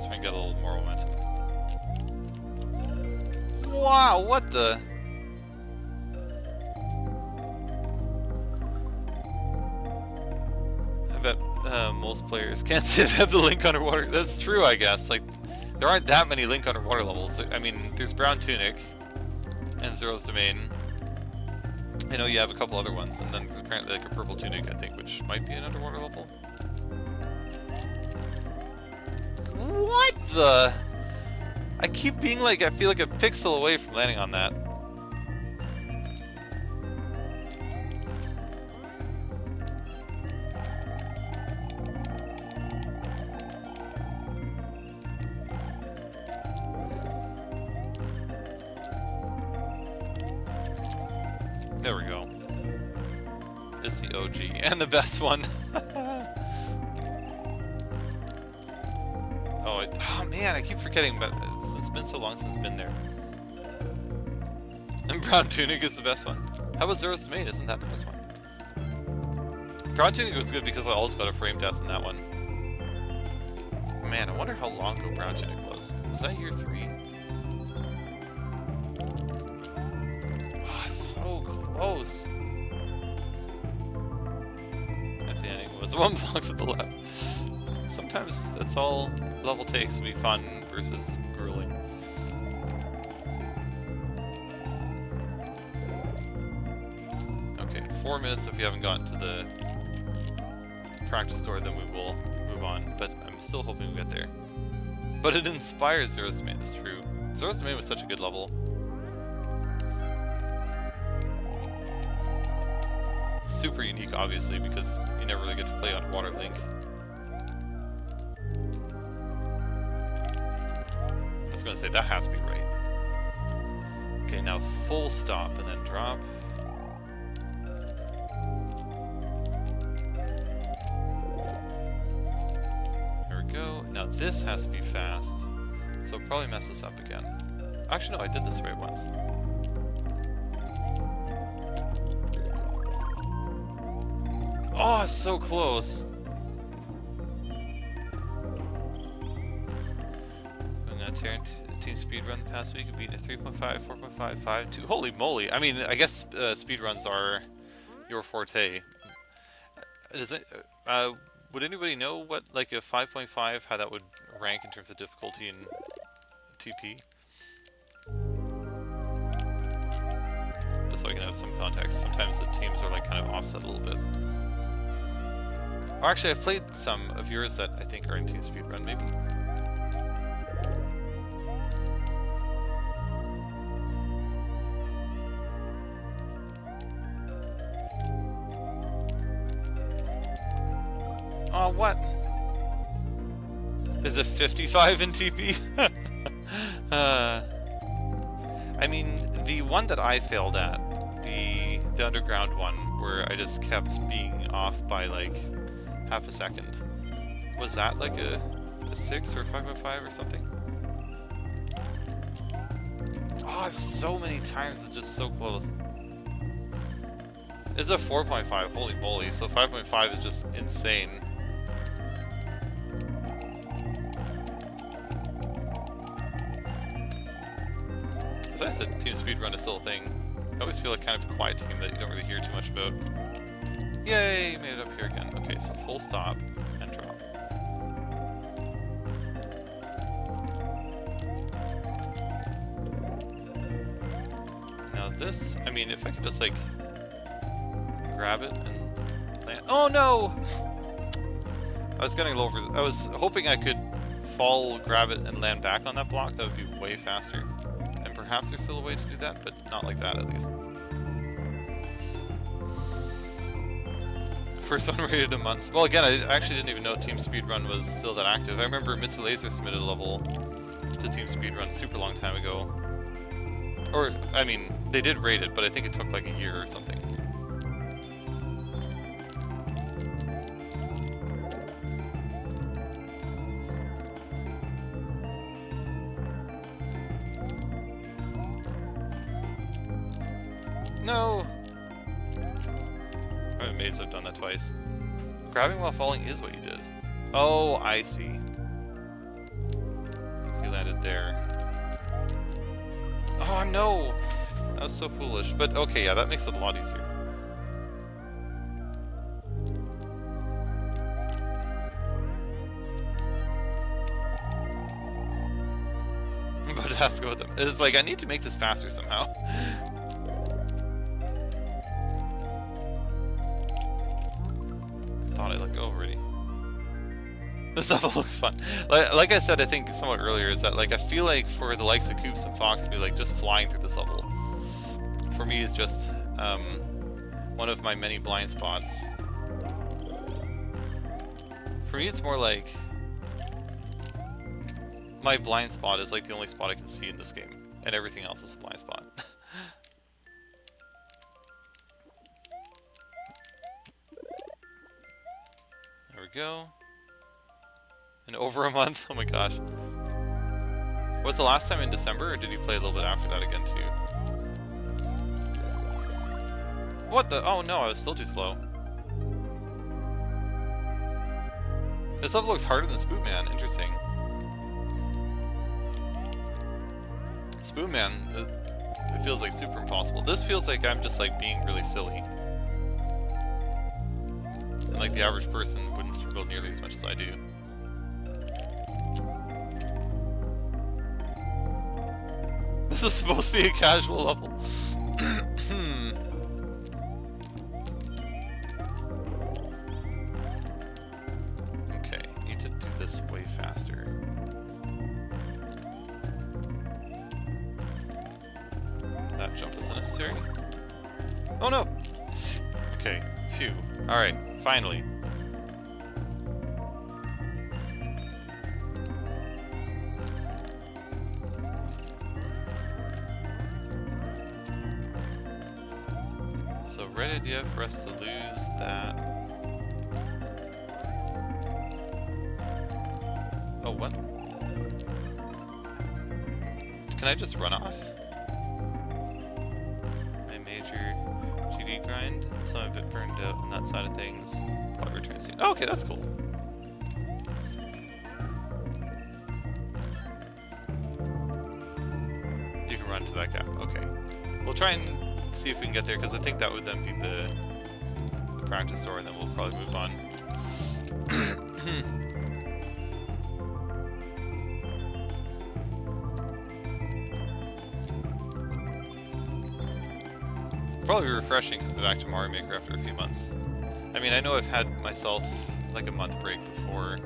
Speaker 1: And get a little more momentum. Wow, what the? I bet most players can't say they have the Link underwater. That's true, I guess. Like, there aren't that many Link underwater levels. I mean, there's Brown Tunic and Zero's Domain. I know you have a couple other ones, and then there's apparently like a purple tunic, I think, which might be an underwater level. What the? I keep being like, I feel like a pixel away from landing on that. There we go. It's the OG and the best one. Oh man, I keep forgetting, but it's been so long since it's been there. And Brown Tunic is the best one. How about Zoro's Maid? Isn't that the best one? Brown Tunic was good because I always got a frame death in that one. Man, I wonder how long ago Brown Tunic was. Was that year 3? Oh, it's so close. If the ending was 1 block to the left. Sometimes that's all level takes to be fun versus grueling. Okay, 4 minutes if you haven't gotten to the practice door, then we will move on. But I'm still hoping we get there. But it inspired Zoro's Domain, that's true. Zoro's Domain was such a good level. Super unique, obviously, because you never really get to play on Water Link. I was gonna say, that has to be right. Okay, now full stop and then drop. There we go. Now this has to be fast, so it'll probably mess this up again. Actually, no, I did this right once. Oh, it's so close. Team speedrun the past week, beat a 3.5, 4.5, 5, 2. Holy moly! I mean, I guess speedruns are your forte. Does it? Would anybody know what like a 5.5, how that would rank in terms of difficulty in TP? Just so I can have some context. Sometimes the teams are like kind of offset a little bit. Or actually, I've played some of yours that I think are in Team Speedrun, maybe. Oh, what? Is it 55 in TP? I mean, the one that I failed at, the underground one, where I just kept being off by like half a second, was that like a 6 or 5.5 or something? Oh, so many times, it's just so close. It's a 4.5, holy moly, so 5.5 is just insane. As I said, Team Speedrun is still a thing. I always feel like kind of a quiet team that you don't really hear too much about. Yay, made it up here again. Okay, so full stop and drop. Now this, I mean, if I could just like grab it and land. Oh no! I was getting low. I was hoping I could fall, grab it, and land back on that block. That would be way faster. And perhaps there's still a way to do that, but not like that at least. First one rated a month. Well, again, I actually didn't even know Team Speedrun was still that active. I remember Mr. Laser submitted a level to Team Speedrun super long time ago. Or, I mean, they did rate it, but I think it took like a year or something. No! I'm amazed I've done that twice. Grabbing while falling is what you did. Oh, I see. You landed there. Oh no! That was so foolish. But okay, yeah, that makes it a lot easier. But it has to go with them. It's like, I need to make this faster somehow. thought I let go already. This level looks fun. Like I said, I think somewhat earlier, is that like I feel like for the likes of Koops and Fox to be like just flying through this level, for me is just one of my many blind spots. For me, it's more like my blind spot is like the only spot I can see in this game, and everything else is a blind spot. There we go. And over a month? Oh my gosh. Was the last time in December, or did you play a little bit after that again too? What the? Oh no, I was still too slow. This level looks harder than Spoonman. Interesting. Spoonman, it feels like super impossible. This feels like I'm just like being really silly. And like the average person wouldn't struggle nearly as much as I do. This is supposed to be a casual level. Okay, need to do this way faster. That jump is unnecessary. Oh no! Okay, phew. Alright, finally. So, right idea for us to lose that. Oh, what? Can I just run off? My major GD grind. So I'm a bit burned out on that side of things. Probably return soon. Oh, okay, that's cool. You can run to that gap. Okay. We'll try and see if we can get there, because I think that would then be the practice door, and then we'll probably move on. Probably refreshing coming back to Mario Maker after a few months. I mean, I know I've had myself like a month break before.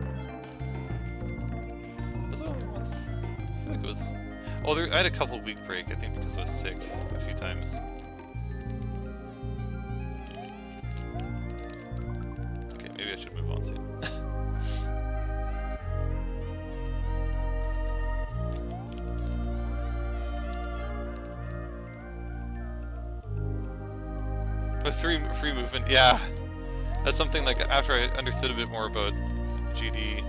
Speaker 1: Was it only once? I feel like it was. Oh, I had a couple week break, I think, because I was sick a few times. Okay, maybe I should move on soon. With free movement, yeah. That's something like after I understood a bit more about GD,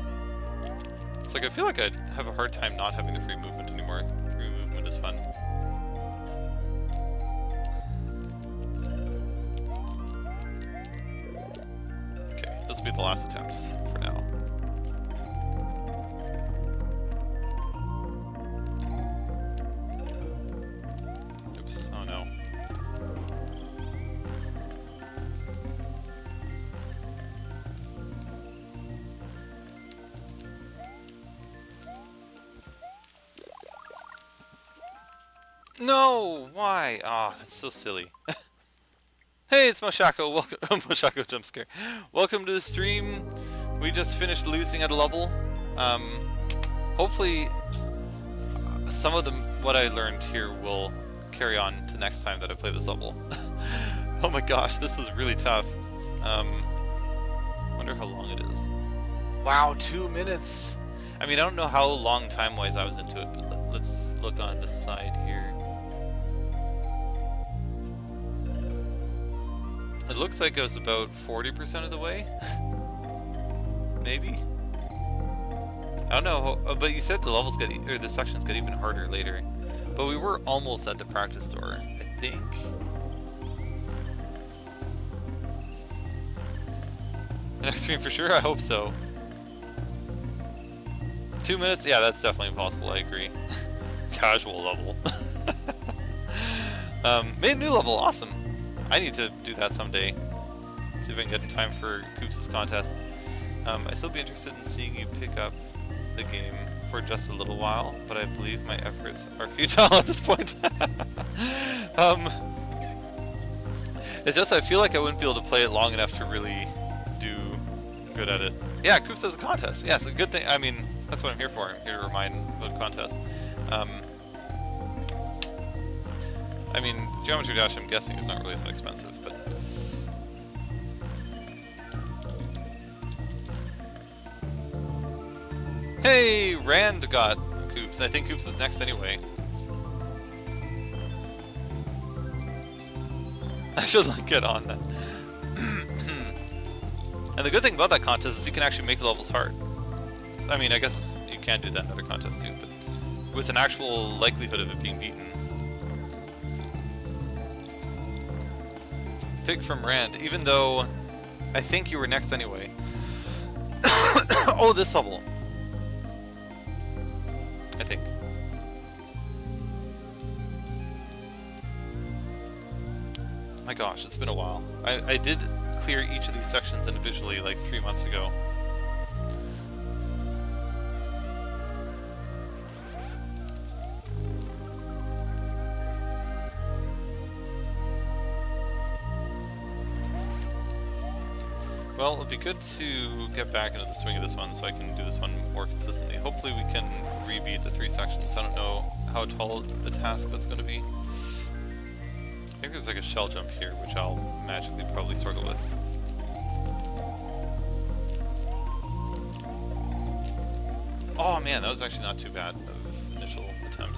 Speaker 1: it's like I feel like I'd have a hard time not having the free movement anymore. Free movement is fun. Okay, this will be the last attempt for now. Oops, oh no. No! Why? Ah, oh, that's so silly. Hey, it's Moshako. Welcome, Moshako jump scare. Welcome to the stream. We just finished losing at a level. Hopefully, some of what I learned here will carry on to next time that I play this level. Oh my gosh, this was really tough. Wonder how long it is. Wow, 2 minutes. I mean, I don't know how long time-wise I was into it, but let's look on this side here. It looks like it was about 40% of the way. Maybe. I don't know, but you said the levels get, or the sections get even harder later. But we were almost at the practice door, I think. The next stream for sure, I hope so. 2 minutes? Yeah, that's definitely impossible, I agree. Casual level. Made a new level, awesome. I need to do that someday. See if I can get in time for Koops' contest. I'd still be interested in seeing you pick up the game for just a little while, but I believe my efforts are futile at this point. It's just I feel like I wouldn't be able to play it long enough to really do good at it. Yeah, Koops has a contest. Yeah, it's a good thing. I mean, that's what I'm here for. I'm here to remind about contests. I mean, Geometry Dash, I'm guessing, is not really that expensive, but... Hey! Rand got Koops. I think Koops is next anyway. I should get on that. And the good thing about that contest is you can actually make the levels hard. I mean, I guess you can do that in other contests too, but with an actual likelihood of it being beaten. Pick from Rand, even though I think you were next anyway. Oh, this level. I think. My gosh, it's been a while. I did clear each of these sections individually like 3 months ago. Well, it'd be good to get back into the swing of this one so I can do this one more consistently. Hopefully we can rebeat the 3 sections. I don't know how tall the task that's going to be. I think there's like a shell jump here, which I'll magically probably struggle with. Oh man, that was actually not too bad of initial attempt.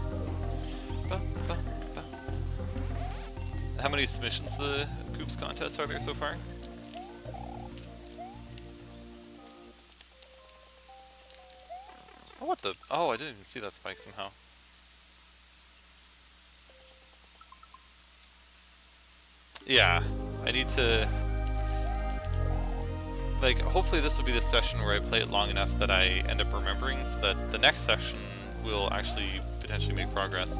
Speaker 1: How many submissions to the Koops contest are there so far? Oh, what the? Oh, I didn't even see that spike somehow. Yeah, I need to... Like, hopefully this will be the session where I play it long enough that I end up remembering, so that the next session will actually potentially make progress.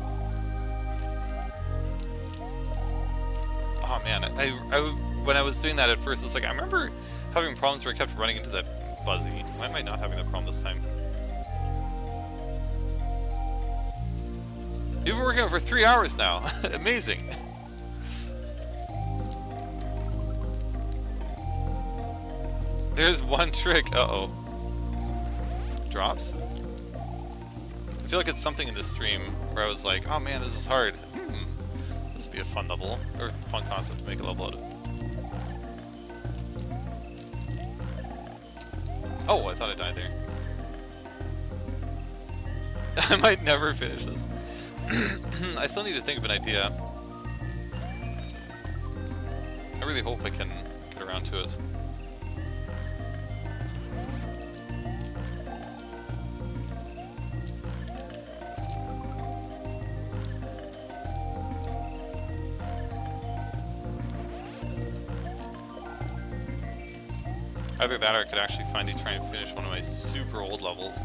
Speaker 1: Oh man, when I was doing that at first, it's like, I remember having problems where I kept running into that Buzzy. Why am I not having that problem this time? You've been working on it for 3 hours now. Amazing. There's one trick. Uh-oh. Drops? I feel like it's something in this stream where I was like, oh man, this is hard. This would be a fun level, or fun concept to make a level out of. Oh, I thought I died there. I might never finish this. I still need to think of an idea. I really hope I can get around to it. Either that or I could actually finally try and finish one of my super old levels.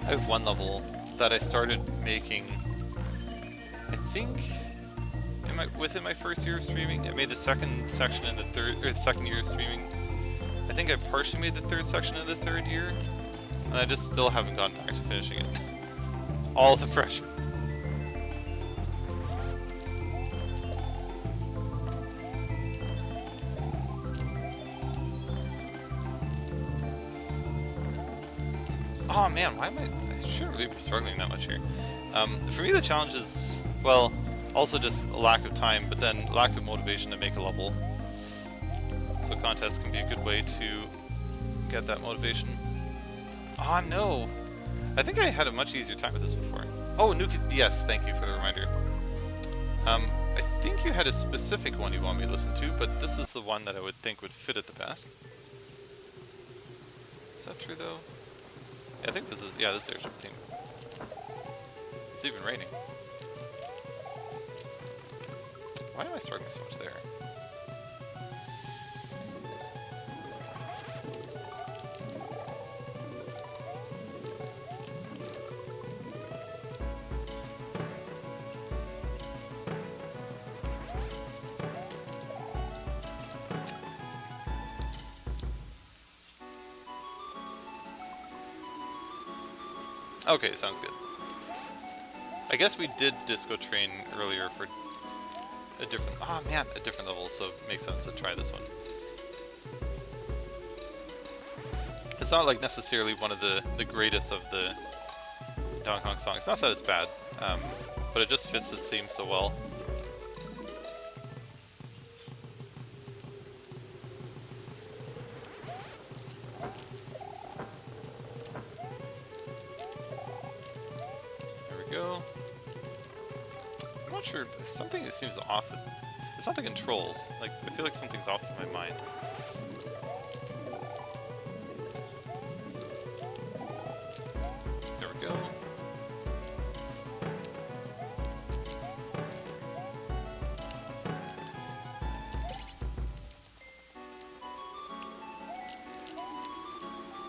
Speaker 1: I have one level that I started making, I think, within my first year of streaming. I made the second section in the second year of streaming. I think I partially made the third section in the third year, and I just still haven't gone back to finishing it. All the pressure. Oh man, why am I shouldn't really be struggling that much here. For me the challenge is, well, also just a lack of time, but then lack of motivation to make a level. So contests can be a good way to get that motivation. Oh no! I think I had a much easier time with this before. Oh, yes, thank you for the reminder. I think you had a specific one you want me to listen to, but this is the one that I would think would fit it the best. Is that true though? I think this is, yeah, this is airship theme. It's even raining. Why am I struggling so much there? Okay, sounds good. I guess we did Disco Train earlier for a different... Oh man, a different level, so it makes sense to try this one. It's not like necessarily one of the greatest of the Donkey Kong songs. Not that it's bad, but it just fits this theme so well. There we go. I'm not sure. Something seems off. It's not the controls. Like, I feel like something's off in my mind. There we go.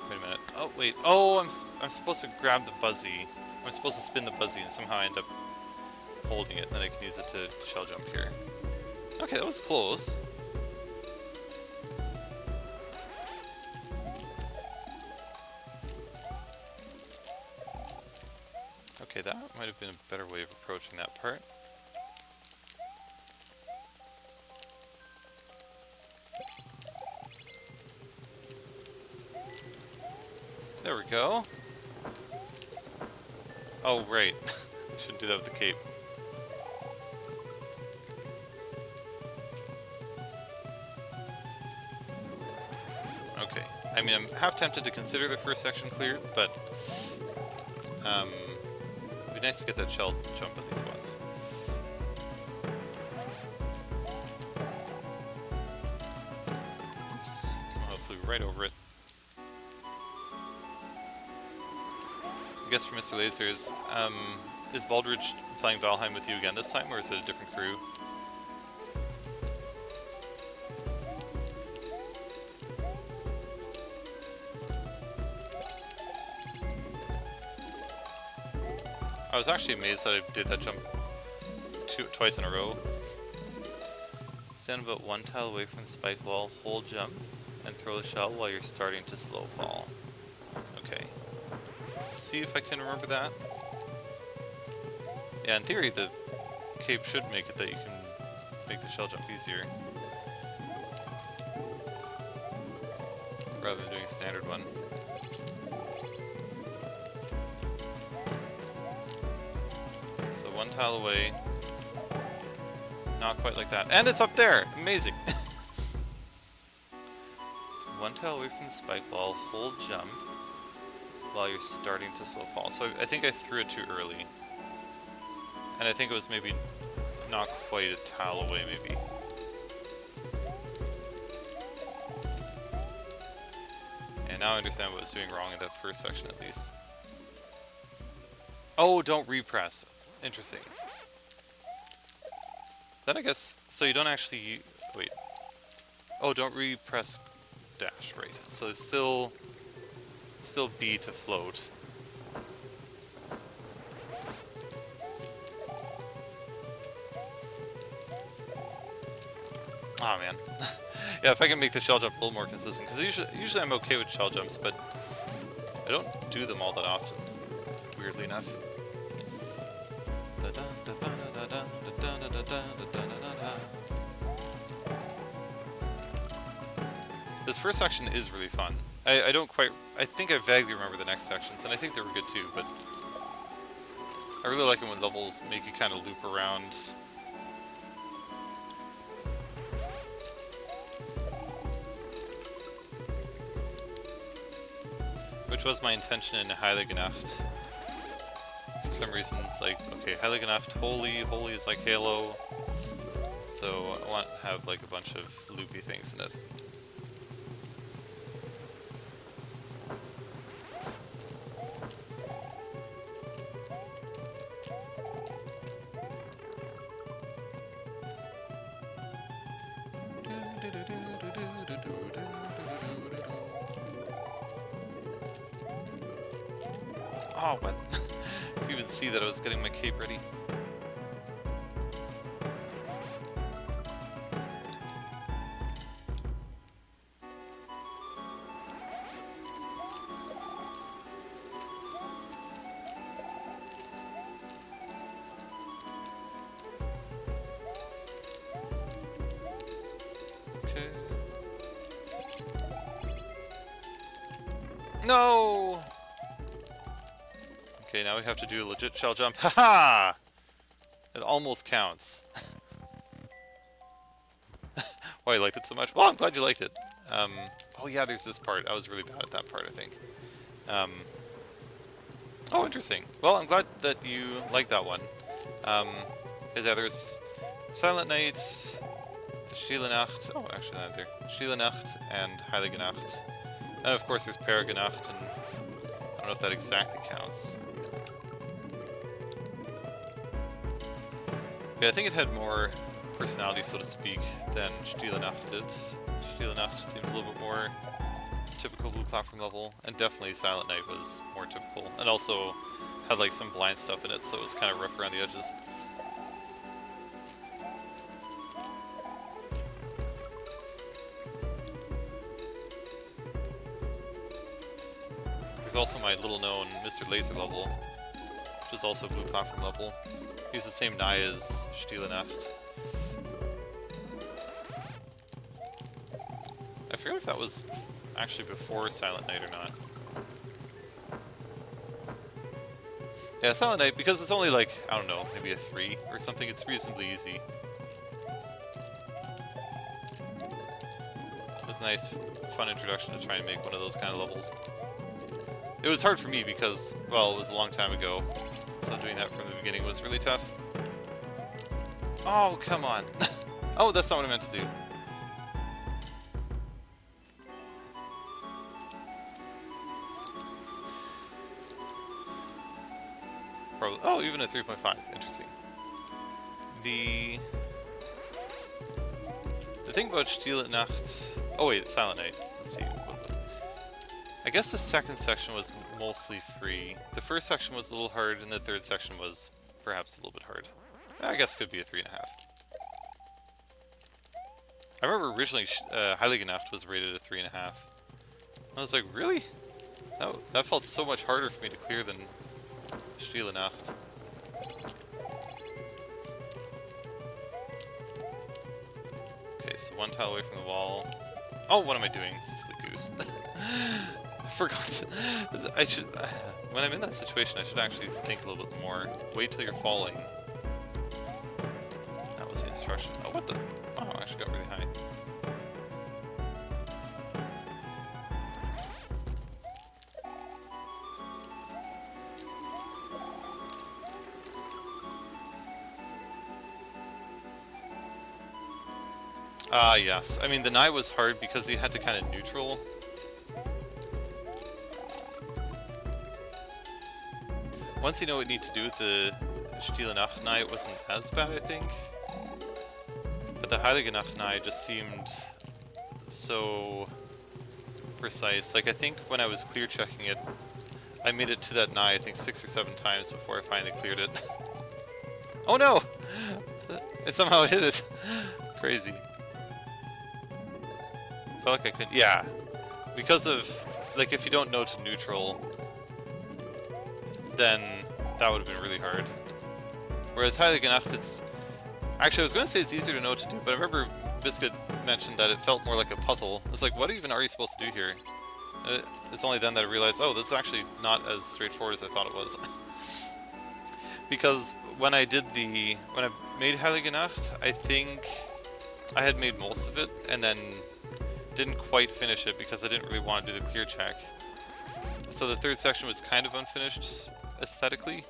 Speaker 1: Wait a minute. Oh, wait. Oh, I'm supposed to grab the buzzy. I'm supposed to spin the buzzy and somehow end up holding it, and then I can use it to shell jump here. Okay, that was close. Okay, that might have been a better way of approaching that part. There we go. Oh, right. I shouldn't do that with the cape. Okay. I mean, I'm half tempted to consider the first section cleared, but it'd be nice to get that shell jump at least once. Oops. Somehow flew right over it. I guess for Mr. Lasers, is Baldridge playing Valheim with you again this time, or is it a different crew? I was actually amazed that I did that jump twice in a row. Stand about one tile away from the spike wall, hold jump, and throw the shell while you're starting to slow fall. Okay. Let's see if I can remember that. Yeah, in theory the cape should make it that you can make the shell jump easier. Rather than doing a standard one. So one tile away. Not quite like that. And it's up there! Amazing! One tile away from the spike wall, hold jump while you're starting to slow fall. So I think I threw it too early. And I think it was maybe not quite a tile away, maybe. And now I understand what I was doing wrong in that first section at least. Oh, don't repress. Interesting. Then I guess, so you don't actually, wait. Oh, don't repress dash, right. So it's still B to float. Oh man. Yeah, if I can make the shell jump a little more consistent, because usually I'm okay with shell jumps, but I don't do them all that often, weirdly enough. This first section is really fun. I don't quite, I think I vaguely remember the next sections, and I think they were good too, but I really like it when levels make you kind of loop around. Which was my intention in Heilige Nacht. For some reason, it's like, okay, Heilige Nacht, holy is like Halo. So I want to have like a bunch of loopy things in it. Oh, what? I didn't even see that I was getting my cape ready. No! Okay, now we have to do a legit shell jump. Haha! It almost counts. Why you liked it so much? Well, I'm glad you liked it. Oh yeah, there's this part. I was really bad at that part, I think. Oh, interesting. Well, I'm glad that you liked that one. Because yeah, there's Silent Night, Stille Nacht. Oh, actually not there. Stille Nacht and Heilige Nacht. And of course there's Perige Nacht, and I don't know if that exactly counts. Yeah, I think it had more personality, so to speak, than Stille Nacht did. Stille Nacht seemed a little bit more typical blue platform level, and definitely Silent Night was more typical, and also had like some blind stuff in it, so it was kind of rough around the edges. There's also my little known Mr. Laser level, which is also blue platform level. Use the same die as Stille Nacht. I forget if that was actually before Silent Night or not. Yeah, Silent Night, because it's only like, I don't know, maybe a 3 or something, it's reasonably easy. It was a nice, fun introduction to try and make one of those kind of levels. It was hard for me because, well, it was a long time ago, so doing that from the beginning was really tough. Oh, come on. Oh, that's not what I meant to do. Probably, oh, even a 3.5. Interesting. The thing about Stille Nacht... Oh wait, Silent Night. Let's see. I guess the second section was mostly free. The first section was a little hard, and the third section was perhaps a little bit hard. I guess it could be a 3.5. I remember originally Heilige Nacht was rated a 3.5. I was like, really? That felt so much harder for me to clear than Stille Nacht. Okay, so one tile away from the wall. Oh, what am I doing? Silly goose. I forgot. I should... when I'm in that situation, I should actually think a little bit more. Wait till you're falling. That was the instruction. Oh, what the... Wow, I actually got really high. Ah, yes. I mean, the Nye was hard because he had to kind of neutral. Once you know what you need to do with the Stille Nacht Nye, it wasn't as bad, I think. But the Heilige Nacht Nye just seemed so precise. Like, I think when I was clear checking it, I made it to that Nye, I think 6 or 7 times before I finally cleared it. Oh no! It somehow hit it. Crazy. I felt like I could, yeah. Because of, like, if you don't know to neutral, then that would have been really hard. Whereas Heilige Nacht, it's... Actually, I was going to say it's easier to know what to do, but I remember Biscuit mentioned that it felt more like a puzzle. It's like, what even are you supposed to do here? It's only then that I realized, oh, this is actually not as straightforward as I thought it was. Because when I made Heilige Nacht, I think I had made most of it, and then didn't quite finish it because I didn't really want to do the clear check. So the third section was kind of unfinished aesthetically,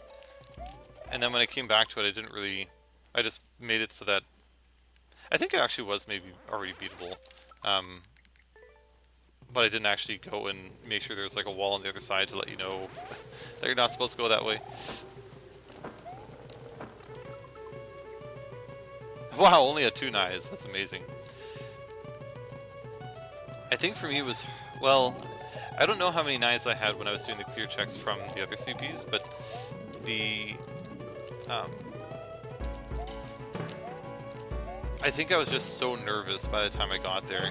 Speaker 1: and then when I came back to it, I just made it so that I think it actually was maybe already beatable, but I didn't actually go and make sure there was like a wall on the other side to let you know that you're not supposed to go that way. Wow, only at 2 Nyes, that's amazing. I think for me it was, well, I don't know how many Nyes I had when I was doing the clear checks from the other CPs, but the, I think I was just so nervous by the time I got there.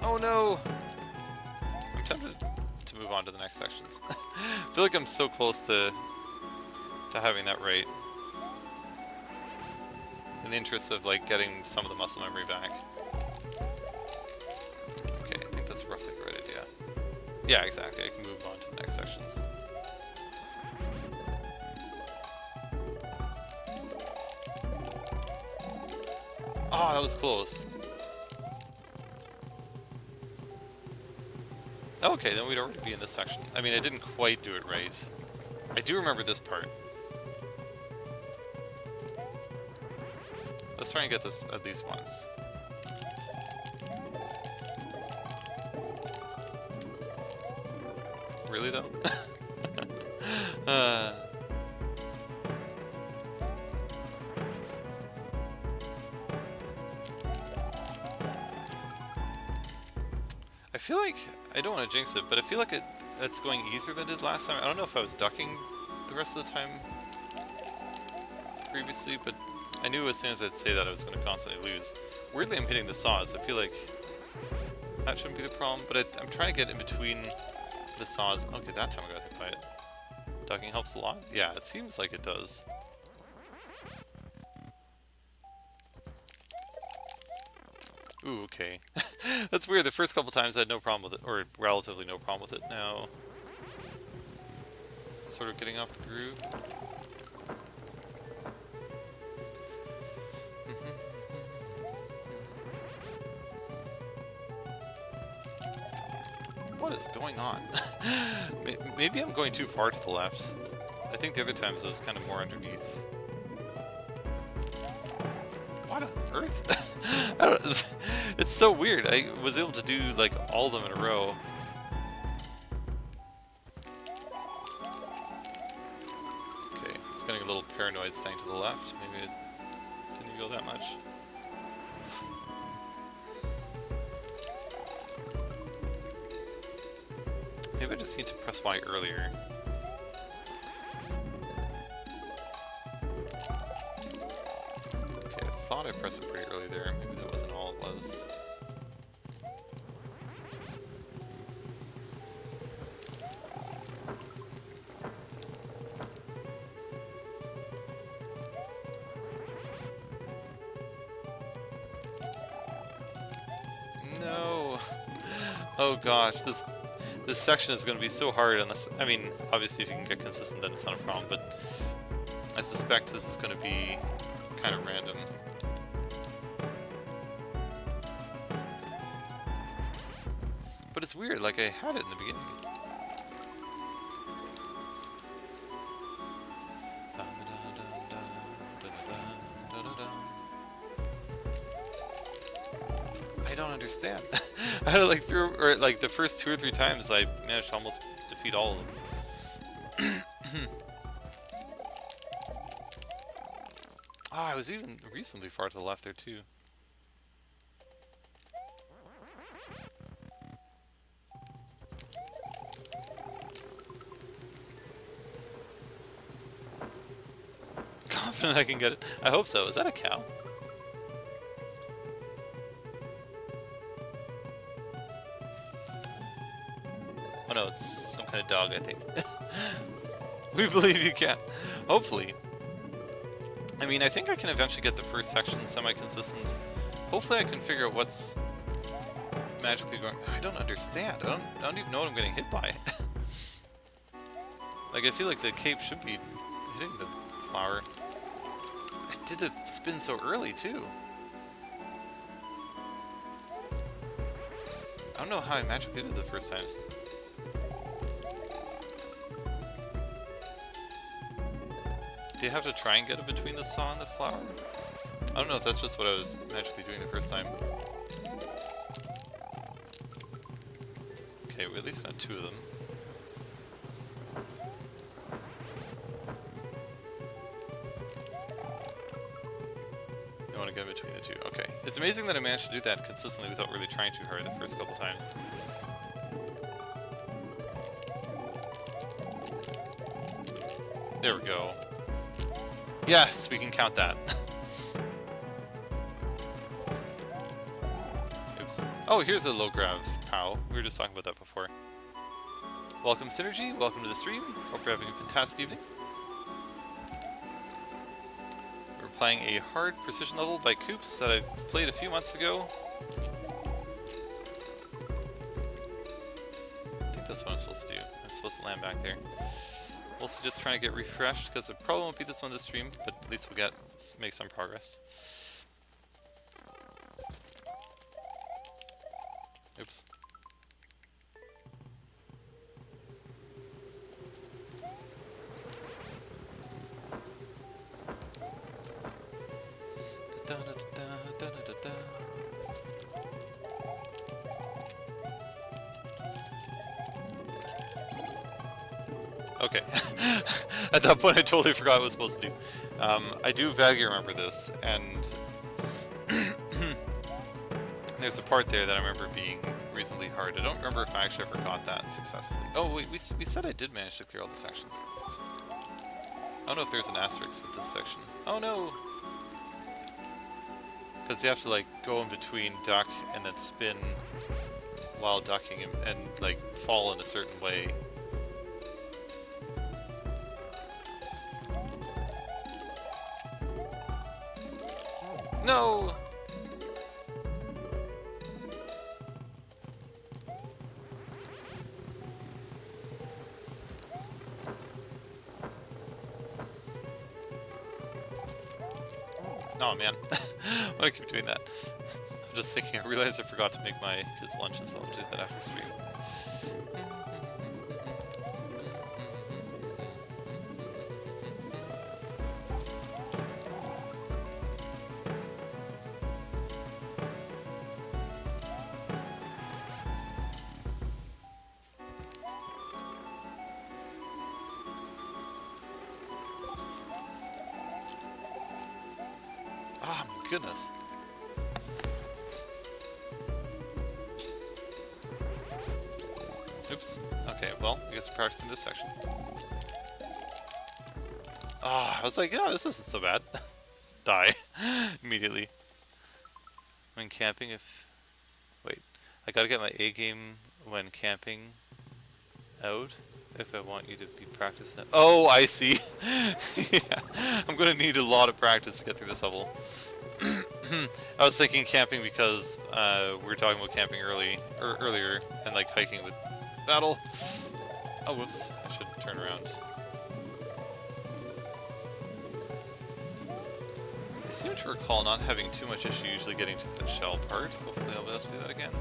Speaker 1: Oh no! I'm tempted to move on to the next sections. I feel like I'm so close to having that right. In the interest of like getting some of the muscle memory back. Okay, I think that's roughly the right idea. Yeah, exactly. I can move on to the next sections. Oh, that was close. Okay, then we'd already be in this section. I mean, I didn't quite do it right. I do remember this part. Let's try and get this at least once. Really, though? I feel like, I don't want to jinx it, but I feel like it's going easier than it did last time. I don't know if I was ducking the rest of the time previously, but I knew as soon as I'd say that I was going to constantly lose. Weirdly, I'm hitting the saws. I feel like that shouldn't be the problem, but I'm trying to get in between the saws. Okay, that time I got hit by it. Ducking helps a lot? Yeah, it seems like it does. Ooh, okay. That's weird. The first couple times I had no problem with it, or relatively no problem with it. Now, sort of getting off the groove. What is going on? Maybe I'm going too far to the left. I think the other times it was kind of more underneath. What on earth? It's so weird. I was able to do like all of them in a row. Okay, it's getting a little paranoid staying to the left. Maybe it didn't go that much. Maybe I just need to press Y earlier. Okay, I thought I pressed it pretty early there. Maybe that wasn't all it was. No! Oh gosh, this section is going to be so hard unless, I mean, obviously if you can get consistent then it's not a problem, but I suspect this is going to be kind of random. But it's weird, like I had it in the beginning. I don't understand. I had like like the first 2 or 3 times I managed to almost defeat all of them. Ah, I was even reasonably far to the left there too. Confident I can get it. I hope so. Is that a cow? Oh no, it's some kind of dog, I think. We believe you can. Hopefully. I mean, I think I can eventually get the first section semi-consistent. Hopefully I can figure out what's magically going... I don't understand. I don't even know what I'm getting hit by. Like, I feel like the cape should be hitting the flower. I did the spin so early, too. I don't know how I magically did it the first times. Do you have to try and get it between the saw and the flower? I don't know if that's just what I was magically doing the first time. Okay, we at least got 2 of them. I want to get in between the 2. Okay. It's amazing that I managed to do that consistently without really trying too hard the first couple times. There we go. Yes, we can count that. Oops. Oh, here's a low grav POW. We were just talking about that before. Welcome, Synergy. Welcome to the stream. Hope you're having a fantastic evening. We're playing a hard precision level by Koops that I played a few months ago. I think that's supposed to do. I'm supposed to land back there. Also just trying to get refreshed, because it probably won't be this one this stream, but at least we'll make some progress. Oops. Okay. At that point I totally forgot what I was supposed to do. I do vaguely remember this, and there's a part there that I remember being reasonably hard. I don't remember if I actually ever got that successfully. Oh wait, we said I did manage to clear all the sections. I don't know if there's an asterisk with this section. Oh no! Because you have to like go in between duck and then spin while ducking and like fall in a certain way. No! Oh man, why do I keep doing that? I'm just thinking, I realized I forgot to make my kids' lunches, so I'll do that after stream. Oh my goodness. Oops. Okay, well, I guess we're practicing this section. Ah, I was like, yeah, this isn't so bad. Die. Immediately. When camping, wait. I gotta get my A game when camping out if I want you to be practicing it. Oh, I see. Yeah. I'm gonna need a lot of practice to get through this level. I was thinking camping because we were talking about camping earlier and like hiking with battle. Oh, whoops! I should turn around. I seem to recall not having too much issue usually getting to the shell part. Hopefully, I'll be able to do that again.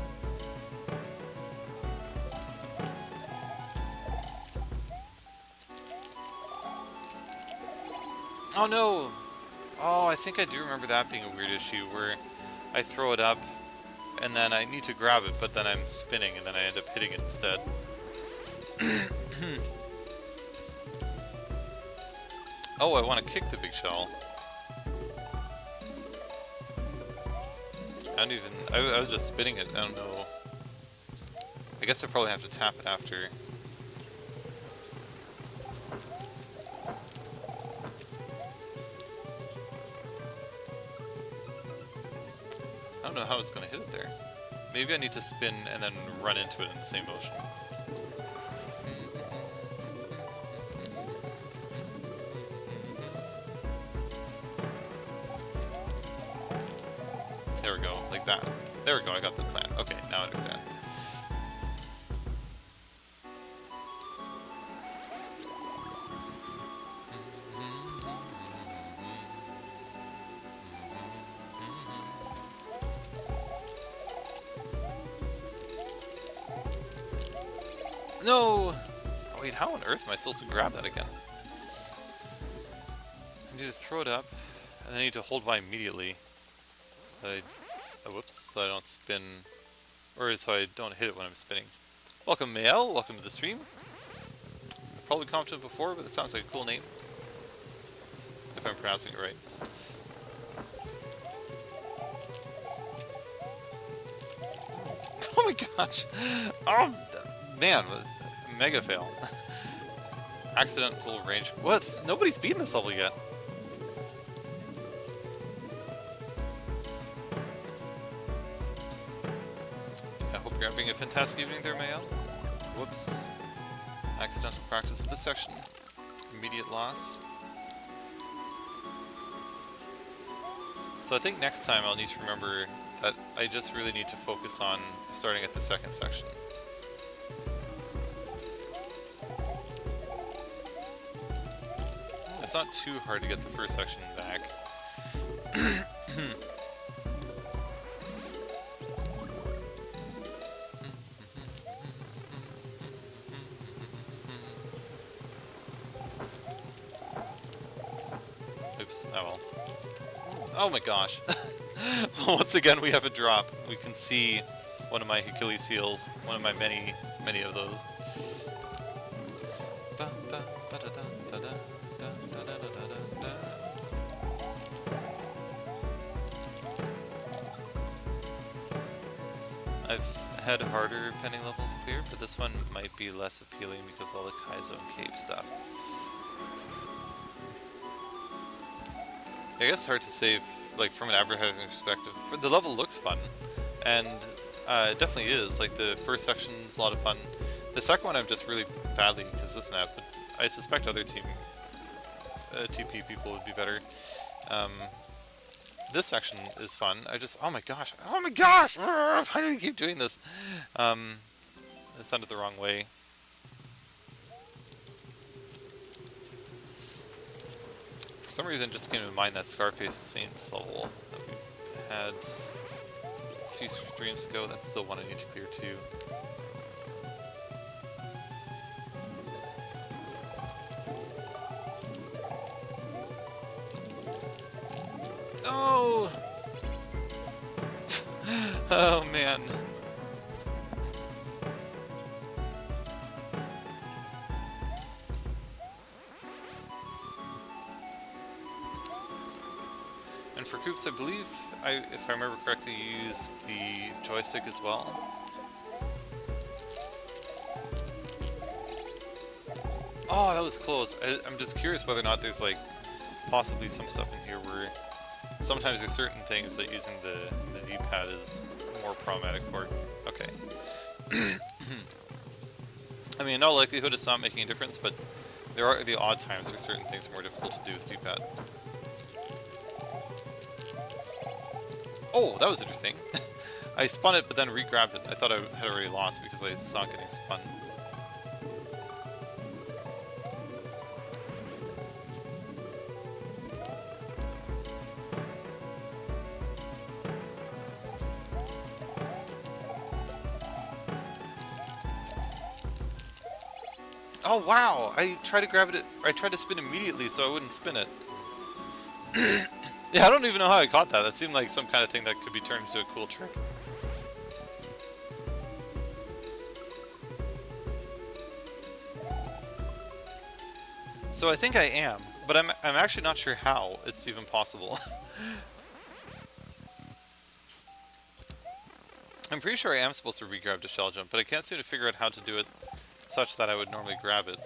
Speaker 1: Oh no! Oh, I think I do remember that being a weird issue where I throw it up and then I need to grab it, but then I'm spinning and then I end up hitting it instead. Oh, I want to kick the big shell. I was just spinning it, I don't know. I guess I probably have to tap it after. I don't know how I was going to hit it there. Maybe I need to spin and then run into it in the same motion. There we go, like that. There we go, I got the plan. Okay, now I understand. No! Oh, wait, how on earth am I supposed to grab that again? I need to throw it up, and then I need to hold by immediately. So that whoops, so that I don't spin, or so I don't hit it when I'm spinning. Welcome, Mael. Welcome to the stream. I've probably commented before, but it sounds like a cool name. If I'm pronouncing it right. Oh my gosh! Oh, man, mega fail. Accidental range. What? Nobody's beaten this level yet. I hope you're having a fantastic evening there, Mayo. Whoops. Accidental practice of this section. Immediate loss. So I think next time I'll need to remember that I just really need to focus on starting at the second section. It's not too hard to get the first section back. Oops, oh well. Oh my gosh. Once again we have a drop. We can see one of my Achilles heels, one of my many of those. I've had harder pending levels clear, but this one might be less appealing because of all the Kaizo and Cape stuff. I guess it's hard to say, like, from an advertising perspective. The level looks fun, and it definitely is. Like, the first section is a lot of fun. The second one I'm just really badly consistent at, but I suspect other TP people would be better. This section is fun. Oh my gosh! Why do you keep doing this? It sounded the wrong way. For some reason, just came to mind that Scarfacesaints level that we had a few streams ago. That's still one I need to clear too. No! Oh man. And for Koops, I believe, if I remember correctly, you use the joystick as well. Oh, that was close. I'm just curious whether or not there's like possibly some stuff in here where sometimes there's certain things that using the D-pad is more problematic for. Okay. I mean, in all likelihood it's not making a difference, but there are the odd times where certain things are more difficult to do with D-pad. Oh, that was interesting. I spun it, but then re-grabbed it. I thought I had already lost because I saw it getting spun. Oh wow! I tried to grab it. I tried to spin immediately so I wouldn't spin it. Yeah, I don't even know how I caught that. That seemed like some kind of thing that could be turned into a cool trick. So I think I am, but I'm actually not sure how it's even possible. I'm pretty sure I am supposed to re-grab the shell jump, but I can't seem to figure out how to do it such that I would normally grab it.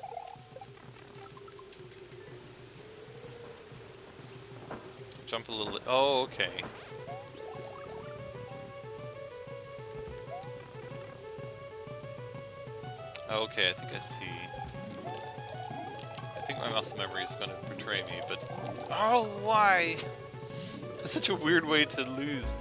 Speaker 1: Jump a little... Oh, okay. Okay, I think I see. I think my muscle memory is going to betray me, but... Oh, why? That's such a weird way to lose.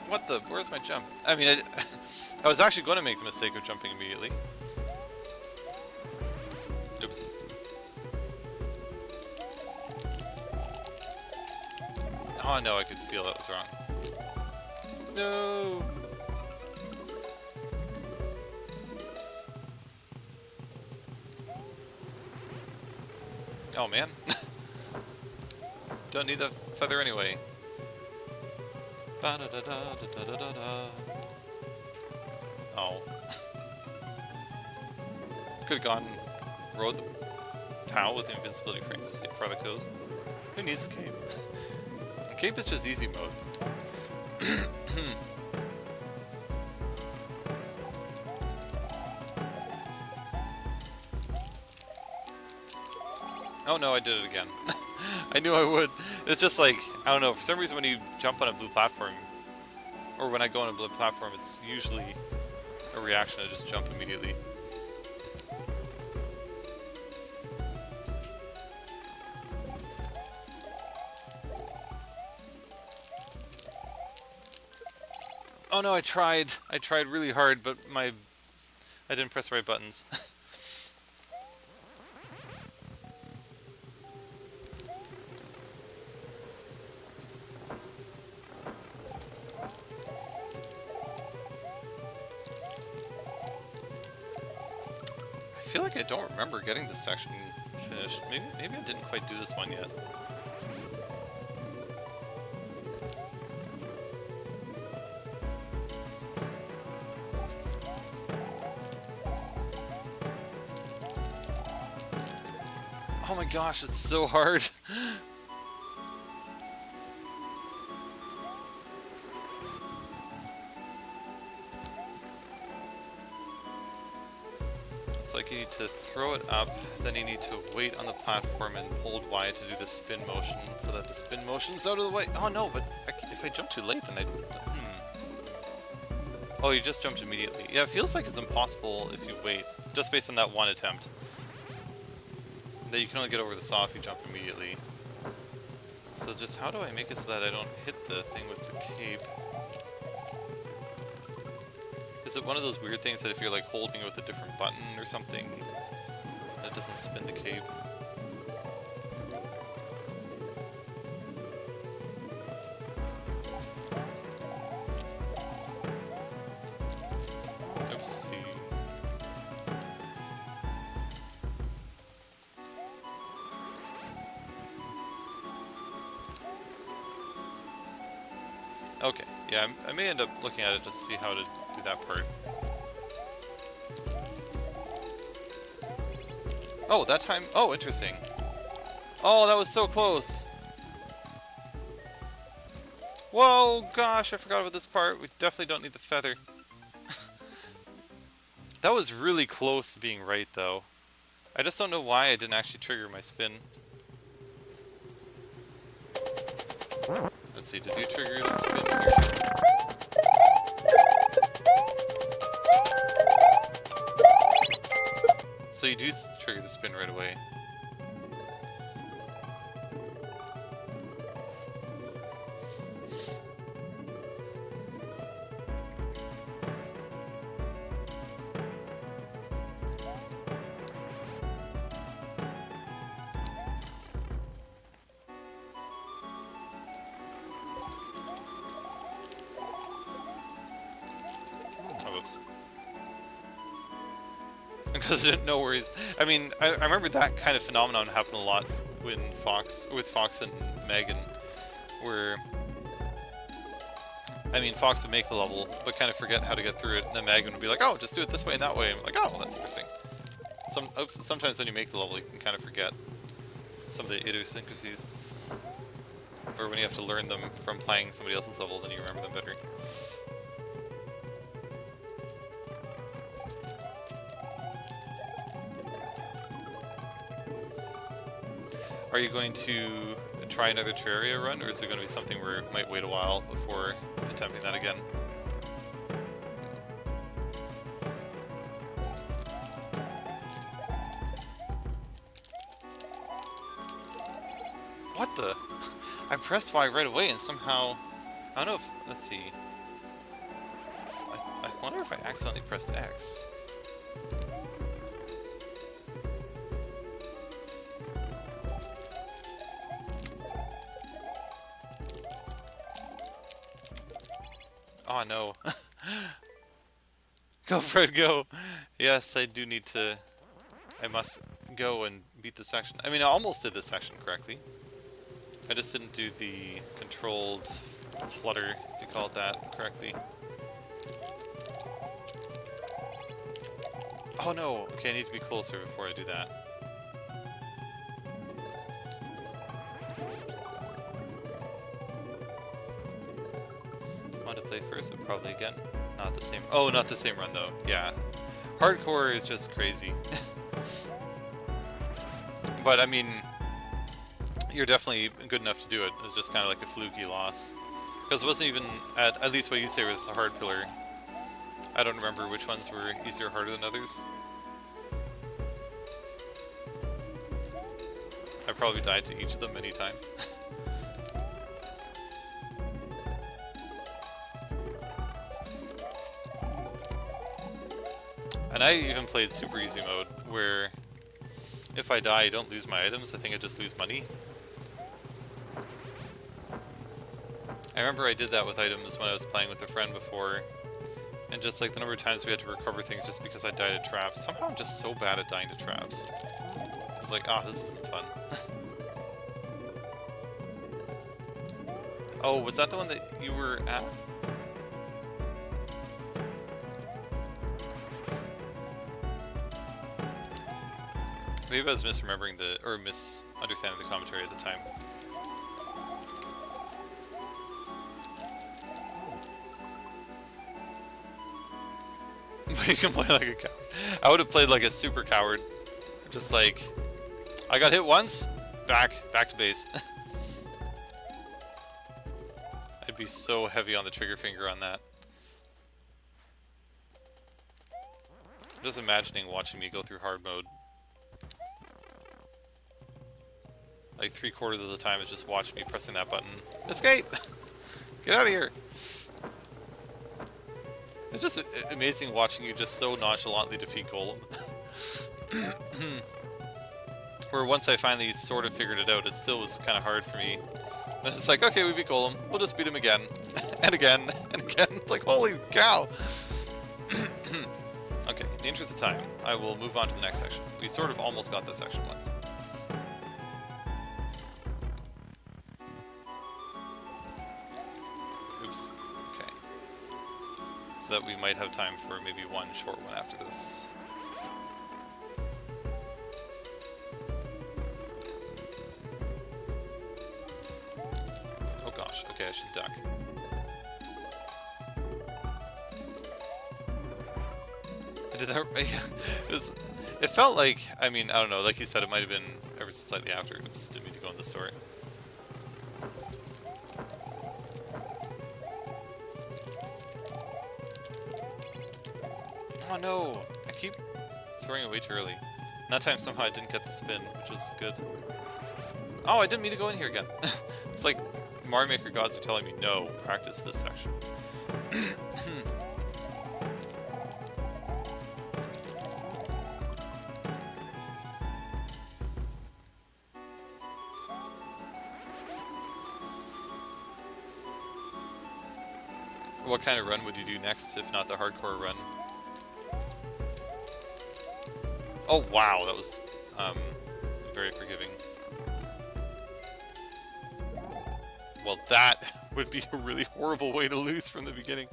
Speaker 1: What the? Where's my jump? I mean, I was actually going to make the mistake of jumping immediately. Oops. Oh no, I could feel that was wrong. No! Oh man. Don't need the feather anyway. Oh. Could have gone rode the POW with the invincibility frames, see how far that goes. Who needs Cape? Cape is just easy mode. Oh no, I did it again. I knew I would. It's just like, I don't know, for some reason when you jump on a blue platform, or when I go on a blue platform, it's usually a reaction to just jump immediately. Oh no, I tried. I tried really hard, but I didn't press the right buttons. I feel like I don't remember getting this section finished. Maybe I didn't quite do this one yet. Oh my gosh, it's so hard. It's like you need to throw it up, then you need to wait on the platform and hold Y to do the spin motion so that the spin motion's out of the way. Oh no, but if I jump too late, then I... Oh, you just jumped immediately. Yeah, it feels like it's impossible if you wait, just based on that one attempt. That you can only get over the saw if you jump immediately. So just how do I make it so that I don't hit the thing with the cape? Is it one of those weird things that if you're like holding it with a different button or something, it doesn't spin the cape? Oopsie. Okay, yeah, I may end up looking at it just to see how to do that part. Oh, that time? Oh, interesting. Oh, that was so close! Whoa, gosh, I forgot about this part. We definitely don't need the feather. That was really close to being right, though. I just don't know why I didn't actually trigger my spin. Let's see, did you trigger the spin here? So you do trigger the spin right away. Because I didn't know where he's... I mean, I remember that kind of phenomenon happened a lot with Fox and Megan, where... I mean, Fox would make the level, but kind of forget how to get through it, and then Megan would be like, oh, just do it this way and that way, and I'm like, oh, that's interesting. Sometimes when you make the level, you can kind of forget some of the idiosyncrasies. Or when you have to learn them from playing somebody else's level, then you remember them better. Are you going to try another Terraria run, or is there going to be something where it might wait a while before attempting that again? What the? I pressed Y right away and somehow... I don't know if... Let's see. I wonder if I accidentally pressed X. Oh no. Go Fred, go! Yes, I do need to... I must go and beat the section. I mean, I almost did this section correctly. I just didn't do the controlled flutter, if you call it that, correctly. Oh no! Okay, I need to be closer before I do that. Want to play first, but probably again. Not the same. Oh, not the same run though. Yeah. Hardcore is just crazy. But I mean, you're definitely good enough to do it. It was just kind of like a fluky loss. Because it wasn't even, at least what you say was a hard pillar. I don't remember which ones were easier or harder than others. I probably died to each of them many times. And I even played super easy mode, where if I die, I don't lose my items, I think I just lose money. I remember I did that with items when I was playing with a friend before, and just like the number of times we had to recover things just because I died to traps. Somehow I'm just so bad at dying to traps. I was like, ah, this isn't fun. Oh, was that the one that you were at? Maybe I was misremembering or misunderstanding the commentary at the time. But you can play like a coward. I would have played like a super coward. Just like, I got hit once, back to base. I'd be so heavy on the trigger finger on that. I'm just imagining watching me go through hard mode. Like 3/4 of the time is just watching me pressing that button. Escape! Get out of here! It's just amazing watching you just so nonchalantly defeat Golem. Where once I finally sort of figured it out, it still was kind of hard for me. And it's like, okay, we beat Golem. We'll just beat him again. And again. And again. Like, holy cow! Okay, in the interest of time, I will move on to the next section. We sort of almost got this section once. Oops. Okay. So that we might have time for maybe one short one after this. Oh gosh, okay, I should duck. I did that right? It felt like, I mean, I don't know, like you said, it might have been ever so slightly after. Oops, didn't mean to go in the story. Oh no! I keep throwing it way too early. And that time somehow I didn't get the spin, which was good. Oh, I didn't mean to go in here again. It's like Mario Maker gods are telling me, no, practice this section. What kind of run would you do next, if not the hardcore run? Oh wow, that was very forgiving. Well, that would be a really horrible way to lose from the beginning.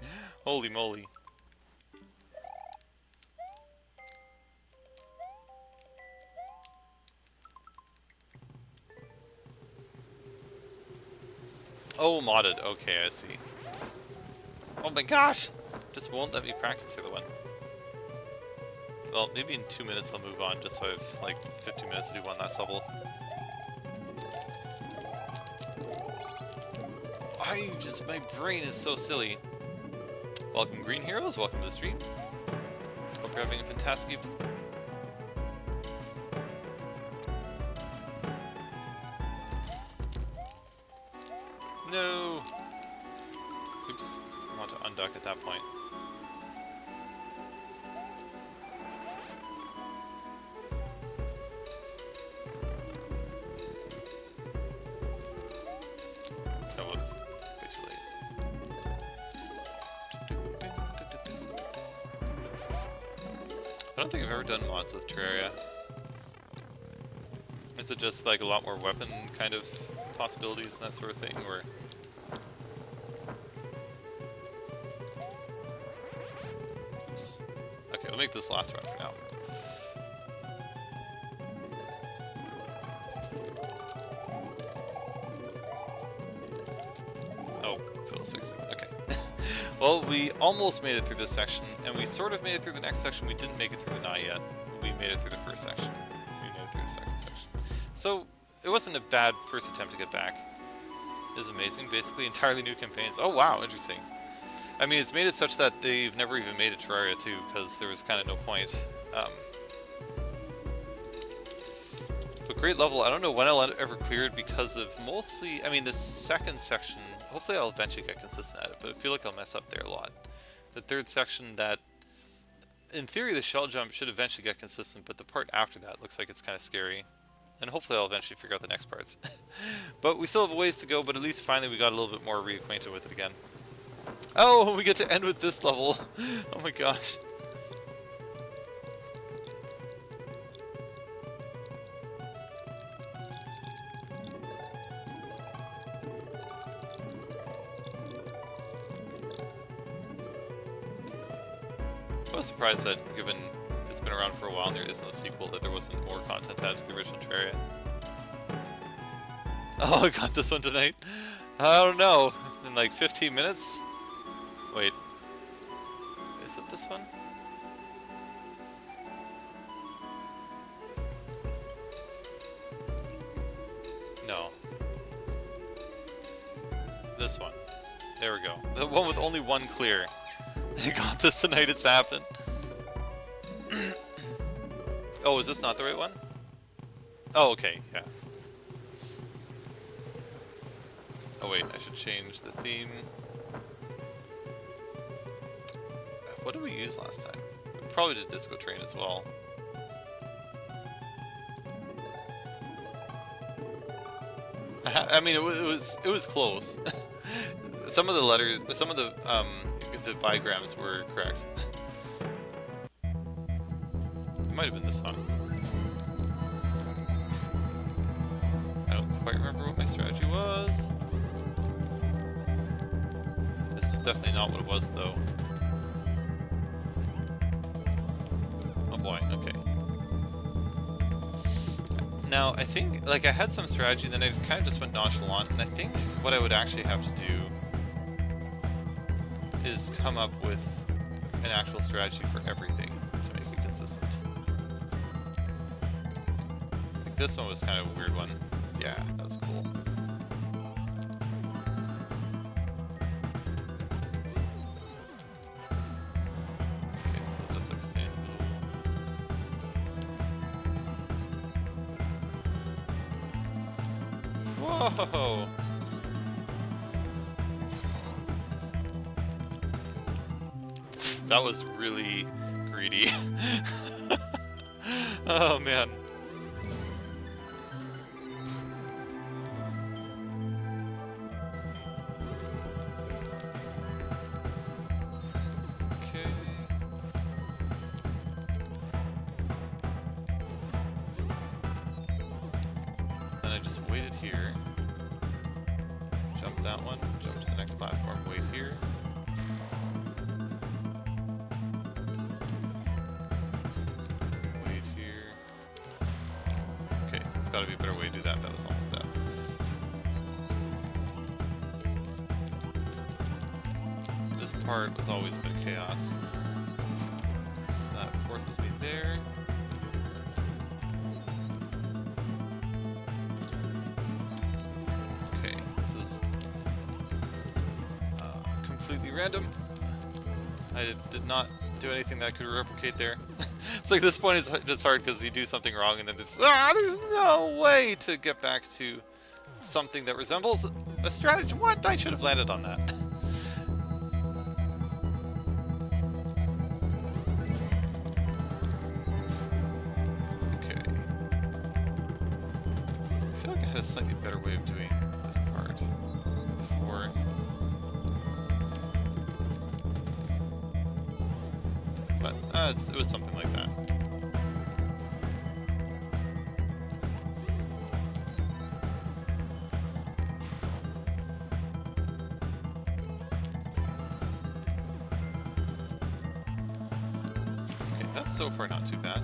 Speaker 1: Holy moly. Oh, modded. Okay, I see. Oh my gosh! Just won't let me practice the other one. Well, maybe in 2 minutes I'll move on, just so I have like 15 minutes to do one last level. My brain is so silly. Welcome Green Heroes, welcome to the stream. Hope you're having a fantastic evening. No! Oops, I want to unduck at that point. Oh, whoops. Way too late. I don't think I've ever done mods with Terraria. Is it just like a lot more weapon kind of possibilities and that sort of thing, or? Oops. Okay, we'll make this last run for now. Oh, Fiddlesticks. Okay. Well, we almost made it through this section, and we sort of made it through the next section. We didn't make it through the knot yet. We made it through the first section. We made it through the second section. So, it wasn't a bad first attempt to get back. It was amazing. Basically, entirely new campaigns. Oh, wow, interesting. I mean, it's made it such that they've never even made a Terraria 2, because there was kind of no point. But great level. I don't know when I'll ever clear it because of mostly, I mean, the second section, hopefully I'll eventually get consistent at it, but I feel like I'll mess up there a lot. The third section, that in theory, the shell jump should eventually get consistent, but the part after that looks like it's kind of scary. And hopefully I'll eventually figure out the next parts. But we still have a ways to go, but at least finally we got a little bit more reacquainted with it again. Oh, we get to end with this level. Oh my gosh. I was surprised that, given it's been around for a while and there is no sequel, that there wasn't more content added to the original Terraria. Oh, I got this one tonight. I don't know. In like 15 minutes? Wait. Is it this one? No. This one. There we go. The one with only one clear. I got this tonight, it's happened. Oh, is this not the right one? Oh, okay, yeah. Oh wait, I should change the theme. What did we use last time? We probably did Disco Train as well. I mean, it was close. Some of the letters, some of the bigrams were correct. It might have been this song. I don't quite remember what my strategy was. This is definitely not what it was, though. Oh boy, okay. Now, I think, like, I had some strategy, and then I kind of just went nonchalant, and I think what I would actually have to do is come up with an actual strategy for everything to make it consistent. Like, this one was kind of a weird one. Yeah, that was cool. Okay, so just like stand in the middle. Whoa! That was really greedy. Oh man. Okay. Then I just waited here. Jump that one, jump to the next platform, wait here. There's got to be a better way to do that. That was almost dead. This part was always a bit of chaos. So that forces me there. Okay, this is completely random. I did not do anything that could replicate there. It's like this point is just hard because you do something wrong and then it's there's no way to get back to something that resembles a strategy. What? I should have landed on that. Okay. I feel like I had a slightly better way of doing this part before. But it was something like that. Okay, that's so far not too bad.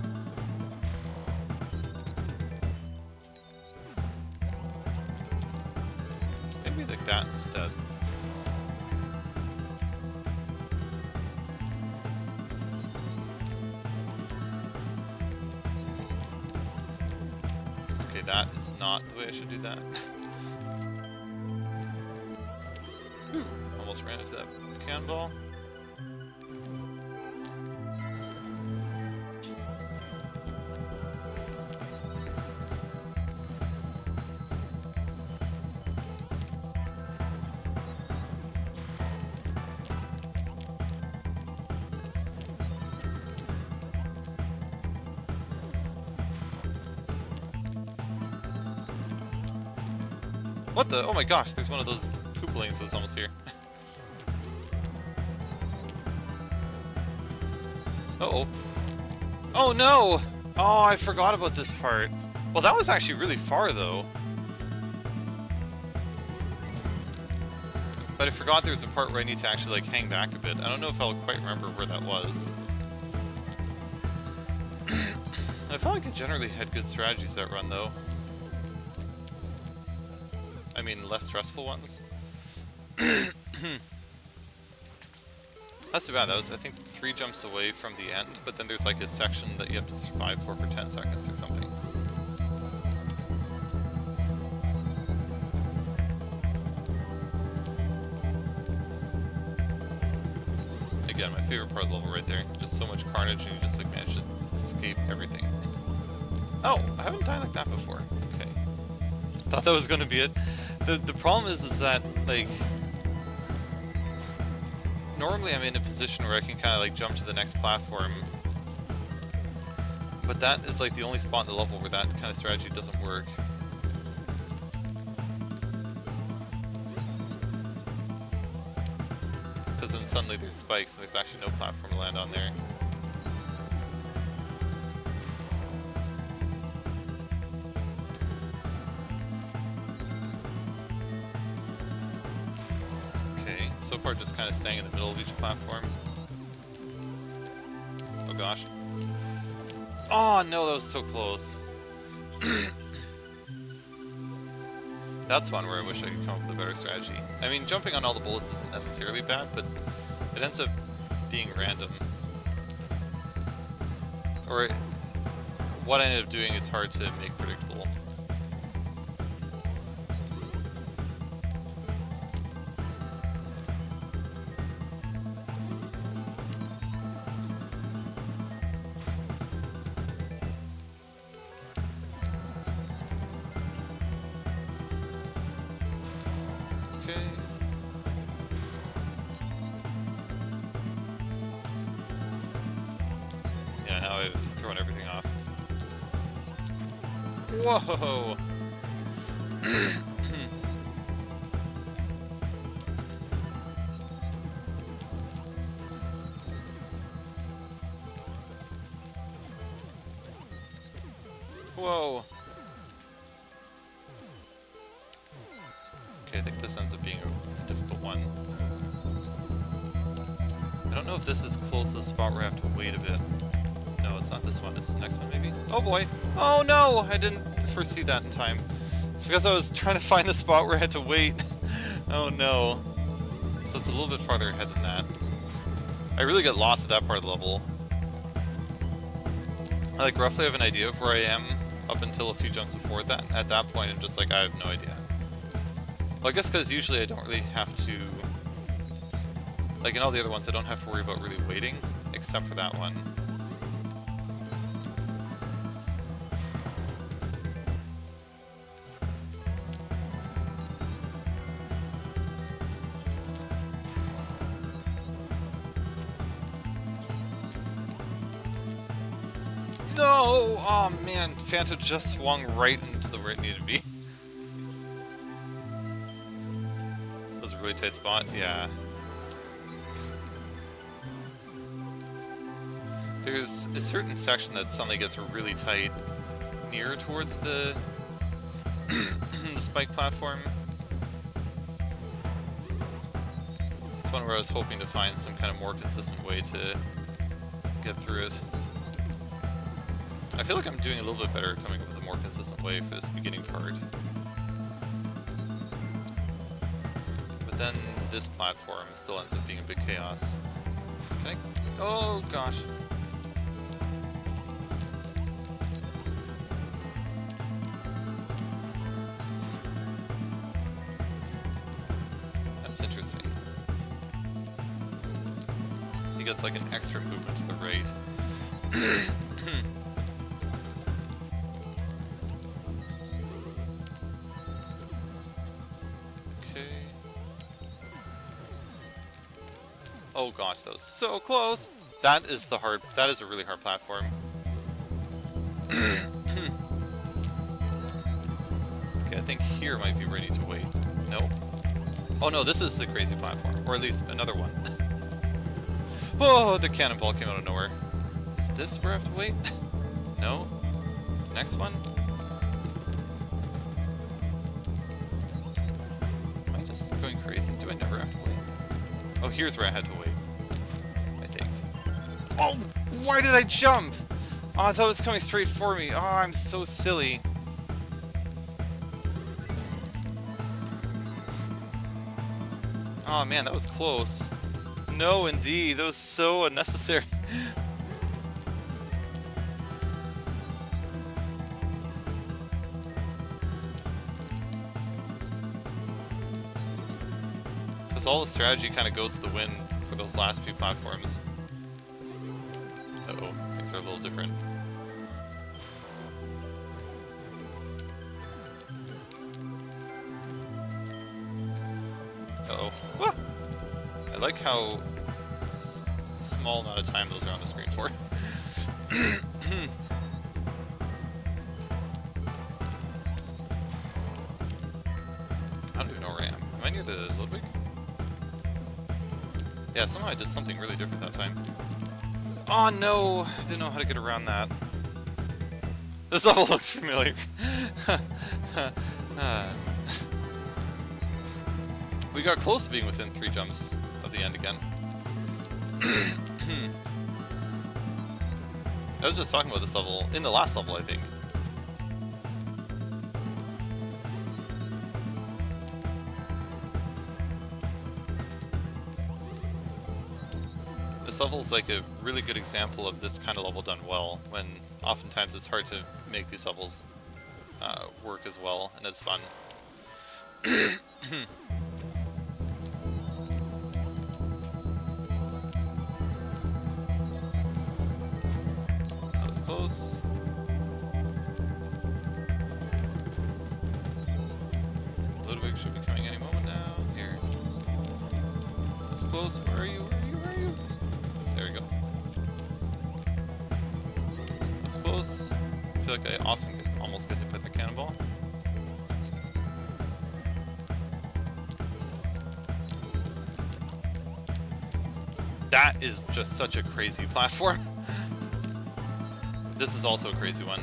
Speaker 1: Maybe like that instead. That is not the way I should do that. Ooh, almost ran into that cannonball. What the? Oh my gosh, there's one of those poopalings that was almost here. Uh-oh. Oh no! Oh, I forgot about this part. Well, that was actually really far, though. But I forgot there was a part where I need to actually, like, hang back a bit. I don't know if I'll quite remember where that was. I felt like I generally had good strategies that run, though. I mean, less stressful ones. That's too bad. That was, I think, 3 jumps away from the end, but then there's, like, a section that you have to survive for 10 seconds or something. Again, my favorite part of the level right there. Just so much carnage and you just like manage to escape everything. Oh, I haven't died like that before. Okay. Thought that was gonna be it. The problem is that like normally I'm in a position where I can kinda like jump to the next platform. But that is like the only spot in the level where that kind of strategy doesn't work. Because then suddenly there's spikes and there's actually no platform to land on there. Okay, so far just kind of staying in the middle of each platform. Oh gosh. Oh no, that was so close. That's one where I wish I could come up with a better strategy. I mean, jumping on all the bullets isn't necessarily bad, but it ends up being random. Or what I ended up doing is hard to make predictable. Yeah, now I've thrown everything off. Whoa! Whoa! Okay, I think this ends up being a difficult one. I don't know if this is close to the spot where I have to wait a bit. No, it's not this one, it's the next one maybe? Oh boy! Oh no! I didn't foresee that in time. It's because I was trying to find the spot where I had to wait. Oh no. So it's a little bit farther ahead than that. I really get lost at that part of the level. I like roughly have an idea of where I am up until a few jumps before that. At that point I'm just like, I have no idea. Well, I guess because usually I don't really have to... Like in all the other ones I don't have to worry about really waiting, except for that one. No! Oh man, Phantom just swung right into the where it needed to be. That was a really tight spot, yeah. There's a certain section that suddenly gets really tight near towards the, the spike platform. It's one where I was hoping to find some kind of more consistent way to get through it. I feel like I'm doing a little bit better coming up with a more consistent way for this beginning part. But then this platform still ends up being a big chaos. Can I? Oh gosh. That's interesting. He gets like an extra movement to the right. Oh gosh, that was so close! That is the hard, that is a really hard platform. Okay, think here might be ready to wait. Nope. Oh no, this is the crazy platform. Or at least another one. Oh, the cannonball came out of nowhere. Is this where I have to wait? No? Next one? Am I just going crazy? Do I never have to wait? Oh, here's where I had to wait. I think. Oh! Why did I jump? Oh, I thought it was coming straight for me. Oh, I'm so silly. Oh man, that was close. No, indeed. That was so unnecessary. Because all the strategy kind of goes to the wind for those last few platforms. Uh-oh, things are a little different. Uh-oh. Ah! I like how small amount of time those are on the screen for. I don't even know where I am. Am I near the Ludwig? Yeah, somehow I did something really different that time. Oh no! I didn't know how to get around that. This level looks familiar. We got close to being within 3 jumps of the end again. I was just talking about this level in the last level, I think. This level is like a really good example of this kind of level done well, when oftentimes it's hard to make these levels work as well and as fun. That was close. Ludwig should be coming any moment now. Here. That was close. Where are you? Where are you? Where are you? There we go. That's close. I feel like I often almost get hit by the cannonball. That is just such a crazy platform. This is also a crazy one.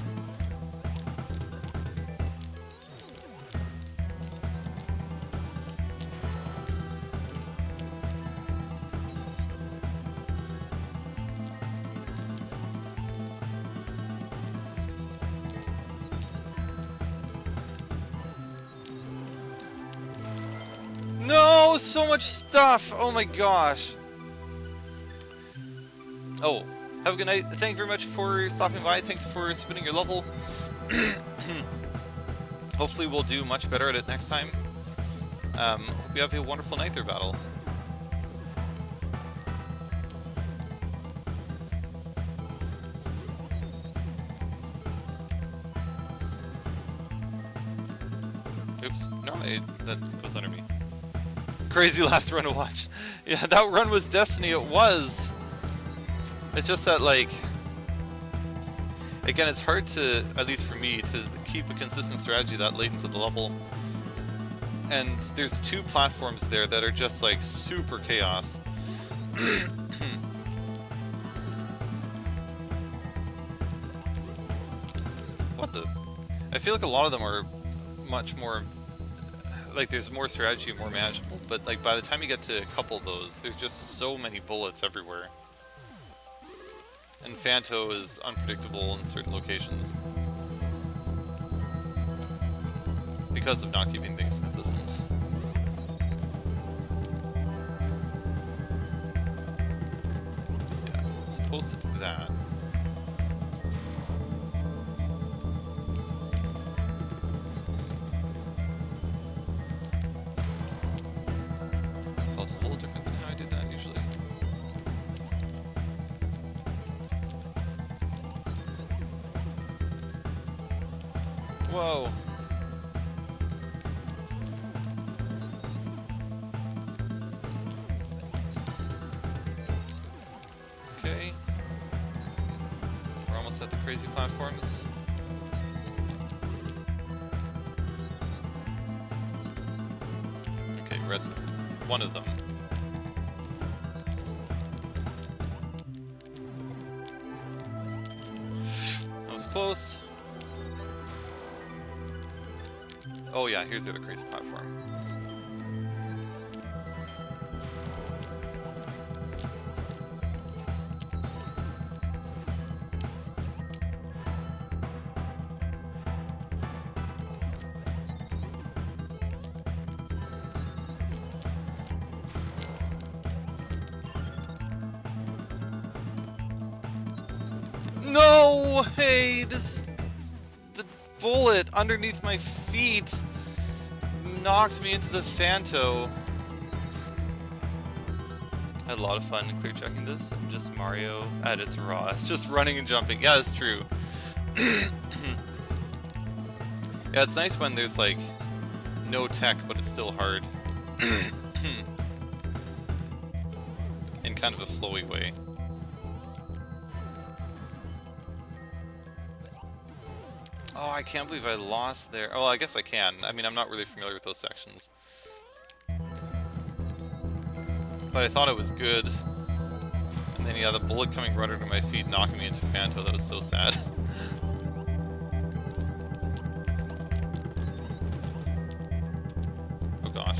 Speaker 1: No, so much stuff. Oh my gosh. Oh, have a good night. Thank you very much for stopping by. Thanks for spinning your level. Hopefully we'll do much better at it next time. Hope you have a wonderful night there, battle. Oops. No, that goes under me. Crazy last run to watch. Yeah, that run was destiny. It was. It's just that, like, again, it's hard to, at least for me, to keep a consistent strategy that late into the level. And there's 2 platforms there that are just, like, super chaos. What the? I feel like a lot of them are much more, like, there's more strategy, more manageable, but, like, by the time you get to a couple of those, there's just so many bullets everywhere. And Phanto is unpredictable in certain locations because of not keeping things consistent. Yeah, it's supposed to do that. Felt a little different than how I did that usually. Whoa. Okay. We're almost at the crazy platforms. one of them. That was close. Oh yeah, here's the other crazy platform. No! Hey, the bullet underneath my feet knocked me into the Phanto. I had a lot of fun clear checking this. I'm just Mario at its rawest. Just running and jumping. Yeah, that's true. Yeah, it's nice when there's like no tech, but it's still hard. In kind of a flowy way. Oh, I can't believe I lost there. Oh, I guess I can. I mean, I'm not really familiar with those sections. But I thought it was good. And then, yeah, the bullet coming right under my feet, knocking me into Phanto. That was so sad. Oh, gosh.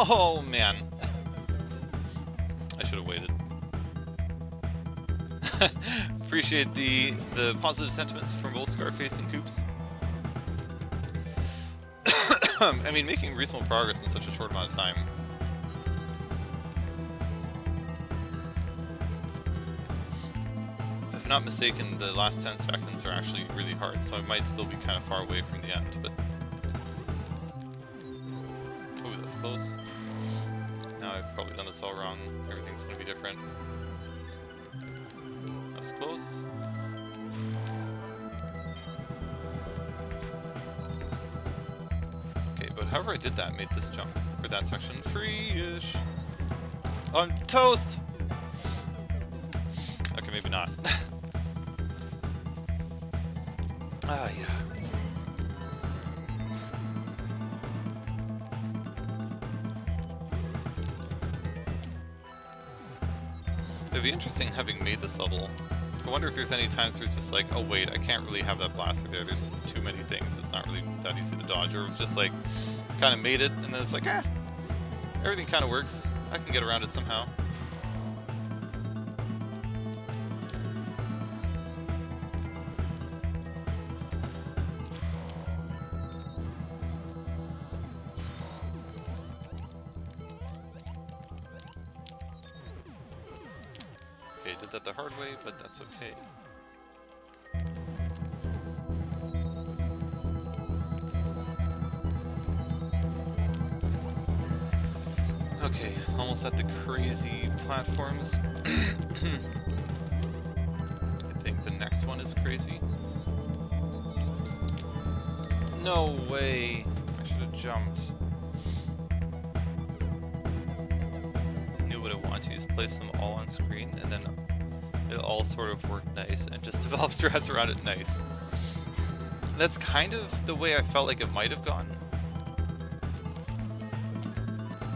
Speaker 1: Oh, man. I should have waited. Appreciate the positive sentiments from both Scarface and Koops. I mean, making reasonable progress in such a short amount of time. If I'm not mistaken, the last 10 seconds are actually really hard, so I might still be kind of far away from the end, but... close. Now I've probably done this all wrong. Everything's going to be different. That was close. Okay, but however I did that made this jump, or that section, free-ish. Oh, I'm toast! Okay, maybe not. Ah, yeah. It'd be interesting having made this level. I wonder if there's any times where it's just like, oh wait, I can't really have that blaster there, there's too many things, it's not really that easy to dodge, or it's just like, kind of made it, and then it's like, everything kind of works, I can get around it somehow. Did that the hard way, but that's okay. Okay, almost at the crazy platforms. I think the next one is crazy. No way! I should have jumped. Knew what I want to use, place them all on screen, and then it all sort of worked nice, and just developed strats around it nice. That's kind of the way I felt like it might have gone.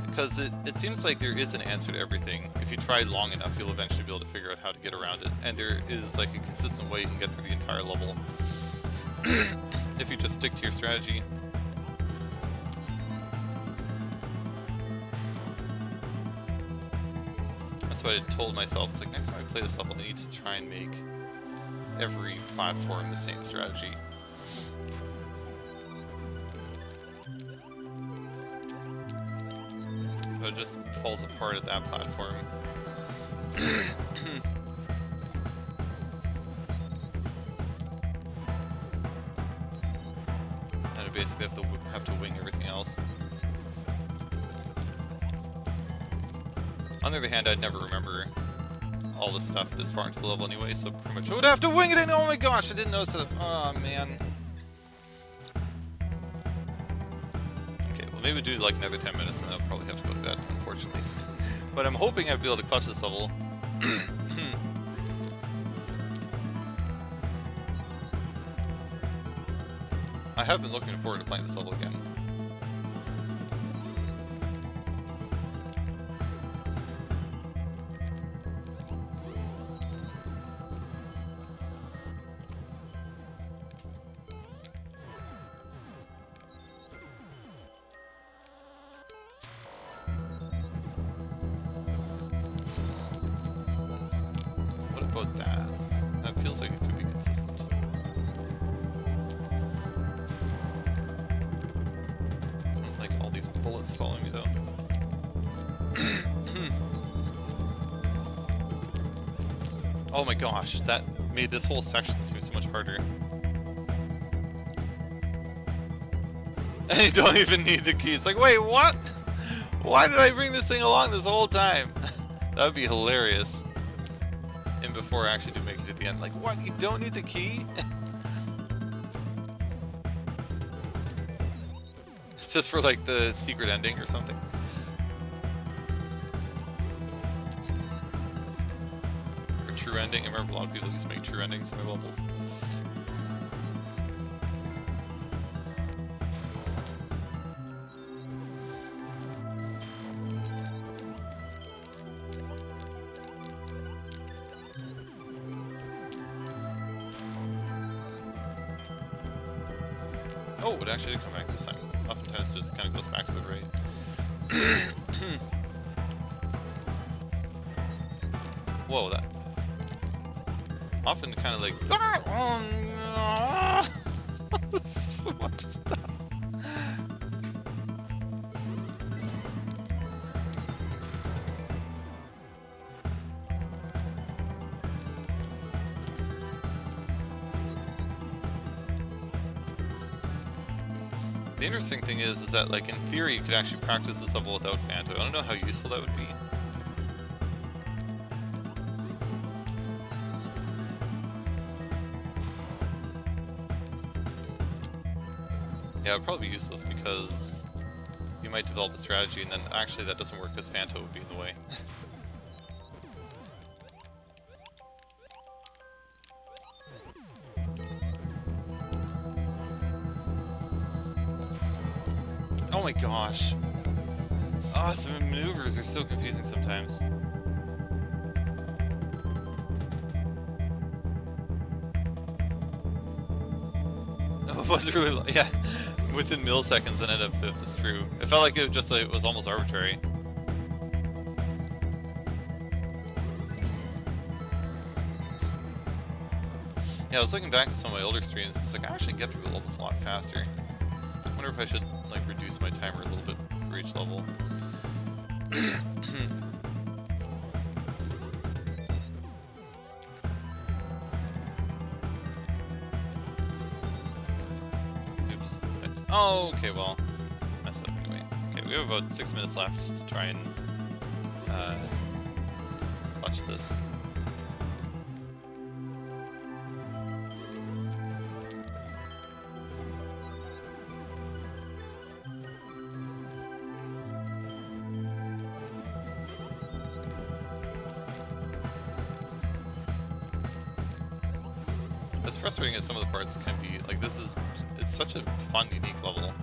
Speaker 1: Because it seems like there is an answer to everything. If you try long enough, you'll eventually be able to figure out how to get around it. And there is like a consistent way you can get through the entire level. If you just stick to your strategy. That's what I told myself. It's like, next time I play this level, I need to try and make every platform the same strategy. But it just falls apart at that platform. And I basically have to wing everything else. On the other hand, I'd never remember all the stuff this far into the level anyway, so pretty much I would have to wing it in. Oh my gosh, I didn't notice that. Oh man. Okay, Well, maybe do like another 10 minutes and then I'll probably have to go to bed, unfortunately. But I'm hoping I'll be able to clutch this level. I have been looking forward to playing this level again. What about that? That feels like it could be consistent. Bullets following me though. Oh my gosh, that made this whole section seem so much harder. And you don't even need the key. It's like, wait, what? Why did I bring this thing along this whole time? That would be hilarious. And before I actually do make it to the end, like, what? You don't need the key? Just for like the secret ending or something. Or true ending. I remember a lot of people used to make true endings in their levels. Oh, it actually did come back this time. Oftentimes it just kind of goes back to the right. Whoa, that... Often kind of like... So much stuff. The interesting thing is that, like, in theory, you could actually practice this level without Phanto. I don't know how useful that would be. Yeah, it would probably be useless because you might develop a strategy and then actually that doesn't work because Phanto would be in the way. Oh my gosh. Oh, some maneuvers are so confusing sometimes. Oh, it was really, yeah, within milliseconds and ended up if it's true. It felt like it just like, it was almost arbitrary. Yeah, I was looking back at some of my older streams, it's like I actually get through the levels a lot faster. I wonder if I should like reduce my timer a little bit for each level. Oops. Oh, okay, well, messed up anyway. Okay, we have about 6 minutes left to try and clutch this. As frustrating as some of the parts can be, like it's such a fun, unique level.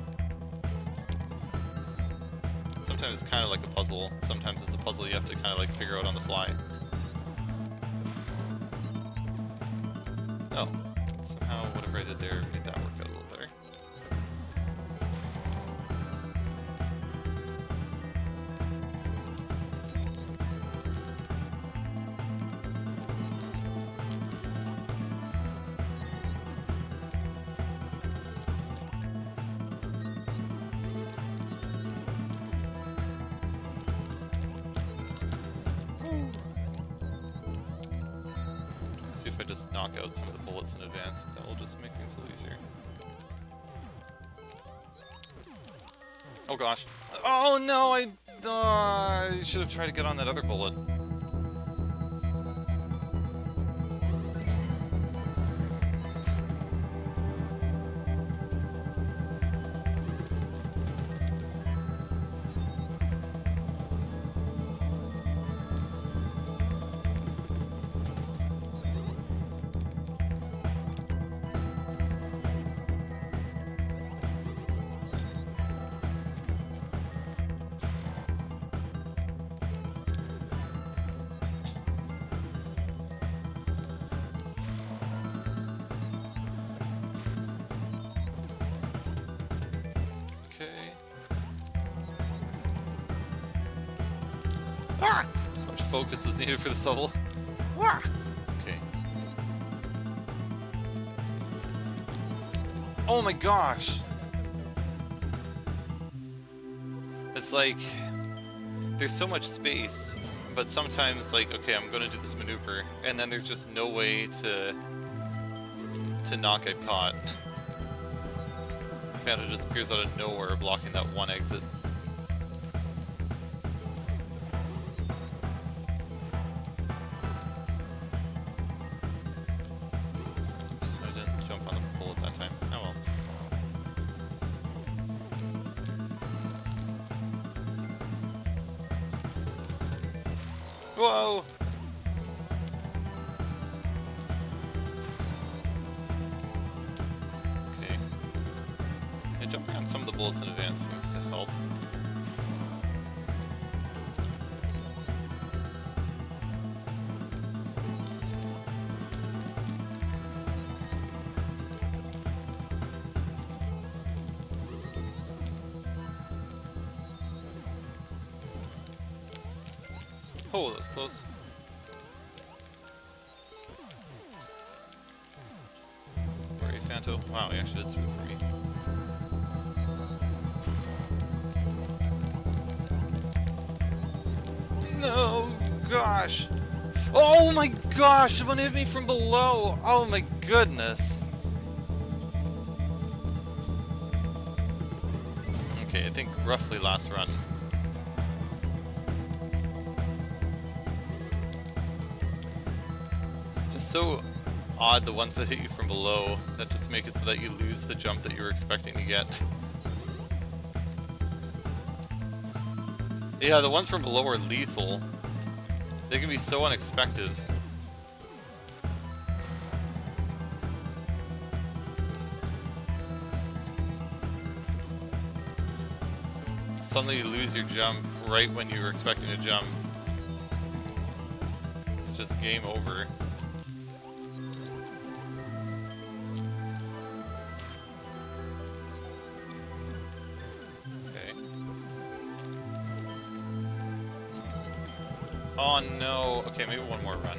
Speaker 1: Sometimes it's kind of like a puzzle, sometimes it's a puzzle you have to kind of like figure out on the fly. Oh, somehow whatever I did there made that work out a little better. See if I just knock out some of the bullets in advance, that will just make things a little easier. Oh gosh. Oh no, I should have tried to get on that other bullet. Okay. Ah! So much focus is needed for this level. Ah! Okay. Oh my gosh! It's like there's so much space, but sometimes like, okay, I'm gonna do this maneuver, and then there's just no way to not get caught. Phantom just appears out of nowhere, blocking that one exit. Oops, I didn't jump on the bullet that time. Oh well. Whoa! Okay. Yeah, jumping on some of the bullets in advance seems to help. Oh, that was close. Where are you, Phanto? Wow, he actually did smooth for me. No, gosh. Oh my gosh, someone hit me from below. Oh my goodness. Okay, I think roughly last run. It's just so odd, the ones that hit you from below, that just make it so that you lose the jump that you were expecting to get. Yeah, the ones from below are lethal. They can be so unexpected. Suddenly you lose your jump right when you were expecting to jump. It's just game over. Oh no. Okay, maybe one more run.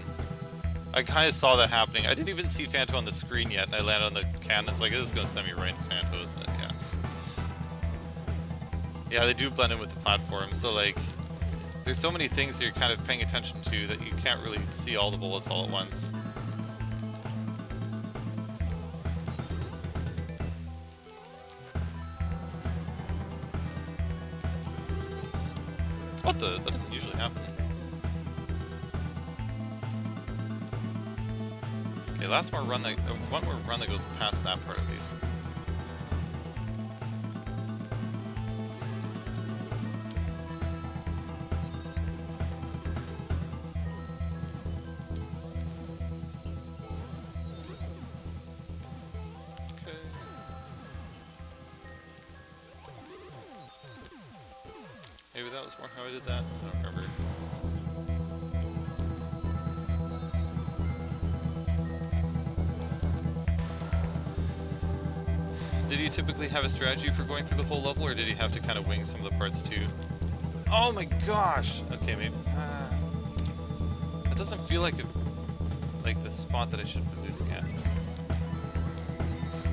Speaker 1: I kind of saw that happening. I didn't even see Phanto on the screen yet, and I landed on the cannons. Like, this is going to send me right into Phanto, isn't it? Yeah. Yeah, they do blend in with the platform, so like, there's so many things that you're kind of paying attention to that you can't really see all the bullets all at once. What the? That doesn't usually happen. Okay, last more run that one more run that goes past that part at least. Okay. Maybe that was more how I did that. I don't remember. Did you typically have a strategy for going through the whole level, or did you have to kind of wing some of the parts too? Oh my gosh! Okay, maybe... that doesn't feel like like the spot that I should be losing at.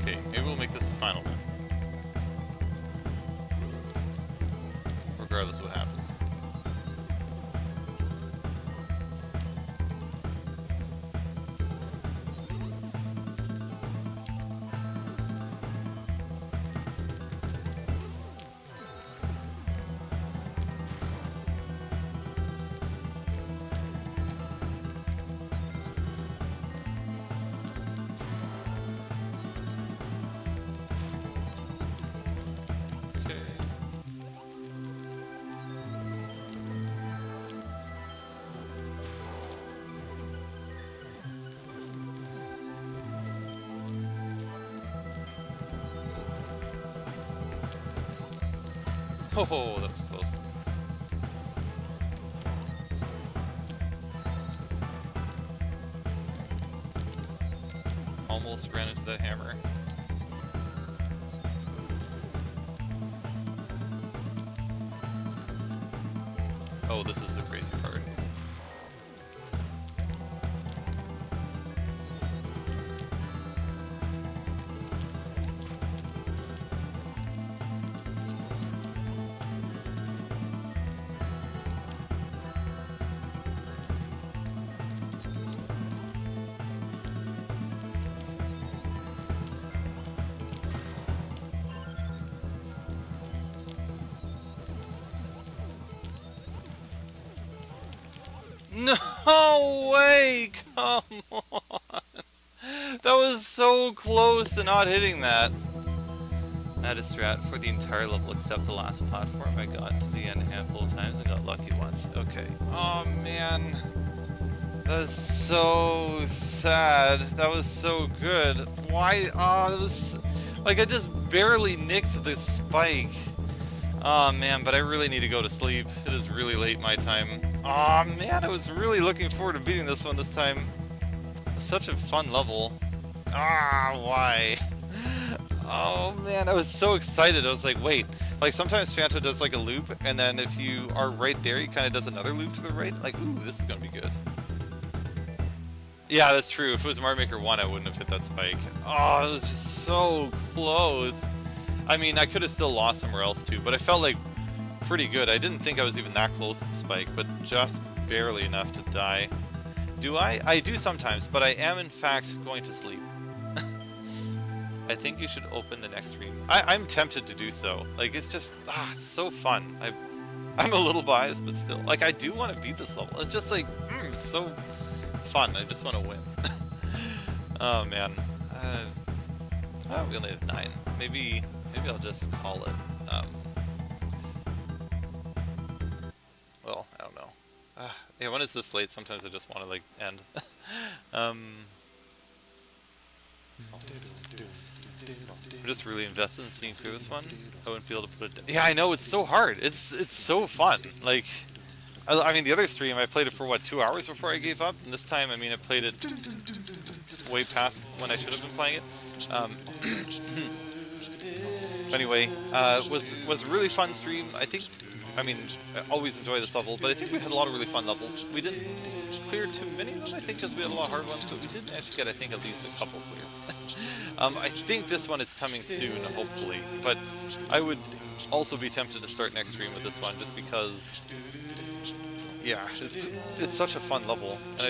Speaker 1: Okay, maybe we'll make this the final one. Regardless of what happens. Oh, that was close. Almost ran into that hammer. this is the crazy part. No way! Come on! That was so close to not hitting that. That is strat for the entire level except the last platform. I got to the end a handful of times and got lucky once. Okay. Oh man. That's so sad. That was so good. Why? Oh, that was... Like, I just barely nicked the spike. Oh man, but I really need to go to sleep. It is really late my time. Oh man, I was really looking forward to beating this one this time. It's such a fun level. Ah, why? Oh man, I was so excited. I was like, wait. Like sometimes Phantom does like a loop, and then if you are right there, he kind of does another loop to the right. Like, ooh, this is gonna be good. Yeah, that's true. If it was Mario Maker 1, I wouldn't have hit that spike. Oh, it was just so close. I mean, I could have still lost somewhere else too, but I felt like pretty good. I didn't think I was even that close to the spike, but just barely enough to die. Do I? I do sometimes, but I am in fact going to sleep. I think you should open the next stream. I'm tempted to do so. Like, it's just, it's so fun. I'm a little biased, but still. Like, I do want to beat this level. It's just like, it's so fun. I just want to win. Oh, man. We only have 9. Maybe I'll just call it. Well, I don't know. Yeah, when it's this late, sometimes I just want to, like, end. I'm just really invested in seeing through this one. I wouldn't be able to put it down. Yeah, I know, it's so hard. It's so fun. Like, I mean, the other stream, I played it for, what, 2 hours before I gave up? And this time, I mean, I played it way past when I should have been playing it. Anyway, was a really fun stream. I mean, I always enjoy this level, but I think we had a lot of really fun levels. We didn't clear too many of them, I think, because we had a lot of hard ones, but we did actually get, I think, at least a couple clears. I think this one is coming soon, hopefully, but I would also be tempted to start next stream with this one, just because, yeah, it's such a fun level, and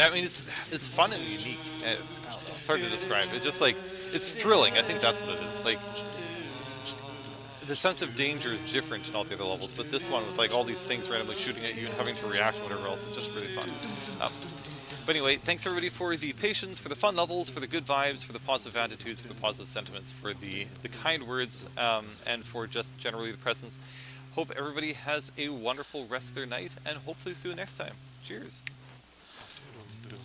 Speaker 1: I mean, it's fun and unique. I don't know, it's hard to describe. It's just like, it's thrilling. I think that's what it is. Like, the sense of danger is different in all the other levels, but this one with like all these things randomly shooting at you and having to react and whatever else is just really fun. But anyway, thanks everybody for the patience, for the fun levels, for the good vibes, for the positive attitudes, for the positive sentiments, for the kind words, and for just generally the presence. Hope everybody has a wonderful rest of their night, and hopefully see you next time. Cheers.